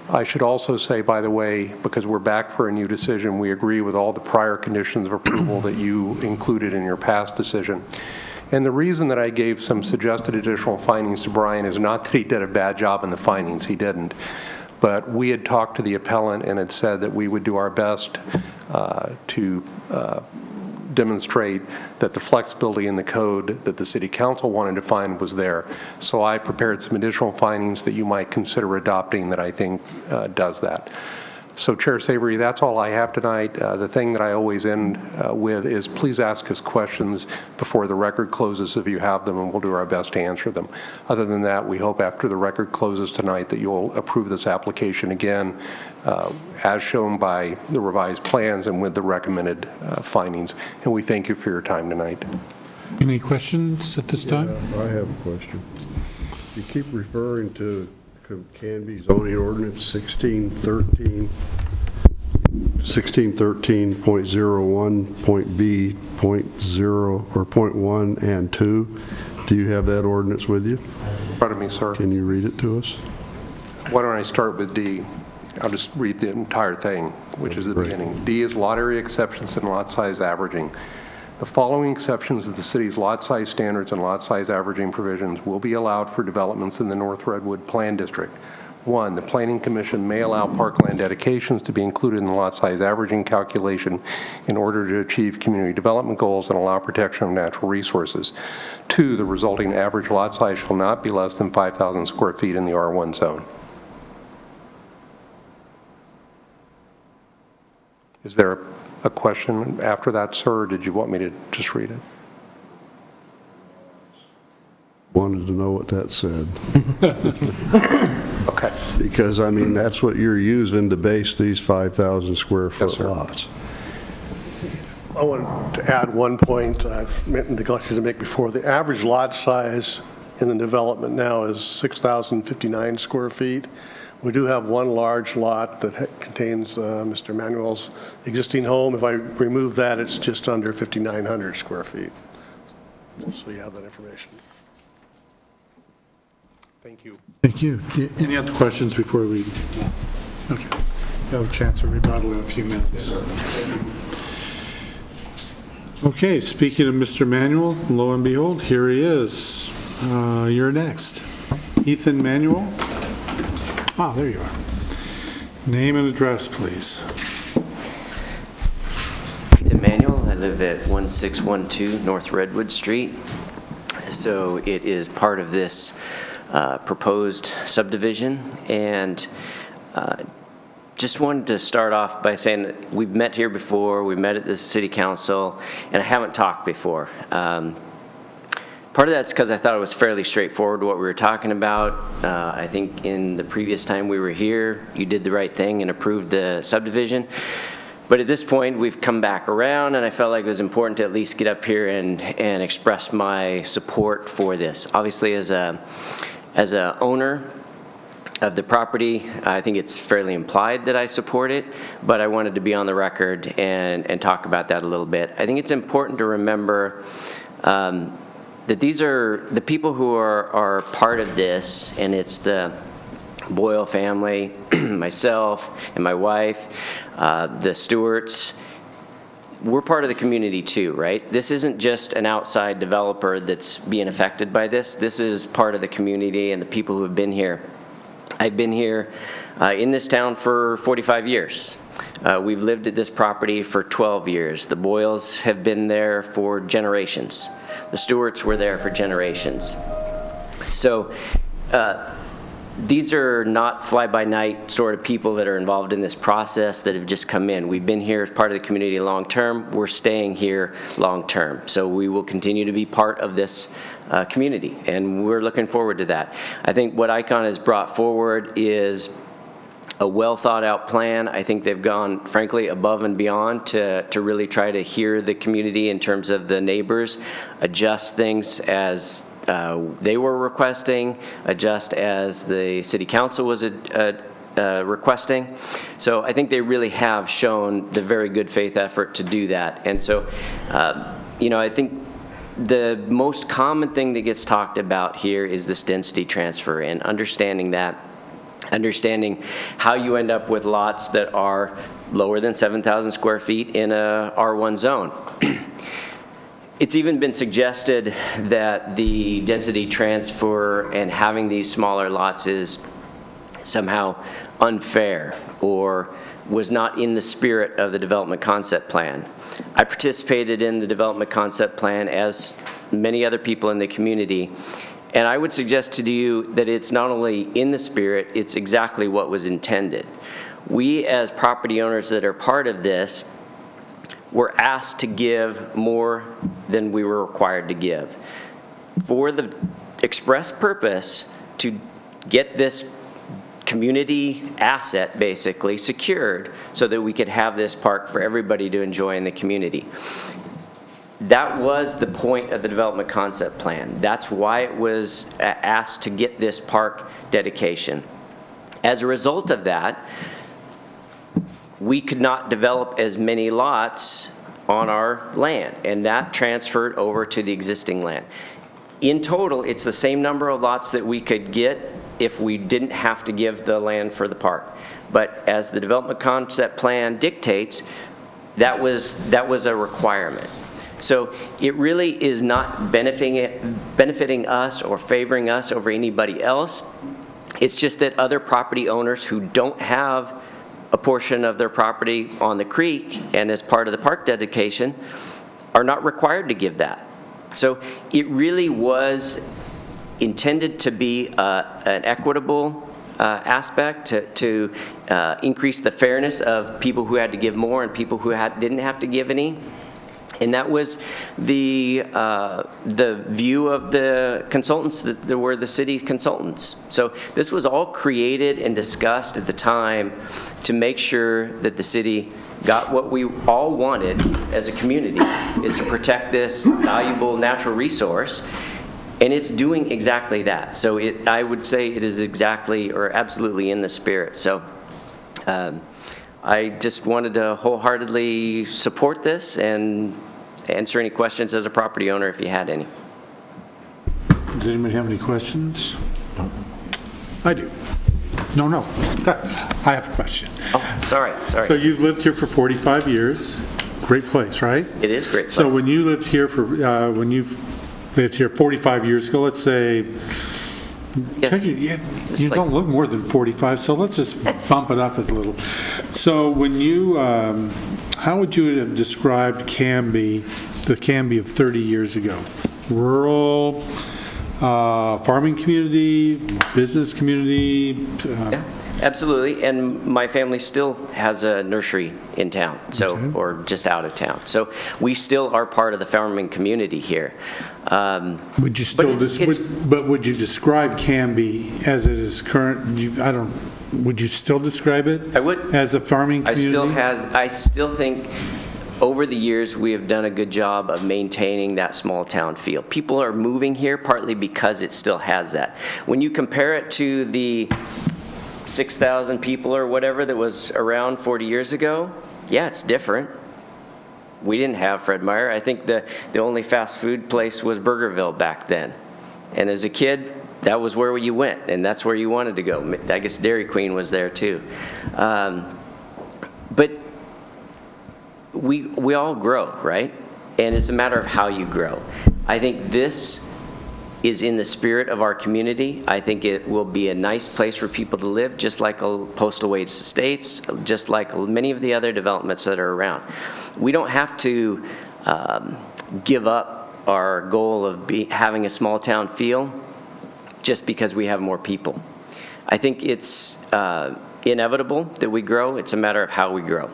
I should also say, by the way, because we're back for a new decision, we agree with all the prior conditions of approval that you included in your past decision. And the reason that I gave some suggested additional findings to Brian is not that he did a bad job in the findings, he didn't. But we had talked to the appellant and had said that we would do our best to demonstrate that the flexibility in the code that the City Council wanted to find was there. So I prepared some additional findings that you might consider adopting that I think does that. So Chair Savory, that's all I have tonight. The thing that I always end with is please ask us questions before the record closes if you have them, and we'll do our best to answer them. Other than that, we hope after the record closes tonight that you'll approve this application again as shown by the revised plans and with the recommended findings. And we thank you for your time tonight. Any questions at this time? I have a question. You keep referring to Canby zoning ordinance 1613.01.B.0 or .1 and 2. Do you have that ordinance with you? Pardon me, sir. Can you read it to us? Why don't I start with D? I'll just read the entire thing, which is the beginning. D is lot area exceptions and lot size averaging. The following exceptions of the city's lot size standards and lot size averaging provisions will be allowed for developments in the North Redwood Plan District. 1, the Planning Commission may allow parkland dedications to be included in the lot size averaging calculation in order to achieve community development goals and allow protection of natural resources. 2, the resulting average lot size shall not be less than 5,000 square feet in the R1 zone. Is there a question after that, sir, or did you want me to just read it? Wanted to know what that said. Okay. Because, I mean, that's what you're using to base these 5,000 square foot lots. I want to add one point I've neglected to make before. The average lot size in the development now is 6,059 square feet. We do have one large lot that contains Mr. Manuel's existing home. If I remove that, it's just under 5,900 square feet. So you have that information. Thank you. Thank you. Any other questions before we? Okay. You'll have a chance to rebuttal in a few minutes. Okay, speaking of Mr. Manuel, lo and behold, here he is. You're next. Ethan Manuel. Ah, there you are. Name and address, please. Ethan Manuel. I live at 1612 North Redwood Street. So it is part of this proposed subdivision, and just wanted to start off by saying that we've met here before, we met at the city council, and I haven't talked before. Part of that's because I thought it was fairly straightforward what we were talking about. I think in the previous time we were here, you did the right thing and approved the subdivision. But at this point, we've come back around, and I felt like it was important to at least get up here and express my support for this. Obviously, as a owner of the property, I think it's fairly implied that I support it, but I wanted to be on the record and talk about that a little bit. I think it's important to remember that these are the people who are part of this, and it's the Boyle family, myself and my wife, the Stewarts. We're part of the community too, right? This isn't just an outside developer that's being affected by this. This is part of the community and the people who have been here. I've been here in this town for 45 years. We've lived at this property for 12 years. The Boyles have been there for generations. The Stewarts were there for generations. So these are not fly-by-night sort of people that are involved in this process that have just come in. We've been here as part of the community long-term. We're staying here long-term. So we will continue to be part of this community, and we're looking forward to that. I think what ICON has brought forward is a well-thought-out plan. I think they've gone, frankly, above and beyond to really try to hear the community in terms of the neighbors, adjust things as they were requesting, adjust as the city council was requesting. So I think they really have shown the very good faith effort to do that. And so, you know, I think the most common thing that gets talked about here is this density transfer, and understanding that, understanding how you end up with lots that are lower than 7,000 square feet in a R1 zone. It's even been suggested that the density transfer and having these smaller lots is somehow unfair or was not in the spirit of the development concept plan. I participated in the development concept plan as many other people in the community, and I would suggest to you that it's not only in the spirit, it's exactly what was intended. We as property owners that are part of this were asked to give more than we were required to give for the express purpose to get this community asset basically secured so that we could have this park for everybody to enjoy in the community. That was the point of the development concept plan. That's why it was asked to get this park dedication. As a result of that, we could not develop as many lots on our land, and that transferred over to the existing land. in total, it's the same number of lots that we could get if we didn't have to give the land for the park. But as the development concept plan dictates, that was a requirement. So it really is not benefiting us or favoring us over anybody else. It's just that other property owners who don't have a portion of their property on the creek and as part of the park dedication are not required to give that. So it really was intended to be an equitable aspect to increase the fairness of people who had to give more and people who didn't have to give any. And that was the view of the consultants that were the city consultants. So this was all created and discussed at the time to make sure that the city got what we all wanted as a community, is to protect this valuable natural resource. And it's doing exactly that. So I would say it is exactly or absolutely in the spirit. So I just wanted to wholeheartedly support this and answer any questions as a property owner if you had any. Does anybody have any questions? No. I do. No. I have a question. Oh, sorry. So you've lived here for 45 years. Great place, right? It is a great place. So when you lived here when you've lived here 45 years ago, let's say, yes. You don't look more than 45, so let's just bump it up a little. So when you, how would you have described Canby, the Canby of 30 years ago? Rural, farming community, business community? Yeah, absolutely. And my family still has a nursery in town, so Okay. or just out of town. So we still are part of the farming community here. Would you still, but would you describe Canby as it is current? Would you still describe it? I would. As a farming community? I still think over the years we have done a good job of maintaining that small town feel. People are moving here partly because it still has that. When you compare it to the 6,000 people or whatever that was around 40 years ago, yeah, it's different. We didn't have Fred Meyer. I think the only fast food place was Burgerville back then. And as a kid, that was where you went, and that's where you wanted to go. I guess Dairy Queen was there too. But we all grow, right? And it's a matter of how you grow. I think this is in the spirit of our community. I think it will be a nice place for people to live, just like Postal Waste Estates, just like many of the other developments that are around. We don't have to give up our goal of having a small town feel just because we have more people. I think it's inevitable that we grow. It's a matter of how we grow.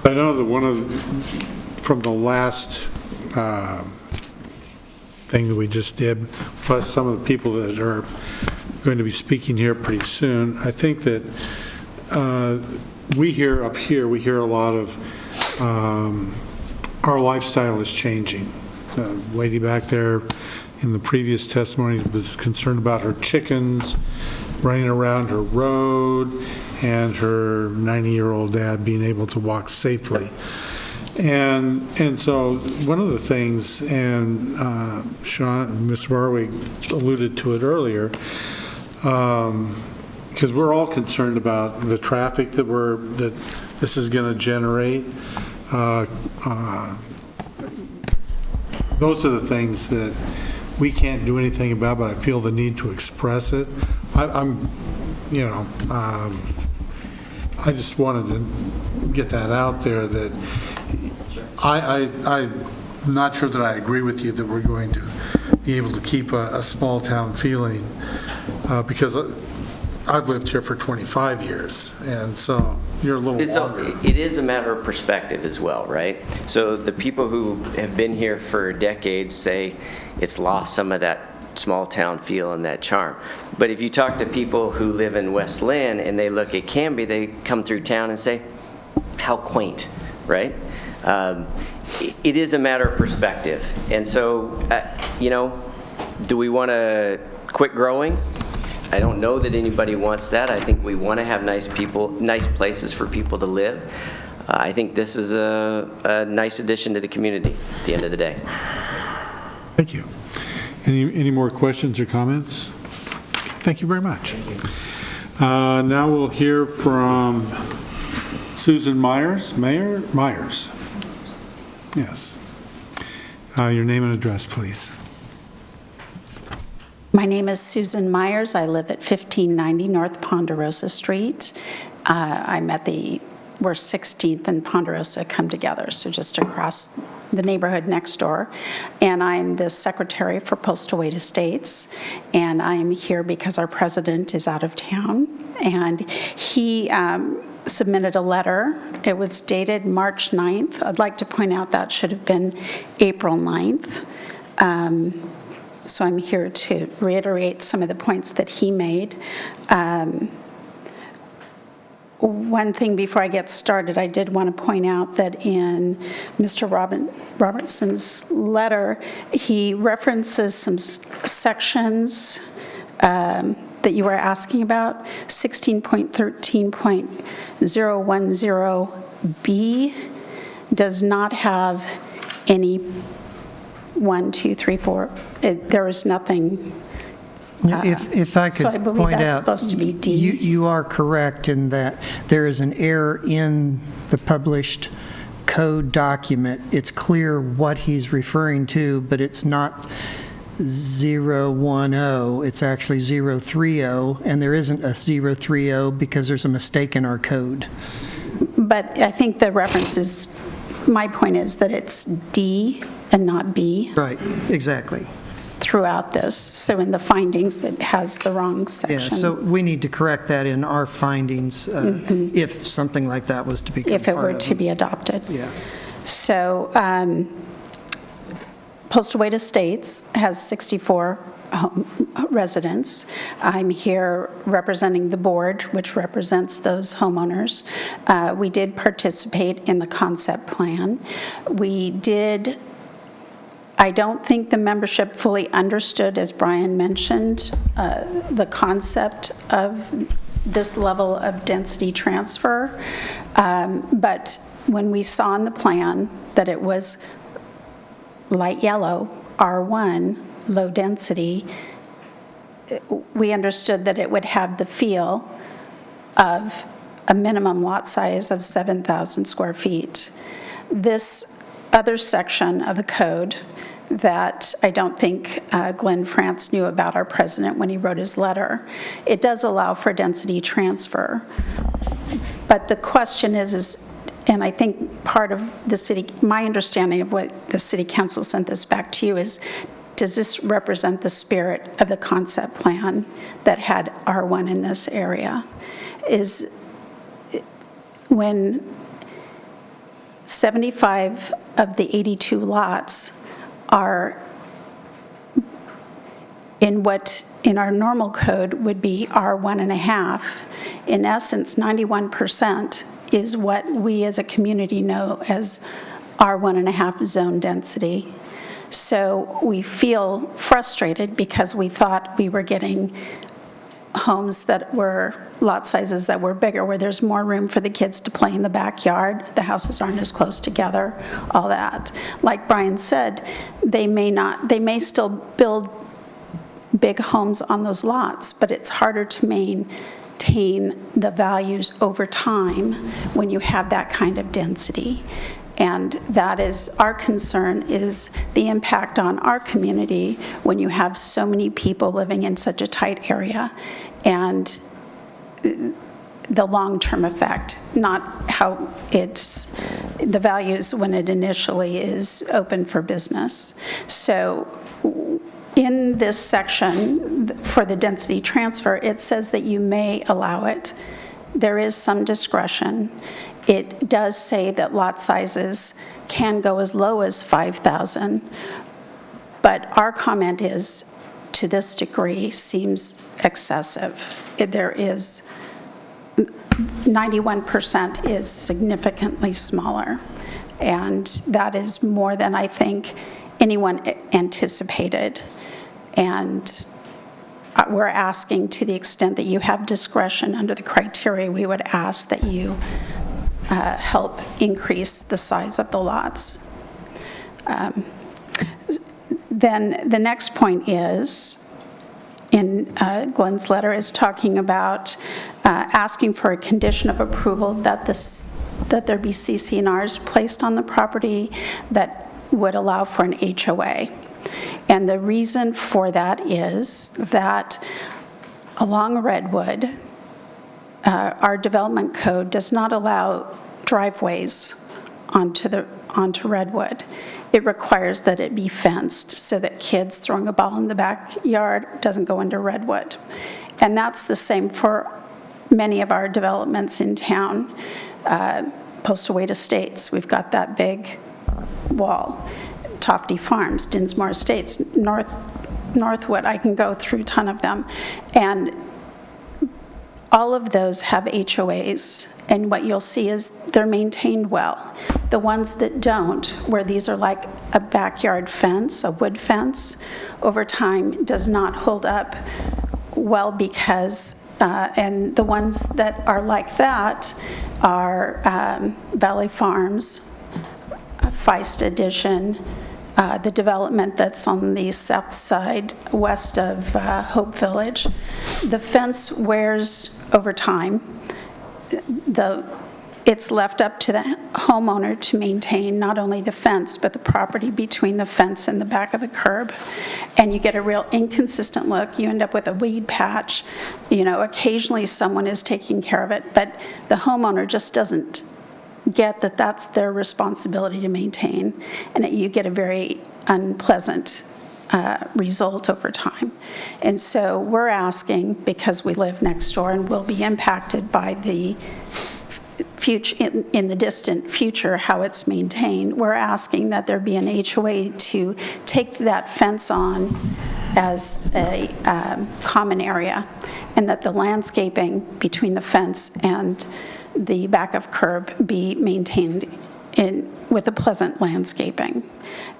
I know that from the last thing that we just did, plus some of the people that are going to be speaking here pretty soon, I think that we hear up here, we hear a lot of our lifestyle is changing. The lady back there in the previous testimony was concerned about her chickens running around her road and her 90-year-old dad being able to walk safely. And so one of the things, and Sean, Ms. Varwig alluded to it earlier, because we're all concerned about the traffic that this is going to generate. Those are the things that we can't do anything about, but I feel the need to express it. I just wanted to get that out there that I'm not sure that I agree with you that we're going to be able to keep a small town feeling because I've lived here for 25 years, and so you're a little longer. It is a matter of perspective as well, right? So the people who have been here for decades say it's lost some of that small town feel and that charm. But if you talk to people who live in West Lynn and they look at Canby, they come through town and say, how quaint, right? It is a matter of perspective. And so, do we want to quit growing? I don't know that anybody wants that. I think we want to have nice places for people to live. I think this is a nice addition to the community at the end of the day. Thank you. Any more questions or comments? Thank you very much. Now we'll hear from Susan Myers. Myers. Yes. Your name and address, please. My name is Susan Myers. I live at 1590 North Ponderosa Street. I'm at where 16th and Ponderosa come together, so just across the neighborhood next door. And I'm the secretary for Postal Wait Estates, and I'm here because our president is out of town, and he submitted a letter. It was dated March 9th. I'd like to point out that should have been April 9th. So I'm here to reiterate some of the points that he made. One thing before I get started, I did want to point out that in Mr. Robertson's letter, he references some sections that you were asking about. 16.13.010B does not have any 1, 2, 3, 4. There is nothing. If I So I could believe point that's out, supposed to be D. you are correct in that there is an error in the published code document. It's clear what he's referring to, but it's not 010, it's actually 030, and there isn't a 030 because there's a mistake in our code. But I think the reference is, my point is that it's D and not B. Right, exactly. Throughout this. So in the findings, it has the wrong section. Yeah, so we need to correct that in our findings if something like that was to become If it part were of to be adopted. Yeah. So Postal Wait Estates has 64 residents. I'm here representing the board, which represents those homeowners. We did participate in the concept plan. I don't think the membership fully understood, as Brian mentioned, the concept of this level of density transfer. But when we saw in the plan that it was light yellow, R1, low density, we understood that it would have the feel of a minimum lot size of 7,000 square feet. This other section of the code that I don't think Glenn France knew about, our president, when he wrote his letter, it does allow for density transfer. But the question is, and I think part of the city, my understanding of what the city council sent this back to you is, does this represent the spirit of the concept plan that had R1 in this area? Is when 75 of the 82 lots are in what in our normal code would be R1.5. In essence, 91% is what we as a community know as R1.5 zone density. So we feel frustrated because we thought we were getting homes that were lot sizes that were bigger, where there's more room for the kids to play in the backyard, the houses aren't as close together, all that. Like Brian said, they may still build big homes on those lots, but it's harder to maintain the values over time when you have that kind of density. And that is, our concern is the impact on our community when you have so many people living in such a tight area, and the long-term effect, not how it's the values when it initially is open for business. So in this section for the density transfer, it says that you may allow it. There is some discretion. It does say that lot sizes can go as low as 5,000, but our comment is, to this degree, seems excessive. There is 91% is significantly smaller, and that is more than I think anyone anticipated. And we're asking, to the extent that you have discretion under the criteria, we would ask that you help increase the size of the lots. Then the next point is, in Glenn's letter, is talking about asking for a condition of approval that there be CC&Rs placed on the property that would allow for an HOA. And the reason for that is that along Redwood, our development code does not allow driveways onto Redwood. It requires that it be fenced so that kids throwing a ball in the backyard doesn't go into Redwood. And that's the same for many of our developments in town. Postal Wade Estates, we've got that big wall. Tofty Farms, Dinsmore Estates, Northwood, I can go through a ton of them. And all of those have HOAs, and what you'll see is they're maintained well. The ones that don't, where these are like a backyard fence, a wood fence, over time does not hold up well because, and the ones that are like that are Valley Farms, Feist Edition, the development that's on the south side west of Hope Village. The fence wears over time. It's left up to the homeowner to maintain not only the fence, but the property between the fence and the back of the curb. And you get a real inconsistent look. You end up with a weed patch. You know, occasionally someone is taking care of it, but the homeowner just doesn't get that that's their responsibility to maintain, and that you get a very unpleasant result over time. And so we're asking, because we live next door and will be impacted by the future, in the distant future, how it's maintained, we're asking that there be an HOA to take that fence on as a common area, and that the landscaping between the fence and the back of curb be maintained with a pleasant landscaping.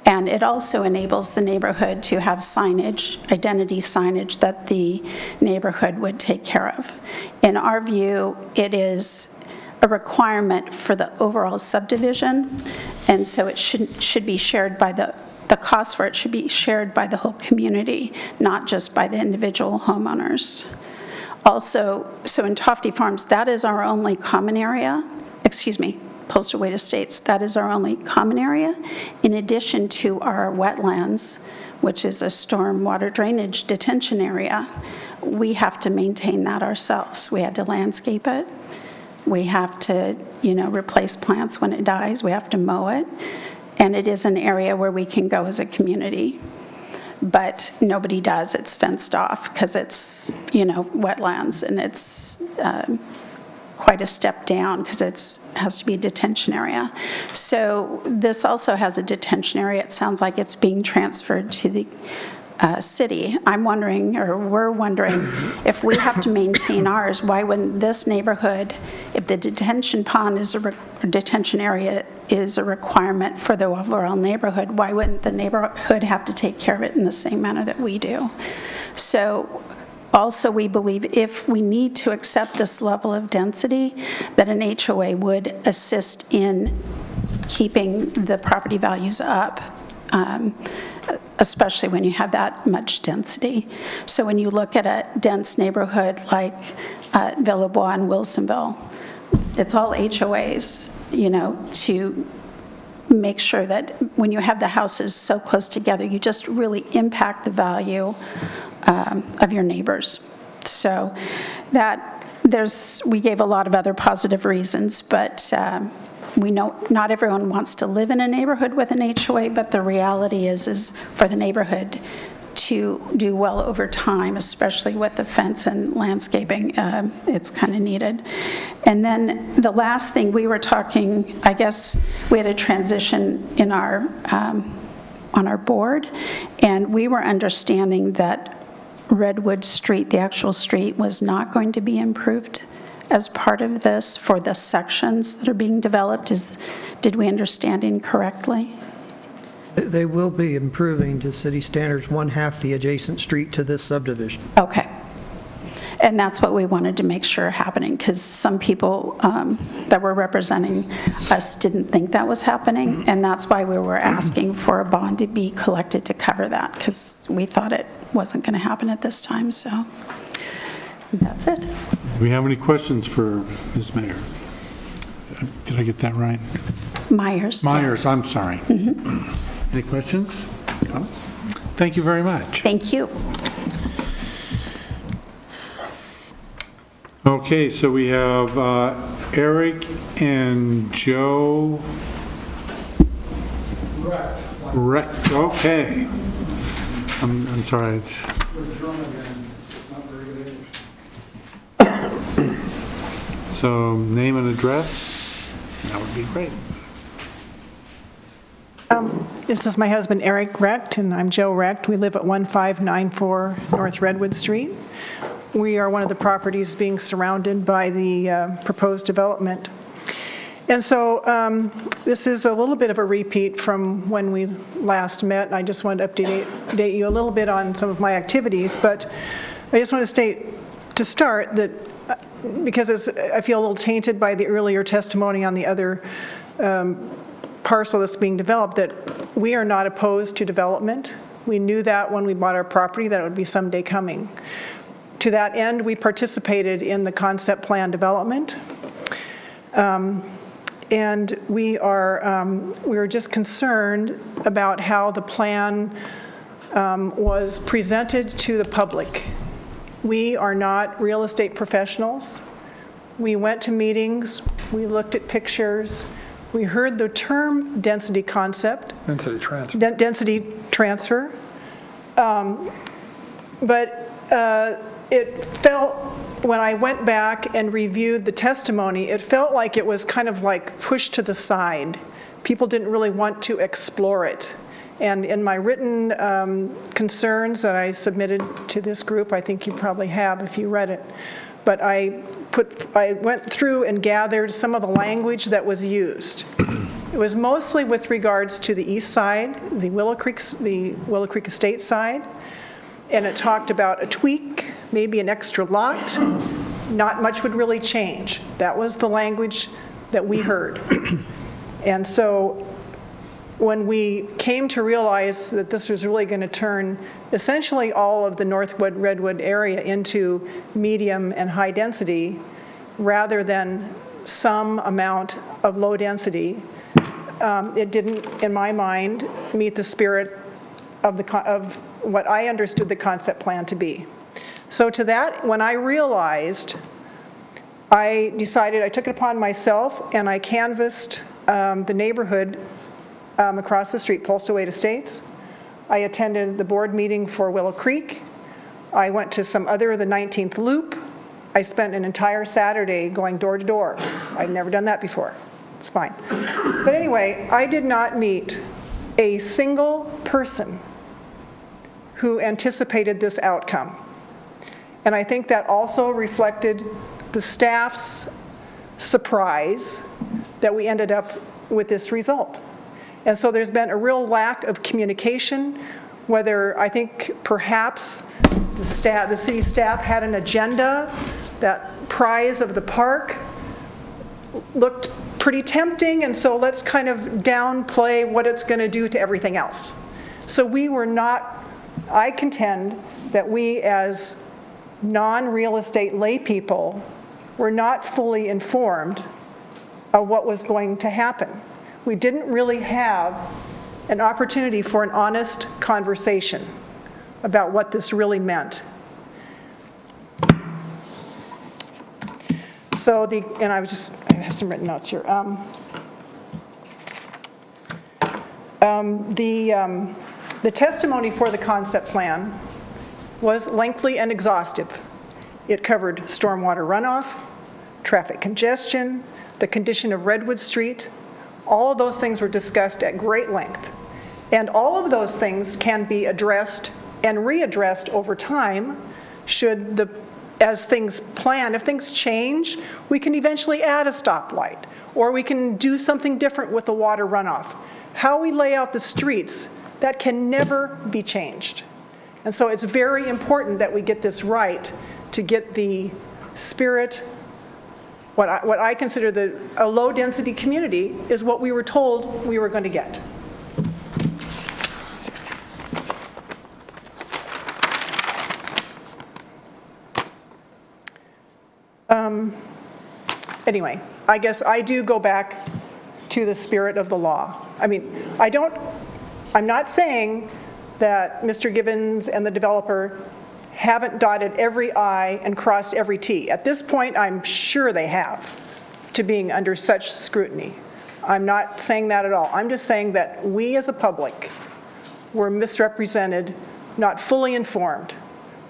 And it also enables the neighborhood to have signage, identity signage, that the neighborhood would take care of. In our view, it is a requirement for the overall subdivision, and so it should be shared by the cost for it should be shared by the whole community, not just by the individual homeowners. Also, so in Tofty Farms, that is our only common area, Postal Wade Estates, that is our only common area, in addition to our wetlands, which is a storm water drainage detention area. We have to maintain that ourselves. We had to landscape it. We have to, replace plants when it dies. We have to mow it. And it is an area where we can go as a community. But nobody does. It's fenced off because it's, wetlands, and it's quite a step down because it has to be a detention area. So this also has a detention area. It sounds like it's being transferred to the city. I'm wondering, or we're wondering, if we have to maintain ours, why wouldn't this neighborhood, if the detention pond is detention area is a requirement for the overall neighborhood, why wouldn't the neighborhood have to take care of it in the same manner that we do? So also, we believe if we need to accept this level of density, that an HOA would assist in keeping the property values up, especially when you have that much density. So when you look at a dense neighborhood like Villebois and Wilsonville, it's all HOAs, to make sure that when you have the houses so close together, you just really impact the value of your neighbors. So we gave a lot of other positive reasons, but we know not everyone wants to live in a neighborhood with an HOA, but the reality is for the neighborhood to do well over time, especially with the fence and landscaping, it's kind of needed. And then the last thing we were talking, I guess we had a transition in our on our board, and we were understanding that Redwood Street, the actual street, was not going to be improved as part of this for the sections that are being developed. Did we understand incorrectly? They will be improving to city standards 1/2 the adjacent street to this subdivision. Okay. And that's what we wanted to make sure happening, because some people that were representing us didn't think that was happening, and that's why we were asking for a bond to be collected to cover that, because we thought it wasn't going to happen at this time, so that's it. Do we have any questions for Ms. Mayer? Did I get that right? Myers. Myers, I'm sorry. Any questions? No? Thank you very much. Thank you. Okay, so we have Eric and Joe. Wrecked. Okay. I'm sorry. It's so name and address. That would be great. This is my husband, Eric Recht, and I'm Joe Recht. We live at 1594 North Redwood Street. We are one of the properties being surrounded by the proposed development. And so this is a little bit of a repeat from when we last met, and I just wanted to update you a little bit on some of my activities, but I just want to state to start that because I feel a little tainted by the earlier testimony on the other parcel that's being developed, that we are not opposed to development. We knew that when we bought our property, that it would be someday coming. To that end, we participated in the concept plan development. And we are just concerned about how the plan was presented to the public. We are not real estate professionals. We went to meetings, we looked at pictures, we heard the term density concept. Density transfer. Density transfer. But it felt, when I went back and reviewed the testimony, it felt like it was kind of like pushed to the side. People didn't really want to explore it. And in my written concerns that I submitted to this group, I think you probably have if you read it, but I went through and gathered some of the language that was used. It was mostly with regards to the east side, the Willow Creek Estate side, and it talked about a tweak, maybe an extra lot. Not much would really change. That was the language that we heard. And so when we came to realize that this was really going to turn essentially all of the North Redwood area into medium and high density rather than some amount of low density, it didn't, in my mind, meet the spirit of what I understood the concept plan to be. So to that, when I realized, I decided, I took it upon myself and I canvassed the neighborhood across the street, Polstowade Estates. I attended the board meeting for Willow Creek. I went to some other, the 19th Loop. I spent an entire Saturday going door to door. I've never done that before. It's fine. But anyway, I did not meet a single person who anticipated this outcome. And I think that also reflected the staff's surprise that we ended up with this result. And so there's been a real lack of communication, whether I think perhaps the city staff had an agenda. That prize of the park looked pretty tempting, and so let's kind of downplay what it's going to do to everything else. So we were not, I contend that we as non-real estate lay people were not fully informed of what was going to happen. We didn't really have an opportunity for an honest conversation about what this really meant. So and I have some written notes here. The testimony for the concept plan was lengthy and exhaustive. It covered stormwater runoff, traffic congestion, the condition of Redwood Street. All of those things were discussed at great length. And all of those things can be addressed and readdressed over time as things plan. If things change, we can eventually add a stoplight, or we can do something different with the water runoff. How we lay out the streets, that can never be changed. And so it's very important that we get this right to get the spirit, what I consider a low-density community is what we were told we were going to get. Anyway, I guess I do go back to the spirit of the law. I mean, I'm not saying that Mr. Gibbons and the developer haven't dotted every I and crossed every T. At this point, I'm sure they have, to being under such scrutiny. I'm not saying that at all. I'm just saying that we as a public were misrepresented, not fully informed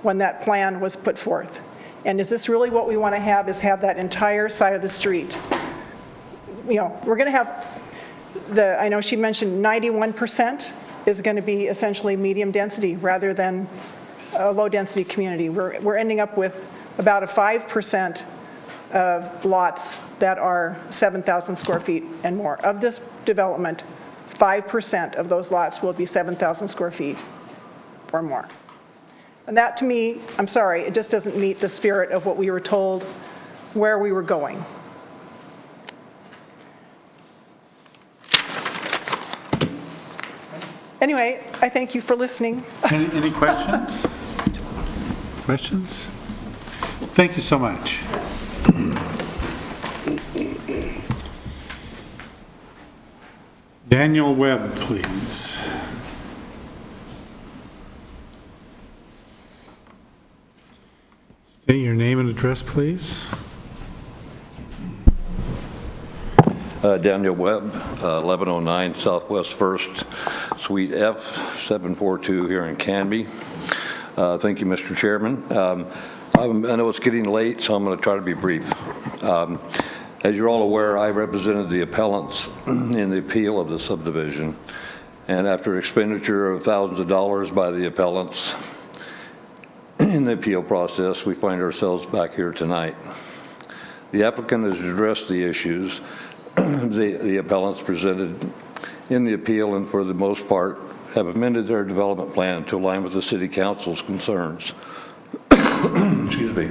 when that plan was put forth. And is this really what we want to have, is have that entire side of the street? You know, we're going to have I know she mentioned 91% is going to be essentially medium density rather than a low density community. We're ending up with about a 5% of lots that are 7,000 square feet and more. Of this development, 5% of those lots will be 7,000 square feet or more. And that, to me, I'm sorry, it just doesn't meet the spirit of what we were told where we were going. Anyway, I thank you for listening. Any questions? Questions? Thank you so much. Daniel Webb, please. State your name and address, please. Daniel Webb, 1109 Southwest 1st, Suite F, 742 here in Canby. Thank you, Mr. Chairman. I know it's getting late, so I'm going to try to be brief. As you're all aware, I represented the appellants in the appeal of the subdivision, and after expenditure of thousands of dollars by the appellants in the appeal process, we find ourselves back here tonight. The applicant has addressed the issues the appellants presented in the appeal, and for the most part have amended their development plan to align with the City Council's concerns. Excuse me.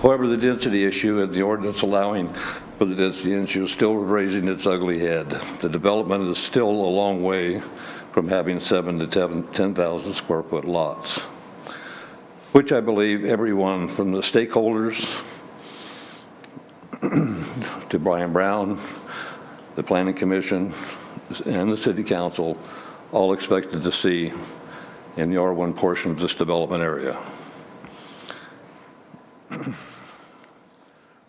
However, the density issue and the ordinance allowing for the density issue is still raising its ugly head. The development is still a long way from having 7,000 to 10,000 square foot lots, which I believe everyone from the stakeholders to Brian Brown, the Planning Commission, and the City Council all expected to see in the R1 portion of this development area.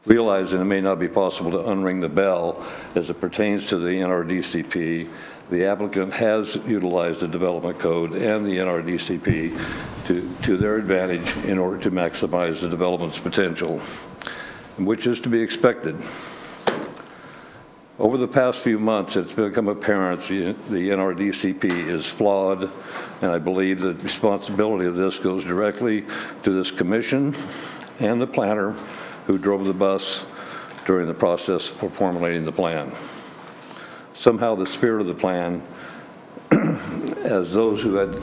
Realizing it may not be possible to unring the bell as it pertains to the NRDCP, the applicant has utilized the development code and the NRDCP to their advantage in order to maximize the development's potential, which is to be expected. Over the past few months, it's become apparent the NRDCP is flawed, and I believe the responsibility of this goes directly to this commission and the planner who drove the bus during the process for formulating the plan. Somehow the spirit of the plan, as those who had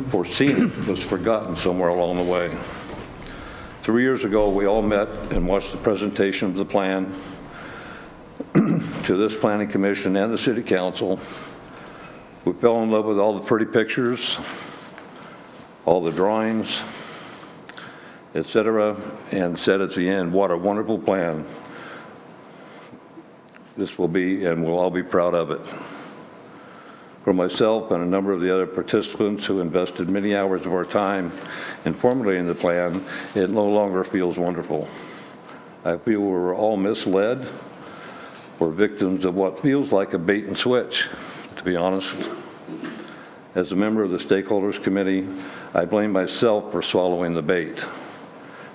foreseen it, was forgotten somewhere along the way. 3 years ago, we all met and watched the presentation of the plan to this Planning Commission and the City Council. We fell in love with all the pretty pictures, all the drawings, etc., and said at the end, what a wonderful plan this will be, and we'll all be proud of it. For myself and a number of the other participants who invested many hours of our time in formulating the plan, it no longer feels wonderful. I feel we're all misled. We're victims of what feels like a bait and switch, to be honest. As a member of the Stakeholders Committee, I blame myself for swallowing the bait.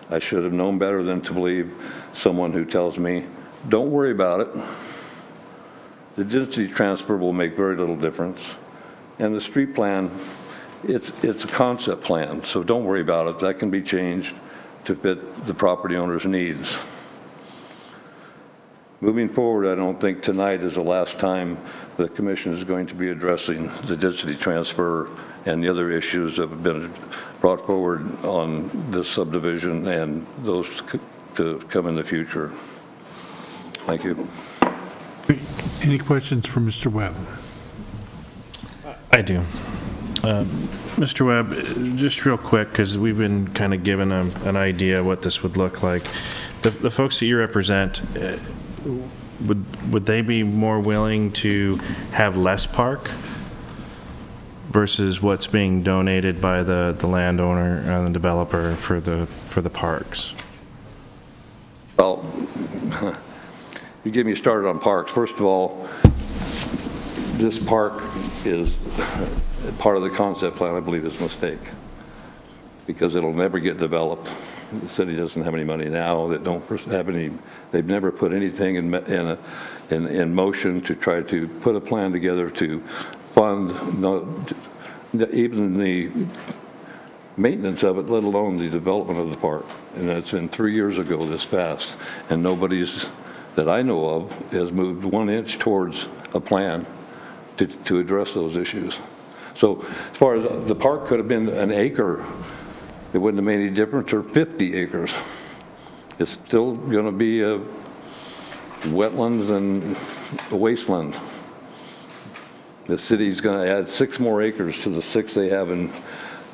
I should have known better than to believe someone who tells me, don't worry about it. The density transfer will make very little difference. And the street plan, it's a concept plan, so don't worry about it. That can be changed to fit the property owner's needs. moving forward, I don't think tonight is the last time the commission is going to be addressing the density transfer and the other issues that have been brought forward on this subdivision and those to come in the future. Thank you. Any questions for Mr. Webb? I do. Mr. Webb, just real quick, because we've been kind of given an idea what this would look like. The folks that you represent, would they be more willing to have less park versus what's being donated by the landowner and the developer for the parks? Well, you get me started on parks. First of all, this park is part of the concept plan, I believe, is a mistake because it'll never get developed. The city doesn't have any money now. That don't have any. They've never put anything in motion to try to put a plan together to fund even the maintenance of it, let alone the development of the park. And that's been 3 years ago this fast, and nobody's that I know of has moved 1 inch towards a plan to address those issues. So as far as the park could have been an acre, it wouldn't have made any difference, or 50 acres. It's still going to be a wetlands and a wasteland. The city's going to add 6 more acres to the 6 they have in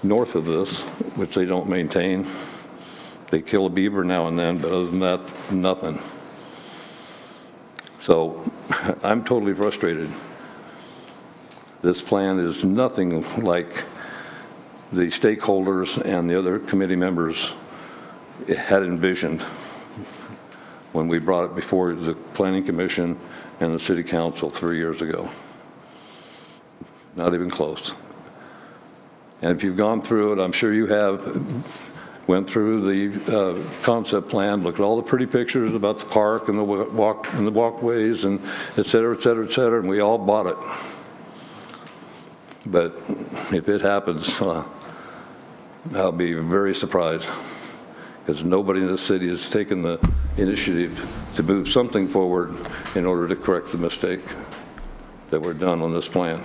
north of this, which they don't maintain. They kill a beaver now and then, but other than that, nothing. So I'm totally frustrated. This plan is nothing like the stakeholders and the other committee members had envisioned when we brought it before the Planning Commission and the City Council 3 years ago. Not even close. And if you've gone through it, I'm sure you have, went through the concept plan, looked at all the pretty pictures about the park and the walkways and et cetera, et cetera, et cetera, and we all bought it. But if it happens, I'll be very surprised because nobody in the city has taken the initiative to move something forward in order to correct the mistake that were done on this plan.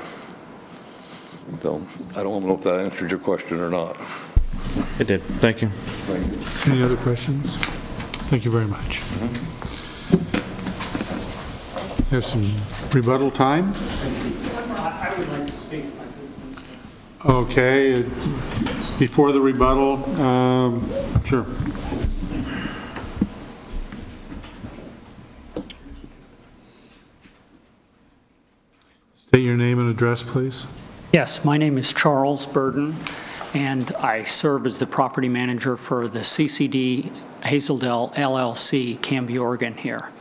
So I don't know if that answered your question or not. It did. Thank you. Thank you. Any other questions? Thank you very much. There's some rebuttal time. I would like to speak. Okay. Before the rebuttal, sure. State your name and address, please. Yes, my name is Charles Burden, and I serve as the property manager for the CCD Hazeldale LLC, Canby, Oregon here.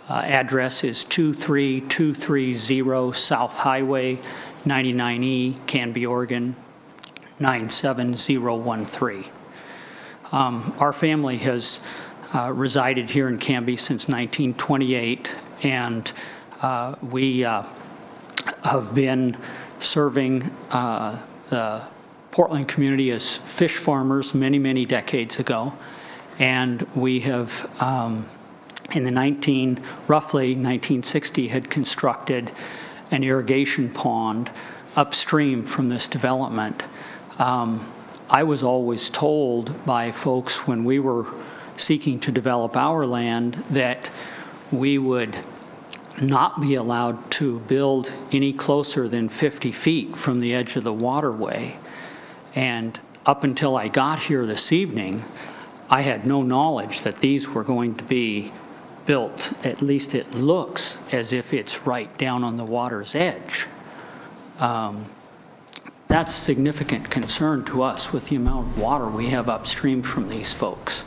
Address is 23230 South Highway, 99E, Canby, Oregon, 97013. Our family has resided here in Canby since 1928, and we have been serving the Portland community as fish farmers many, many decades ago. And we have, in the roughly 1960, had constructed an irrigation pond upstream from this development. I was always told by folks when we were seeking to develop our land that we would not be allowed to build any closer than 50 feet from the edge of the waterway. And up until I got here this evening, I had no knowledge that these were going to be built. At least it looks as if it's right down on the water's edge. That's significant concern to us with the amount of water we have upstream from these folks.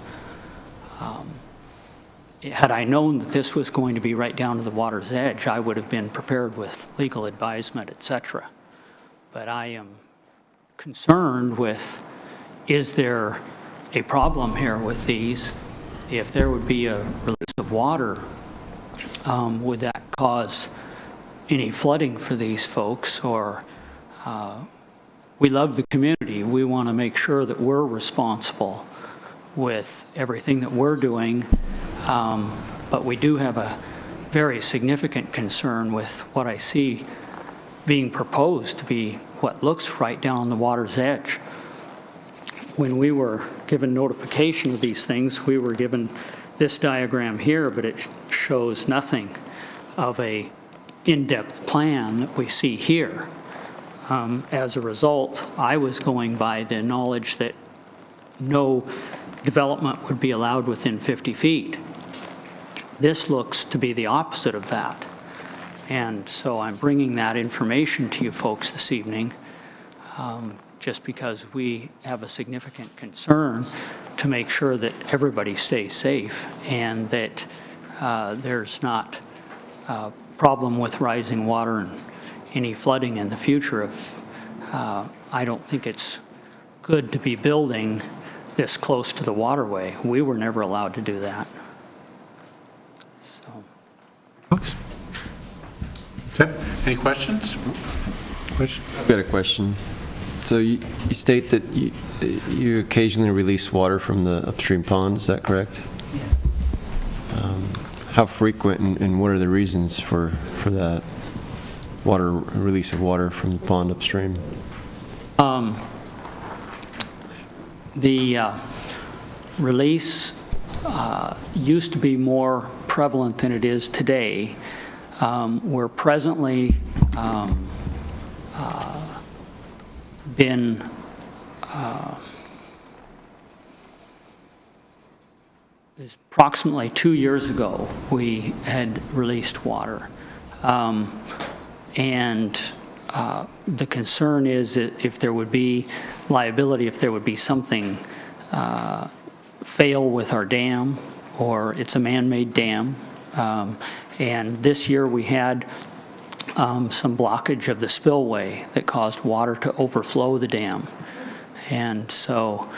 Had I known that this was going to be right down to the water's edge, I would have been prepared with legal advisement, etc. But I am concerned with, is there a problem here with these? If there would be a release of water, would that cause any flooding for these folks? Or we love the community. We want to make sure that we're responsible with everything that we're doing. But we do have a very significant concern with what I see being proposed to be what looks right down on the water's edge. When we were given notification of these things, we were given this diagram here, but it shows nothing of a in-depth plan that we see here. As a result, I was going by the knowledge that no development would be allowed within 50 feet. This looks to be the opposite of that. And so I'm bringing that information to you folks this evening, just because we have a significant concern to make sure that everybody stays safe and that there's not a problem with rising water and any flooding in the future. I don't think it's good to be building this close to the waterway. We were never allowed to do that. Okay, any questions? I've got a question. So you state that you occasionally release water from the upstream pond, is that correct? Yeah. How frequent and what are the reasons for that release of water from the pond upstream? The release used to be more prevalent than it is today. We're presently been approximately 2 years ago we had released water, and the concern is that if there would be liability, if there would be something fail with our dam, or it's a man-made dam. And this year we had some blockage of the spillway that caused water to overflow the dam. And so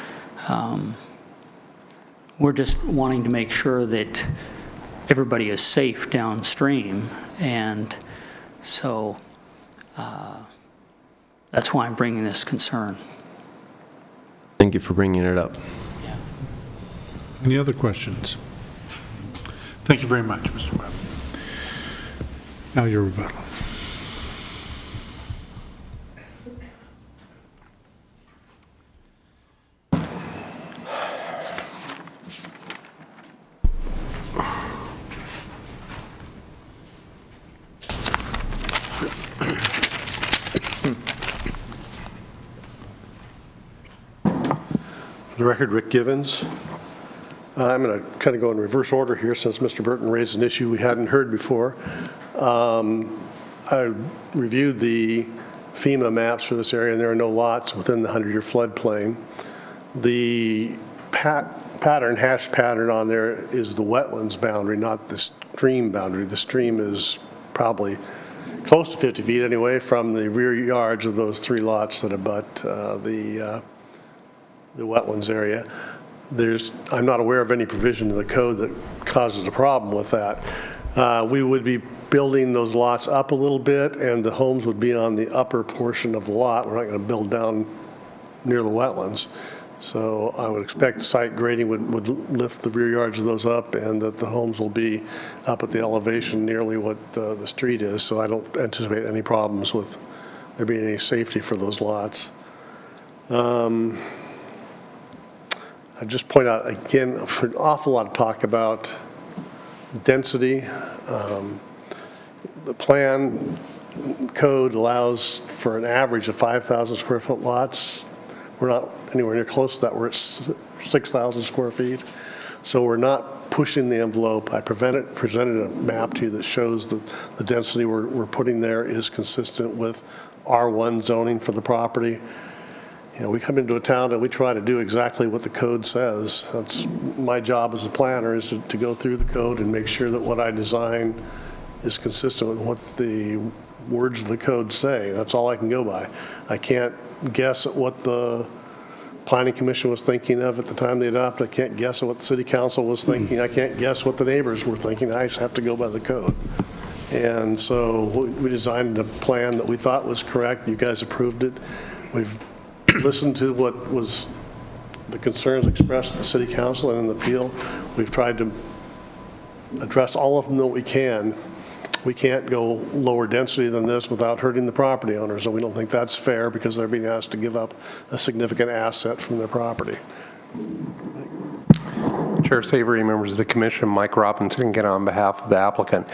we're just wanting to make sure that everybody is safe downstream. And so that's why I'm bringing this concern. Thank you for bringing it up. Any other questions? Thank you very much, Mr. Webb. Now your rebuttal. For the record, Rick Givens. I'm going to kind of go in reverse order here since Mr. Burton raised an issue we hadn't heard before. I reviewed the FEMA maps for this area, and there are no lots within the 100-year floodplain. The hashed pattern on there is the wetlands boundary, not the stream boundary. The stream is probably close to 50 feet anyway from the rear yards of those 3 lots that abut the wetlands area. I'm not aware of any provision in the code that causes a problem with that. We would be building those lots up a little bit, and the homes would be on the upper portion of the lot. We're not going to build down near the wetlands. So I would expect site grading would lift the rear yards of those up, and that the homes will be up at the elevation nearly what the street is. So I don't anticipate any problems with there being any safety for those lots. I'd just point out again, for an awful lot of talk about density. The plan code allows for an average of 5,000 square foot lots. We're not anywhere near close to that. We're at 6,000 square feet. So we're not pushing the envelope. I presented a map to you that shows the density we're putting there is consistent with R1 zoning for the property. You know, we come into a town and we try to do exactly what the code says. That's my job as a planner, is to go through the code and make sure that what I design is consistent with what the words of the code say. That's all I can go by. I can't guess at what the Planning Commission was thinking of at the time they adopted. I can't guess at what the City Council was thinking. I can't guess what the neighbors were thinking. I just have to go by the code. And so we designed a plan that we thought was correct. You guys approved it. We've listened to what was the concerns expressed at the City Council and in the appeal. We've tried to address all of them that we can. We can't go lower density than this without hurting the property owners, and we don't think that's fair because they're being asked to give up a significant asset from their property. Chair Savory, members of the commission, Mike Robinson again on behalf of the applicant.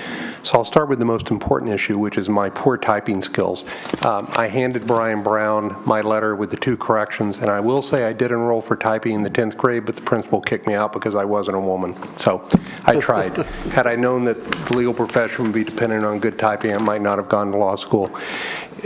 So I'll start with the most important issue, which is my poor typing skills. I handed Brian Brown my letter with the 2 corrections, and I will say I did enroll for typing in the 10th grade, but the principal kicked me out because I wasn't a woman. So I tried. Had I known that the legal profession would be dependent on good typing, I might not have gone to law school.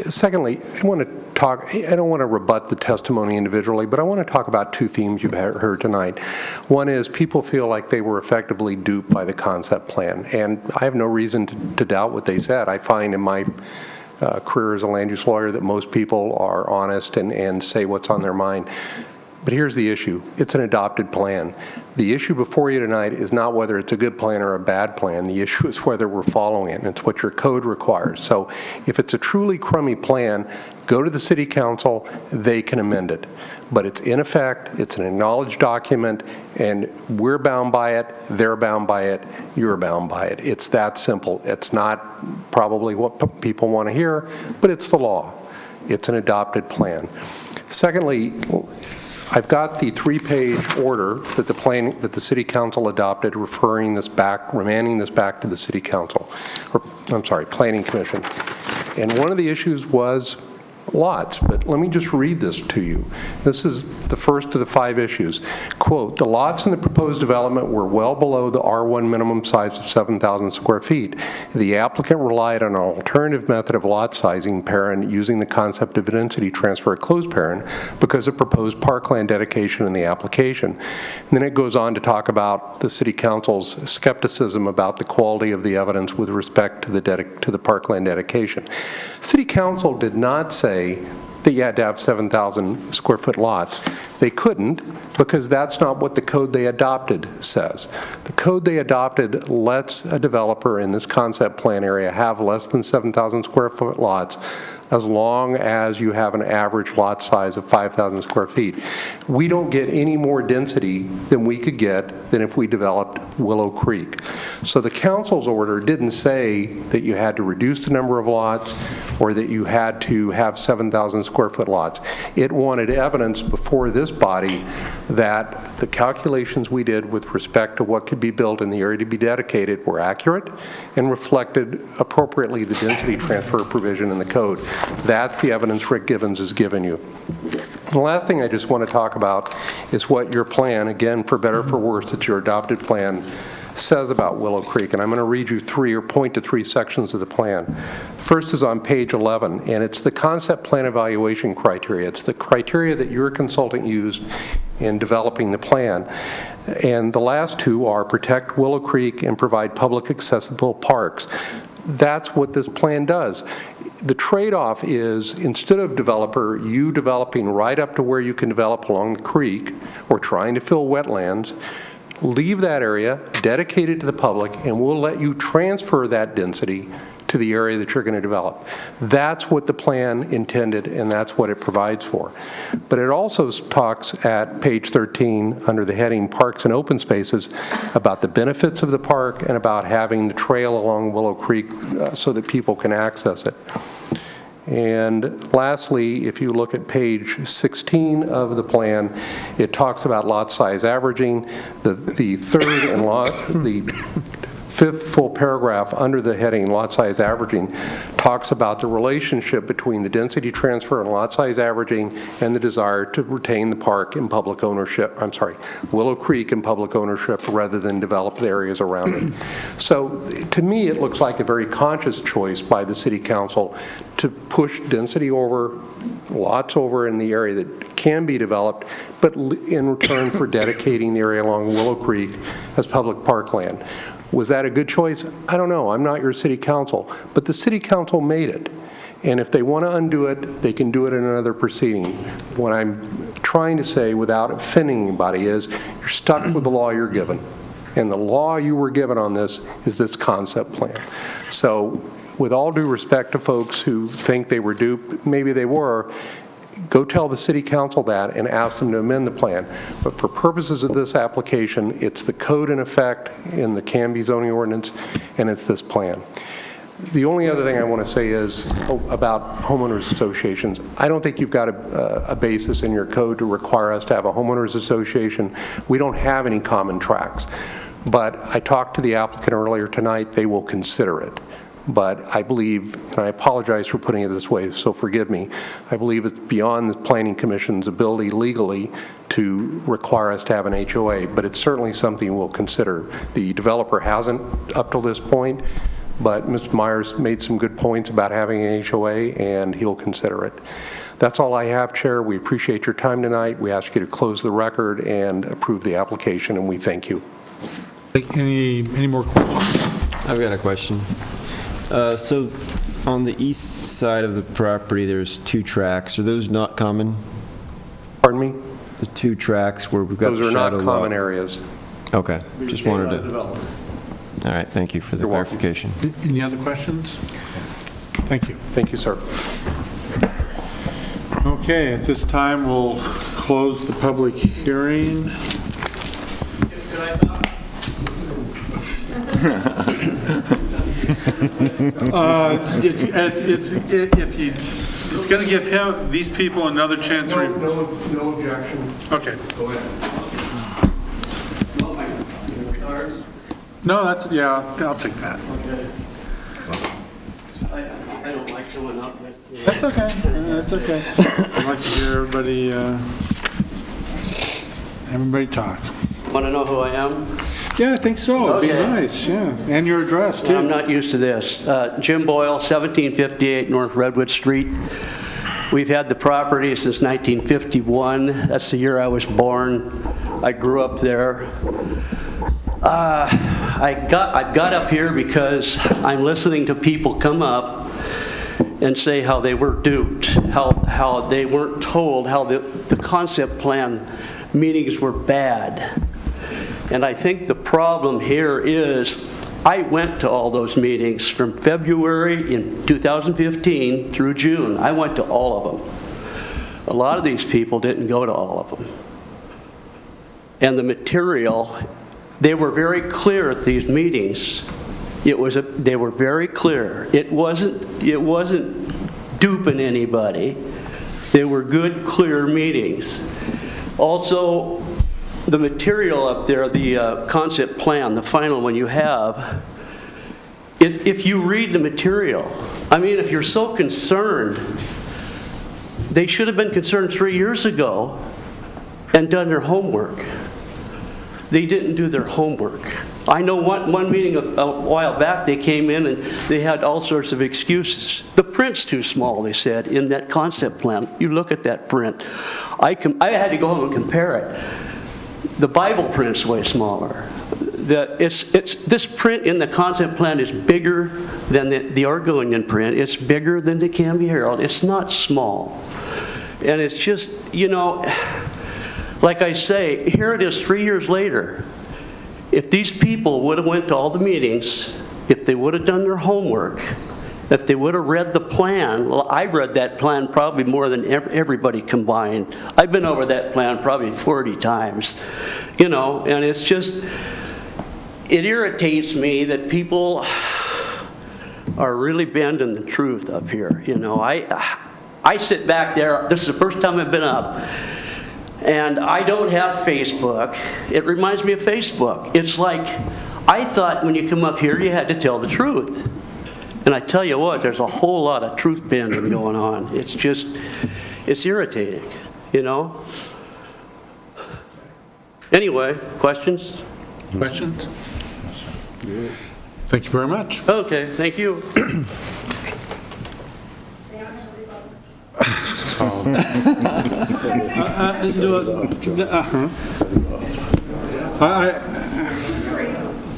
Secondly, I don't want to rebut the testimony individually, but I want to talk about 2 themes you've heard tonight. One is people feel like they were effectively duped by the concept plan, and I have no reason to doubt what they said. I find in my career as a land use lawyer that most people are honest and say what's on their mind. But here's the issue. It's an adopted plan. The issue before you tonight is not whether it's a good plan or a bad plan. The issue is whether we're following it, and it's what your code requires. So if it's a truly crummy plan, go to the city council, they can amend it. But it's in effect, it's an acknowledged document, and we're bound by it, they're bound by it, you're bound by it. It's that simple. It's not probably what people want to hear, but it's the law. It's an adopted plan. Secondly, I've got the 3-page order that the City Council adopted, remanding this back to the City Council, or I'm sorry, Planning Commission. And one of the issues was lots, but let me just read this to you. This is the first of the 5 issues. Quote, the lots in the proposed development were well below the R1 minimum size of 7,000 square feet. The applicant relied on an alternative method of lot sizing parent using the concept of density transfer closed parent because of proposed parkland dedication in the application. And then it goes on to talk about the City Council's skepticism about the quality of the evidence with respect to the parkland dedication. City Council did not say that you had to have 7,000 square foot lots. They couldn't because that's not what the code they adopted says. The code they adopted lets a developer in this concept plan area have less than 7,000 square foot lots as long as you have an average lot size of 5,000 square feet. We don't get any more density than we could get than if we developed Willow Creek. So the council's order didn't say that you had to reduce the number of lots or that you had to have 7,000 square foot lots. It wanted evidence before this body that the calculations we did with respect to what could be built in the area to be dedicated were accurate and reflected appropriately the density transfer provision in the code. That's the evidence Rick Givens has given you. The last thing I just want to talk about is what your plan, again, for better or for worse, it's your adopted plan, says about Willow Creek. And I'm going to read you point to 3 sections of the plan. First is on page 11, and it's the concept plan evaluation criteria. It's the criteria that your consultant used in developing the plan. And the last 2 are protect Willow Creek and provide public accessible parks. That's what this plan does. The trade-off is, instead of you developing right up to where you can develop along the creek or trying to fill wetlands, leave that area, dedicate it to the public, and we'll let you transfer that density to the area that you're going to develop. That's what the plan intended, and that's what it provides for. But it also talks at page 13 under the heading Parks and Open Spaces about the benefits of the park and about having the trail along Willow Creek so that people can access it. And lastly, if you look at page 16 of the plan, it talks about lot size averaging. The third and the 5th full paragraph under the heading lot size averaging talks about the relationship between the density transfer and lot size averaging and the desire to retain the park in public ownership, Willow Creek in public ownership rather than develop the areas around it. So to me, it looks like a very conscious choice by the City Council to push density over, lots over in the area that can be developed, but in return for dedicating the area along Willow Creek as public parkland. Was that a good choice? I don't know. I'm not your City Council. But the City Council made it. And if they want to undo it, they can do it in another proceeding. What I'm trying to say without offending anybody is you're stuck with the law you're given. And the law you were given on this is this concept plan. So with all due respect to folks who think they were duped, maybe they were, go tell the city council that and ask them to amend the plan. But for purposes of this application, it's the code in effect in the Canby zoning ordinance, and it's this plan. The only other thing I want to say is about homeowners associations. I don't think you've got a basis in your code to require us to have a homeowners association. We don't have any common tracks. But I talked to the applicant earlier tonight. They will consider it. But I believe, and I apologize for putting it this way, so forgive me, I believe it's beyond the Planning Commission's ability legally to require us to have an HOA, but it's certainly something we'll consider. The developer hasn't up to this point, but Mr. Myers made some good points about having an HOA, and he'll consider it. That's all I have, Chair. We appreciate your time tonight. We ask you to close the record and approve the application, and we thank you. Any more questions? I've got a question. So on the east side of the property, there's 2 tracks. Are those not common? Pardon me? The 2 tracks where we've got Those the are not shadow common lot. areas. Okay, just wanted to. All right, thank you for the clarification. Any other questions? Thank you. Thank you, sir. Okay, at this time, we'll close the public hearing. It's going to give these people another chance. No objection. Okay. Go ahead. No, I'll take that. Okay. I don't like going up, but... That's okay. That's okay. I'd like to hear everybody talk. Want to know who I am? Yeah, I think so. It'd be Okay. nice, yeah. And your address, too. I'm not used to this. Jim Boyle, 1758 North Redwood Street. We've had the property since 1951. That's the year I was born. I grew up there. I got up here because I'm listening to people come up and say how they were duped, how they weren't told, how the concept plan meetings were bad. And I think the problem here is I went to all those meetings from February in 2015 through June. I went to all of them. A lot of these people didn't go to all of them. And the material, they were very clear at these meetings. They were very clear. It wasn't duping anybody. They were good, clear meetings. Also, the material up there, the concept plan, the final one you have, if you read the material, I mean, if you're so concerned, they should have been concerned 3 years ago and done their homework. They didn't do their homework. I know one meeting a while back, they came in and they had all sorts of excuses. The print's too small, they said, in that concept plan. You look at that print. I had to go home and compare it. The Bible print's way smaller. This print in the concept plan is bigger than the Oregonian print. It's bigger than the Canby Herald. It's not small. And it's just, like I say, here it is 3 years later. If these people would have went to all the meetings, if they would have done their homework, if they would have read the plan, well, I read that plan probably more than everybody combined. I've been over that plan probably 40 times, and it's just, it irritates me that people are really bending the truth up here. I sit back there, this is the first time I've been up, and I don't have Facebook. It reminds me of Facebook. It's like, I thought when you come up here, you had to tell the truth. And I tell you what, there's a whole lot of truth bending going on. It's just, it's irritating, Anyway, questions? Questions? Thank you very much. Okay, thank you.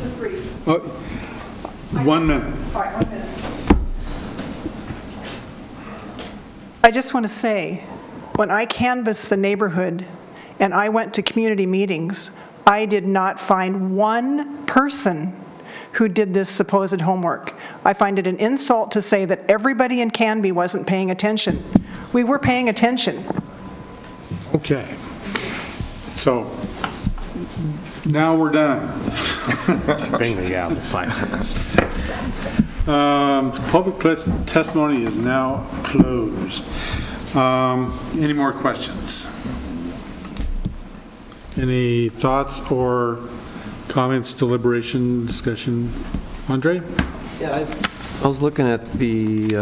Just brief. 1 minute. All right, 1 minute. I just want to say, when I canvassed the neighborhood and I went to community meetings, I did not find one person who did this supposed homework. I find it an insult to say that everybody in Canby wasn't paying attention. We were paying attention. Okay. So now we're done. Bring the gavel 5 times. Public testimony is now closed. Any more questions? Any thoughts or comments, deliberation, discussion? Andre? Yeah, I was looking at the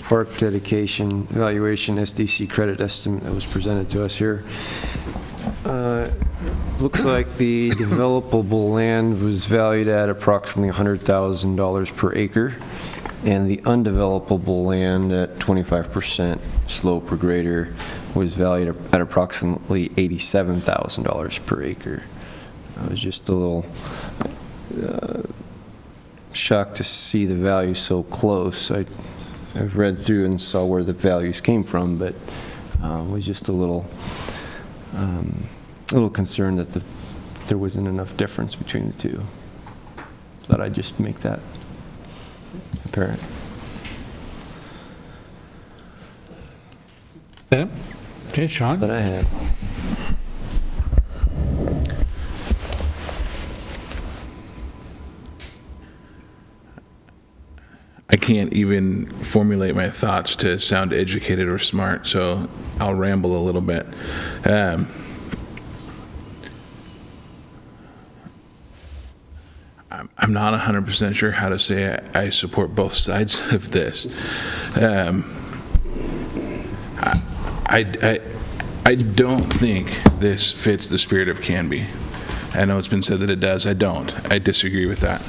park dedication evaluation SDC credit estimate that was presented to us here. Looks like the developable land was valued at approximately $100,000 per acre, and the undevelopable land at 25% slope or greater was valued at approximately $87,000 per acre. I was just a little shocked to see the value so close. I've read through and saw where the values came from, but was just a little concerned that there wasn't enough difference between the two. Thought I'd just make that apparent. Okay, Sean? That I had. I can't even formulate my thoughts to sound educated or smart, so I'll ramble a little bit. I'm not 100% sure how to say I support both sides of this. I don't think this fits the spirit of Canby. I know it's been said that it does. I don't. I disagree with that.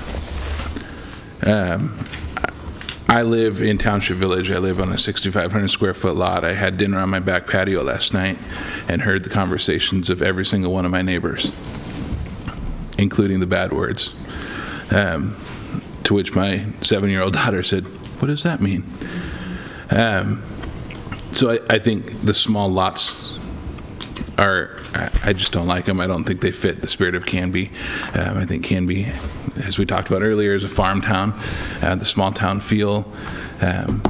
I live in Township Village. I live on a 6,500 square foot lot. I had dinner on my back patio last night and heard the conversations of every single one of my neighbors, including the bad words. To which my 7-year-old daughter said, "What does that mean?" So I think the small lots I just don't like them. I don't think they fit the spirit of Canby. I think Canby, as we talked about earlier, is a farm town, the small town feel. And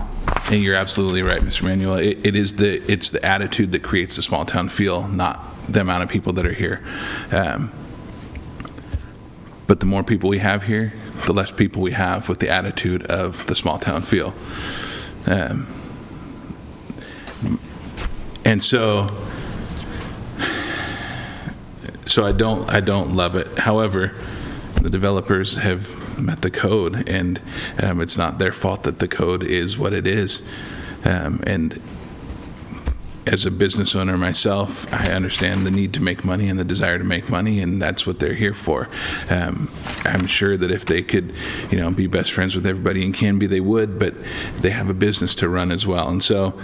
you're absolutely right, Mr. Manuel. It's the attitude that creates the small town feel, not the amount of people that are here. But the more people we have here, the less people we have with the attitude of the small town feel. And so I don't love it. However, the developers have met the code, and it's not their fault that the code is what it is. And as a business owner myself, I understand the need to make money and the desire to make money, and that's what they're here for. I'm sure that if they could, be best friends with everybody in Canby, they would, but they have a business to run as well. And so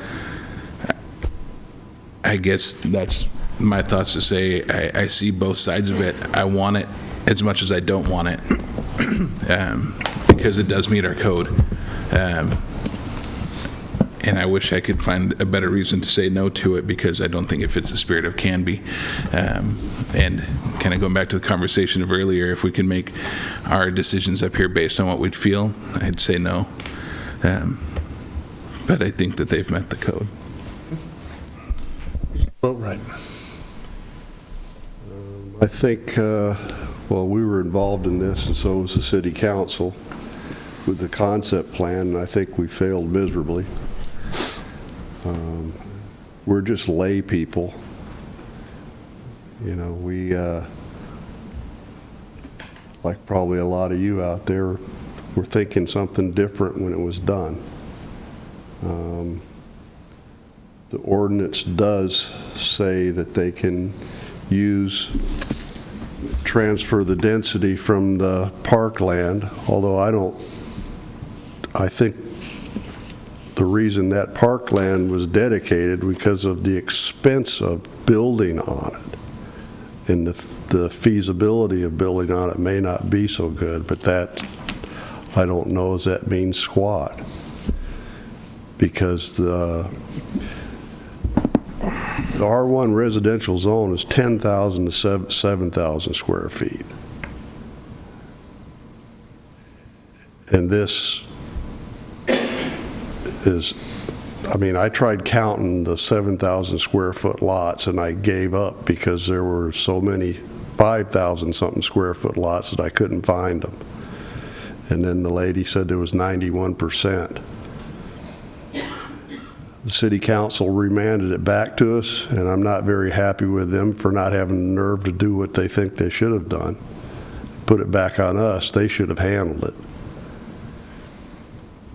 I guess that's my thoughts to say. I see both sides of it. I want it as much as I don't want it, because it does meet our code. And I wish I could find a better reason to say no to it, because I don't think it fits the spirit of Canby. And kind of going back to the conversation of earlier, if we can make our decisions up here based on what we'd feel, I'd say no. But I think that they've met the code. Vote right. I think, we were involved in this, and so was the city council with the concept plan, and I think we failed miserably. We're just lay people. We, like probably a lot of you out there, were thinking something different when it was done. The ordinance does say that they can transfer the density from the parkland, although I think the reason that parkland was dedicated because of the expense of building on it, and the feasibility of building on it may not be so good, but that, I don't know as that means squat, because the R1 residential zone is 10,000 to 7,000 square feet. And this is, I mean, I tried counting the 7,000 square foot lots and I gave up because there were so many 5,000 something square foot lots that I couldn't find them. And then the lady said there was 91%. The city council remanded it back to us, and I'm not very happy with them for not having the nerve to do what they think they should have done. Put it back on us. They should have handled it.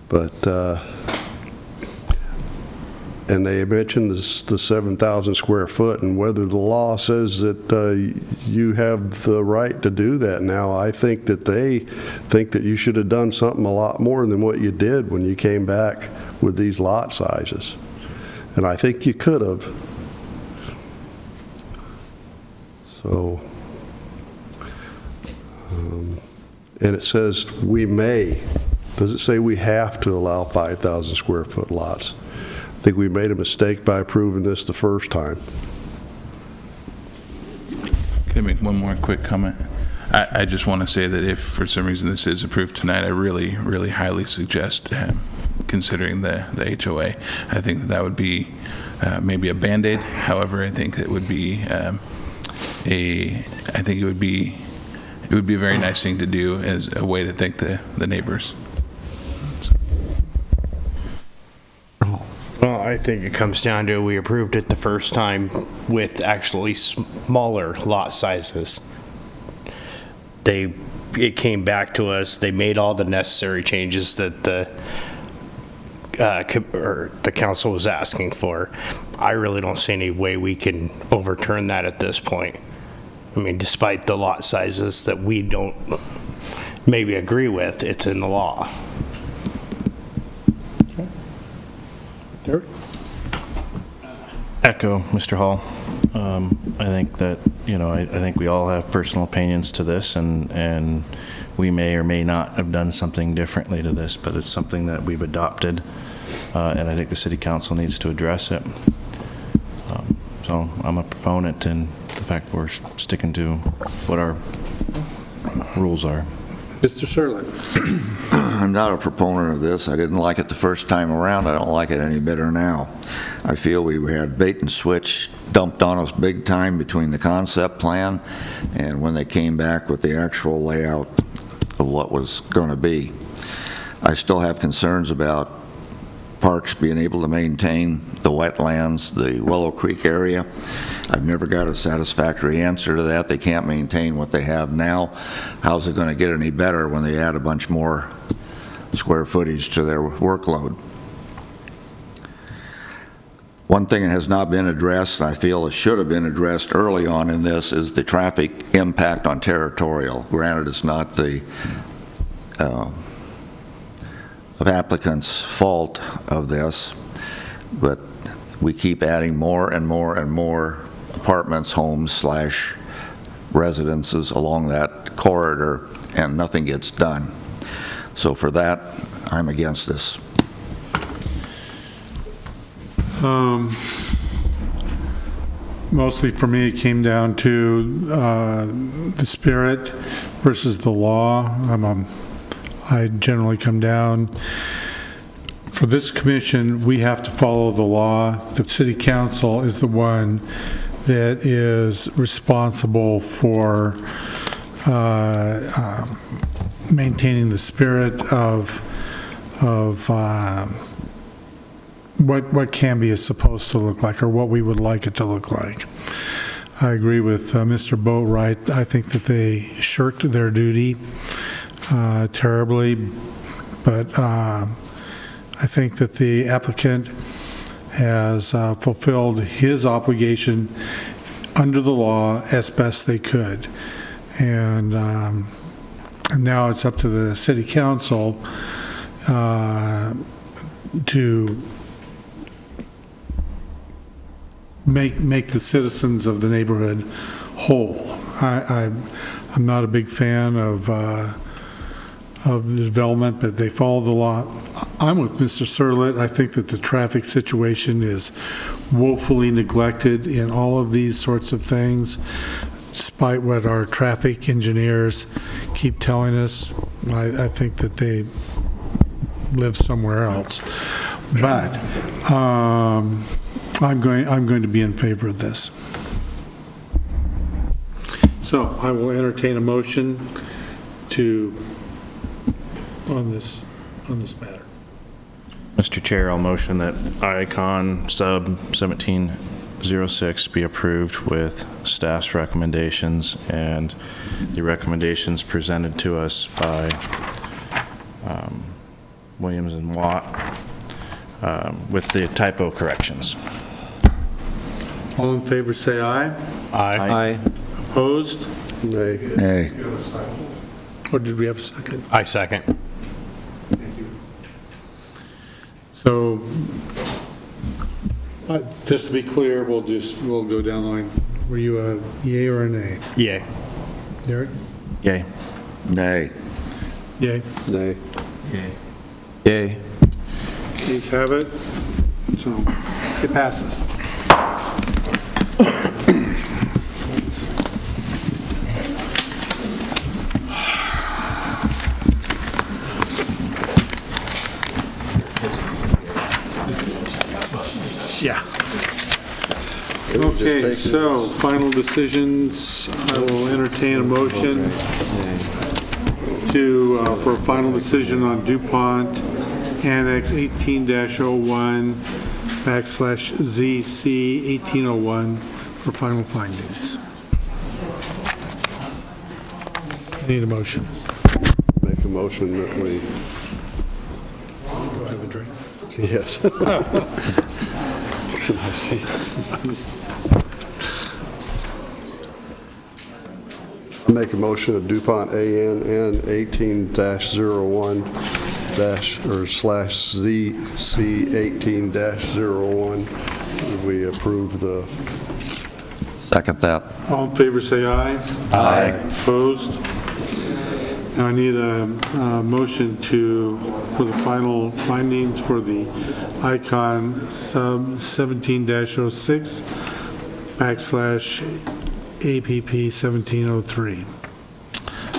But, and they mentioned this, the 7,000 square foot, and whether the law says that you have the right to do that now. I think that they think that you should have done something a lot more than what you did when you came back with these lot sizes. And I think you could have. So, and it says we may. Does it say we have to allow 5,000 square foot lots? I think we made a mistake by approving this the first time. Can I make one more quick comment? I just want to say that if for some reason this is approved tonight, I really, really highly suggest considering the HOA. I think that would be maybe a Band-Aid. However, I think it would be I think it would be a very nice thing to do as a way to thank the neighbors. Well, I think it comes down to we approved it the first time with actually smaller lot sizes. It came back to us. They made all the necessary changes that the council was asking for. I really don't see any way we can overturn that at this point. I mean, despite the lot sizes that we don't maybe agree with, it's in the law. Eric? Echo Mr. Hall. I think that, I think we all have personal opinions to this, and we may or may not have done something differently to this, but it's something that we've adopted, and I think the city council needs to address it. So I'm a proponent in the fact that we're sticking to what our rules are. Mr. Sirlin. I'm not a proponent of this. I didn't like it the first time around. I don't like it any better now. I feel we had bait and switch dumped on us big time between the concept plan and when they came back with the actual layout of what was going to be. I still have concerns about parks being able to maintain the wetlands, the Willow Creek area. I've never got a satisfactory answer to that. They can't maintain what they have now. How's it going to get any better when they add a bunch more square footage to their workload? One thing that has not been addressed, and I feel it should have been addressed early on in this, is the traffic impact on Territorial. Granted, it's not the applicant's fault of this, but we keep adding more and more and more apartments, homes / residences along that corridor, and nothing gets done. So for that, I'm against this. Mostly for me, it came down to the spirit versus the law. I generally come down. For this commission, we have to follow the law. The city council is the one that is responsible for maintaining the spirit of what Canby is supposed to look like, or what we would like it to look like. I agree with Mr. Boatwright. I think that they shirked their duty terribly, but I think that the applicant has fulfilled his obligation under the law as best they could. And now it's up to the city council to make the citizens of the neighborhood whole. I'm not a big fan of the development, but they follow the law. I'm with Mr. Sirlett. I think that the traffic situation is woefully neglected in all of these sorts of things, despite what our traffic engineers keep telling us. I think that they live somewhere else. But I'm going to be in favor of this. So I will entertain a motion on this matter. Mr. Chair, I'll motion that Icon Sub 1706 be approved with staff's recommendations and the recommendations presented to us by Williams and Watt with the typo corrections. All in favor, say aye. Aye. Opposed? Nay. Nay. Or did we have a second? I second. So, just to be clear, we'll go down the line. Were you a yay or a nay? Yay. Derek? Yay. Nay. Yay. Nay. Yay. Please have it. So, it passes. Yeah. Okay, so final decisions. I will entertain a motion for a final decision on DuPont Annex 18-01/ZC 1801 for final findings. I need a motion. Make a motion that we, Go have a drink. yes. I see. I make a motion that DuPont ANN 18-01 /ZC 18-01, we approve the. Second that. All in favor, say aye. Aye. Opposed? Now I need a motion for the final findings for the Icon Sub 17-06 /APP 1703.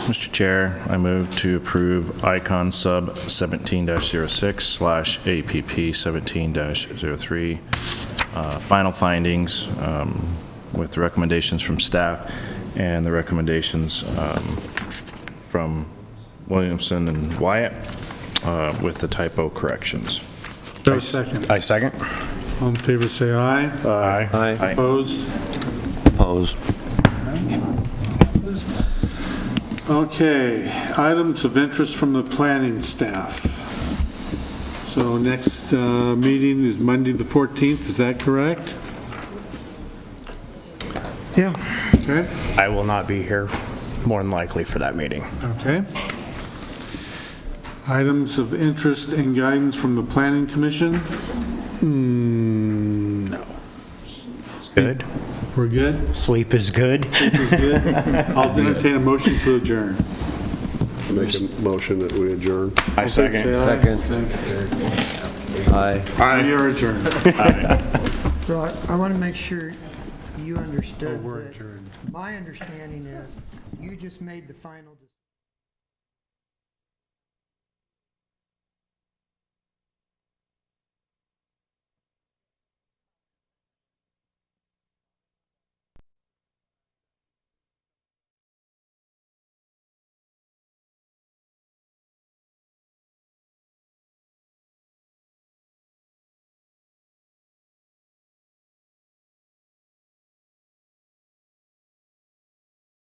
Mr. Chair, I move to approve Icon Sub 17-06/APP 17-03 final findings with the recommendations from staff and the recommendations from Williamson and Wyatt with the typo corrections. So second. I second. All in favor, say aye. Aye. Aye. Opposed? Opposed. Okay, items of interest from the planning staff. So next meeting is Monday the 14th, is that correct? Yeah. Okay. I will not be here, more than likely, for that meeting. Okay. Items of interest and guidance from the Planning Commission? No. Good. We're good? Sleep is good. Sleep is good? I'll entertain a motion to adjourn. Make a motion that we adjourn. I second. Say aye. Second. Aye. We are adjourned. So I want to make sure you understood. We're adjourned. My understanding is you just made the final decision.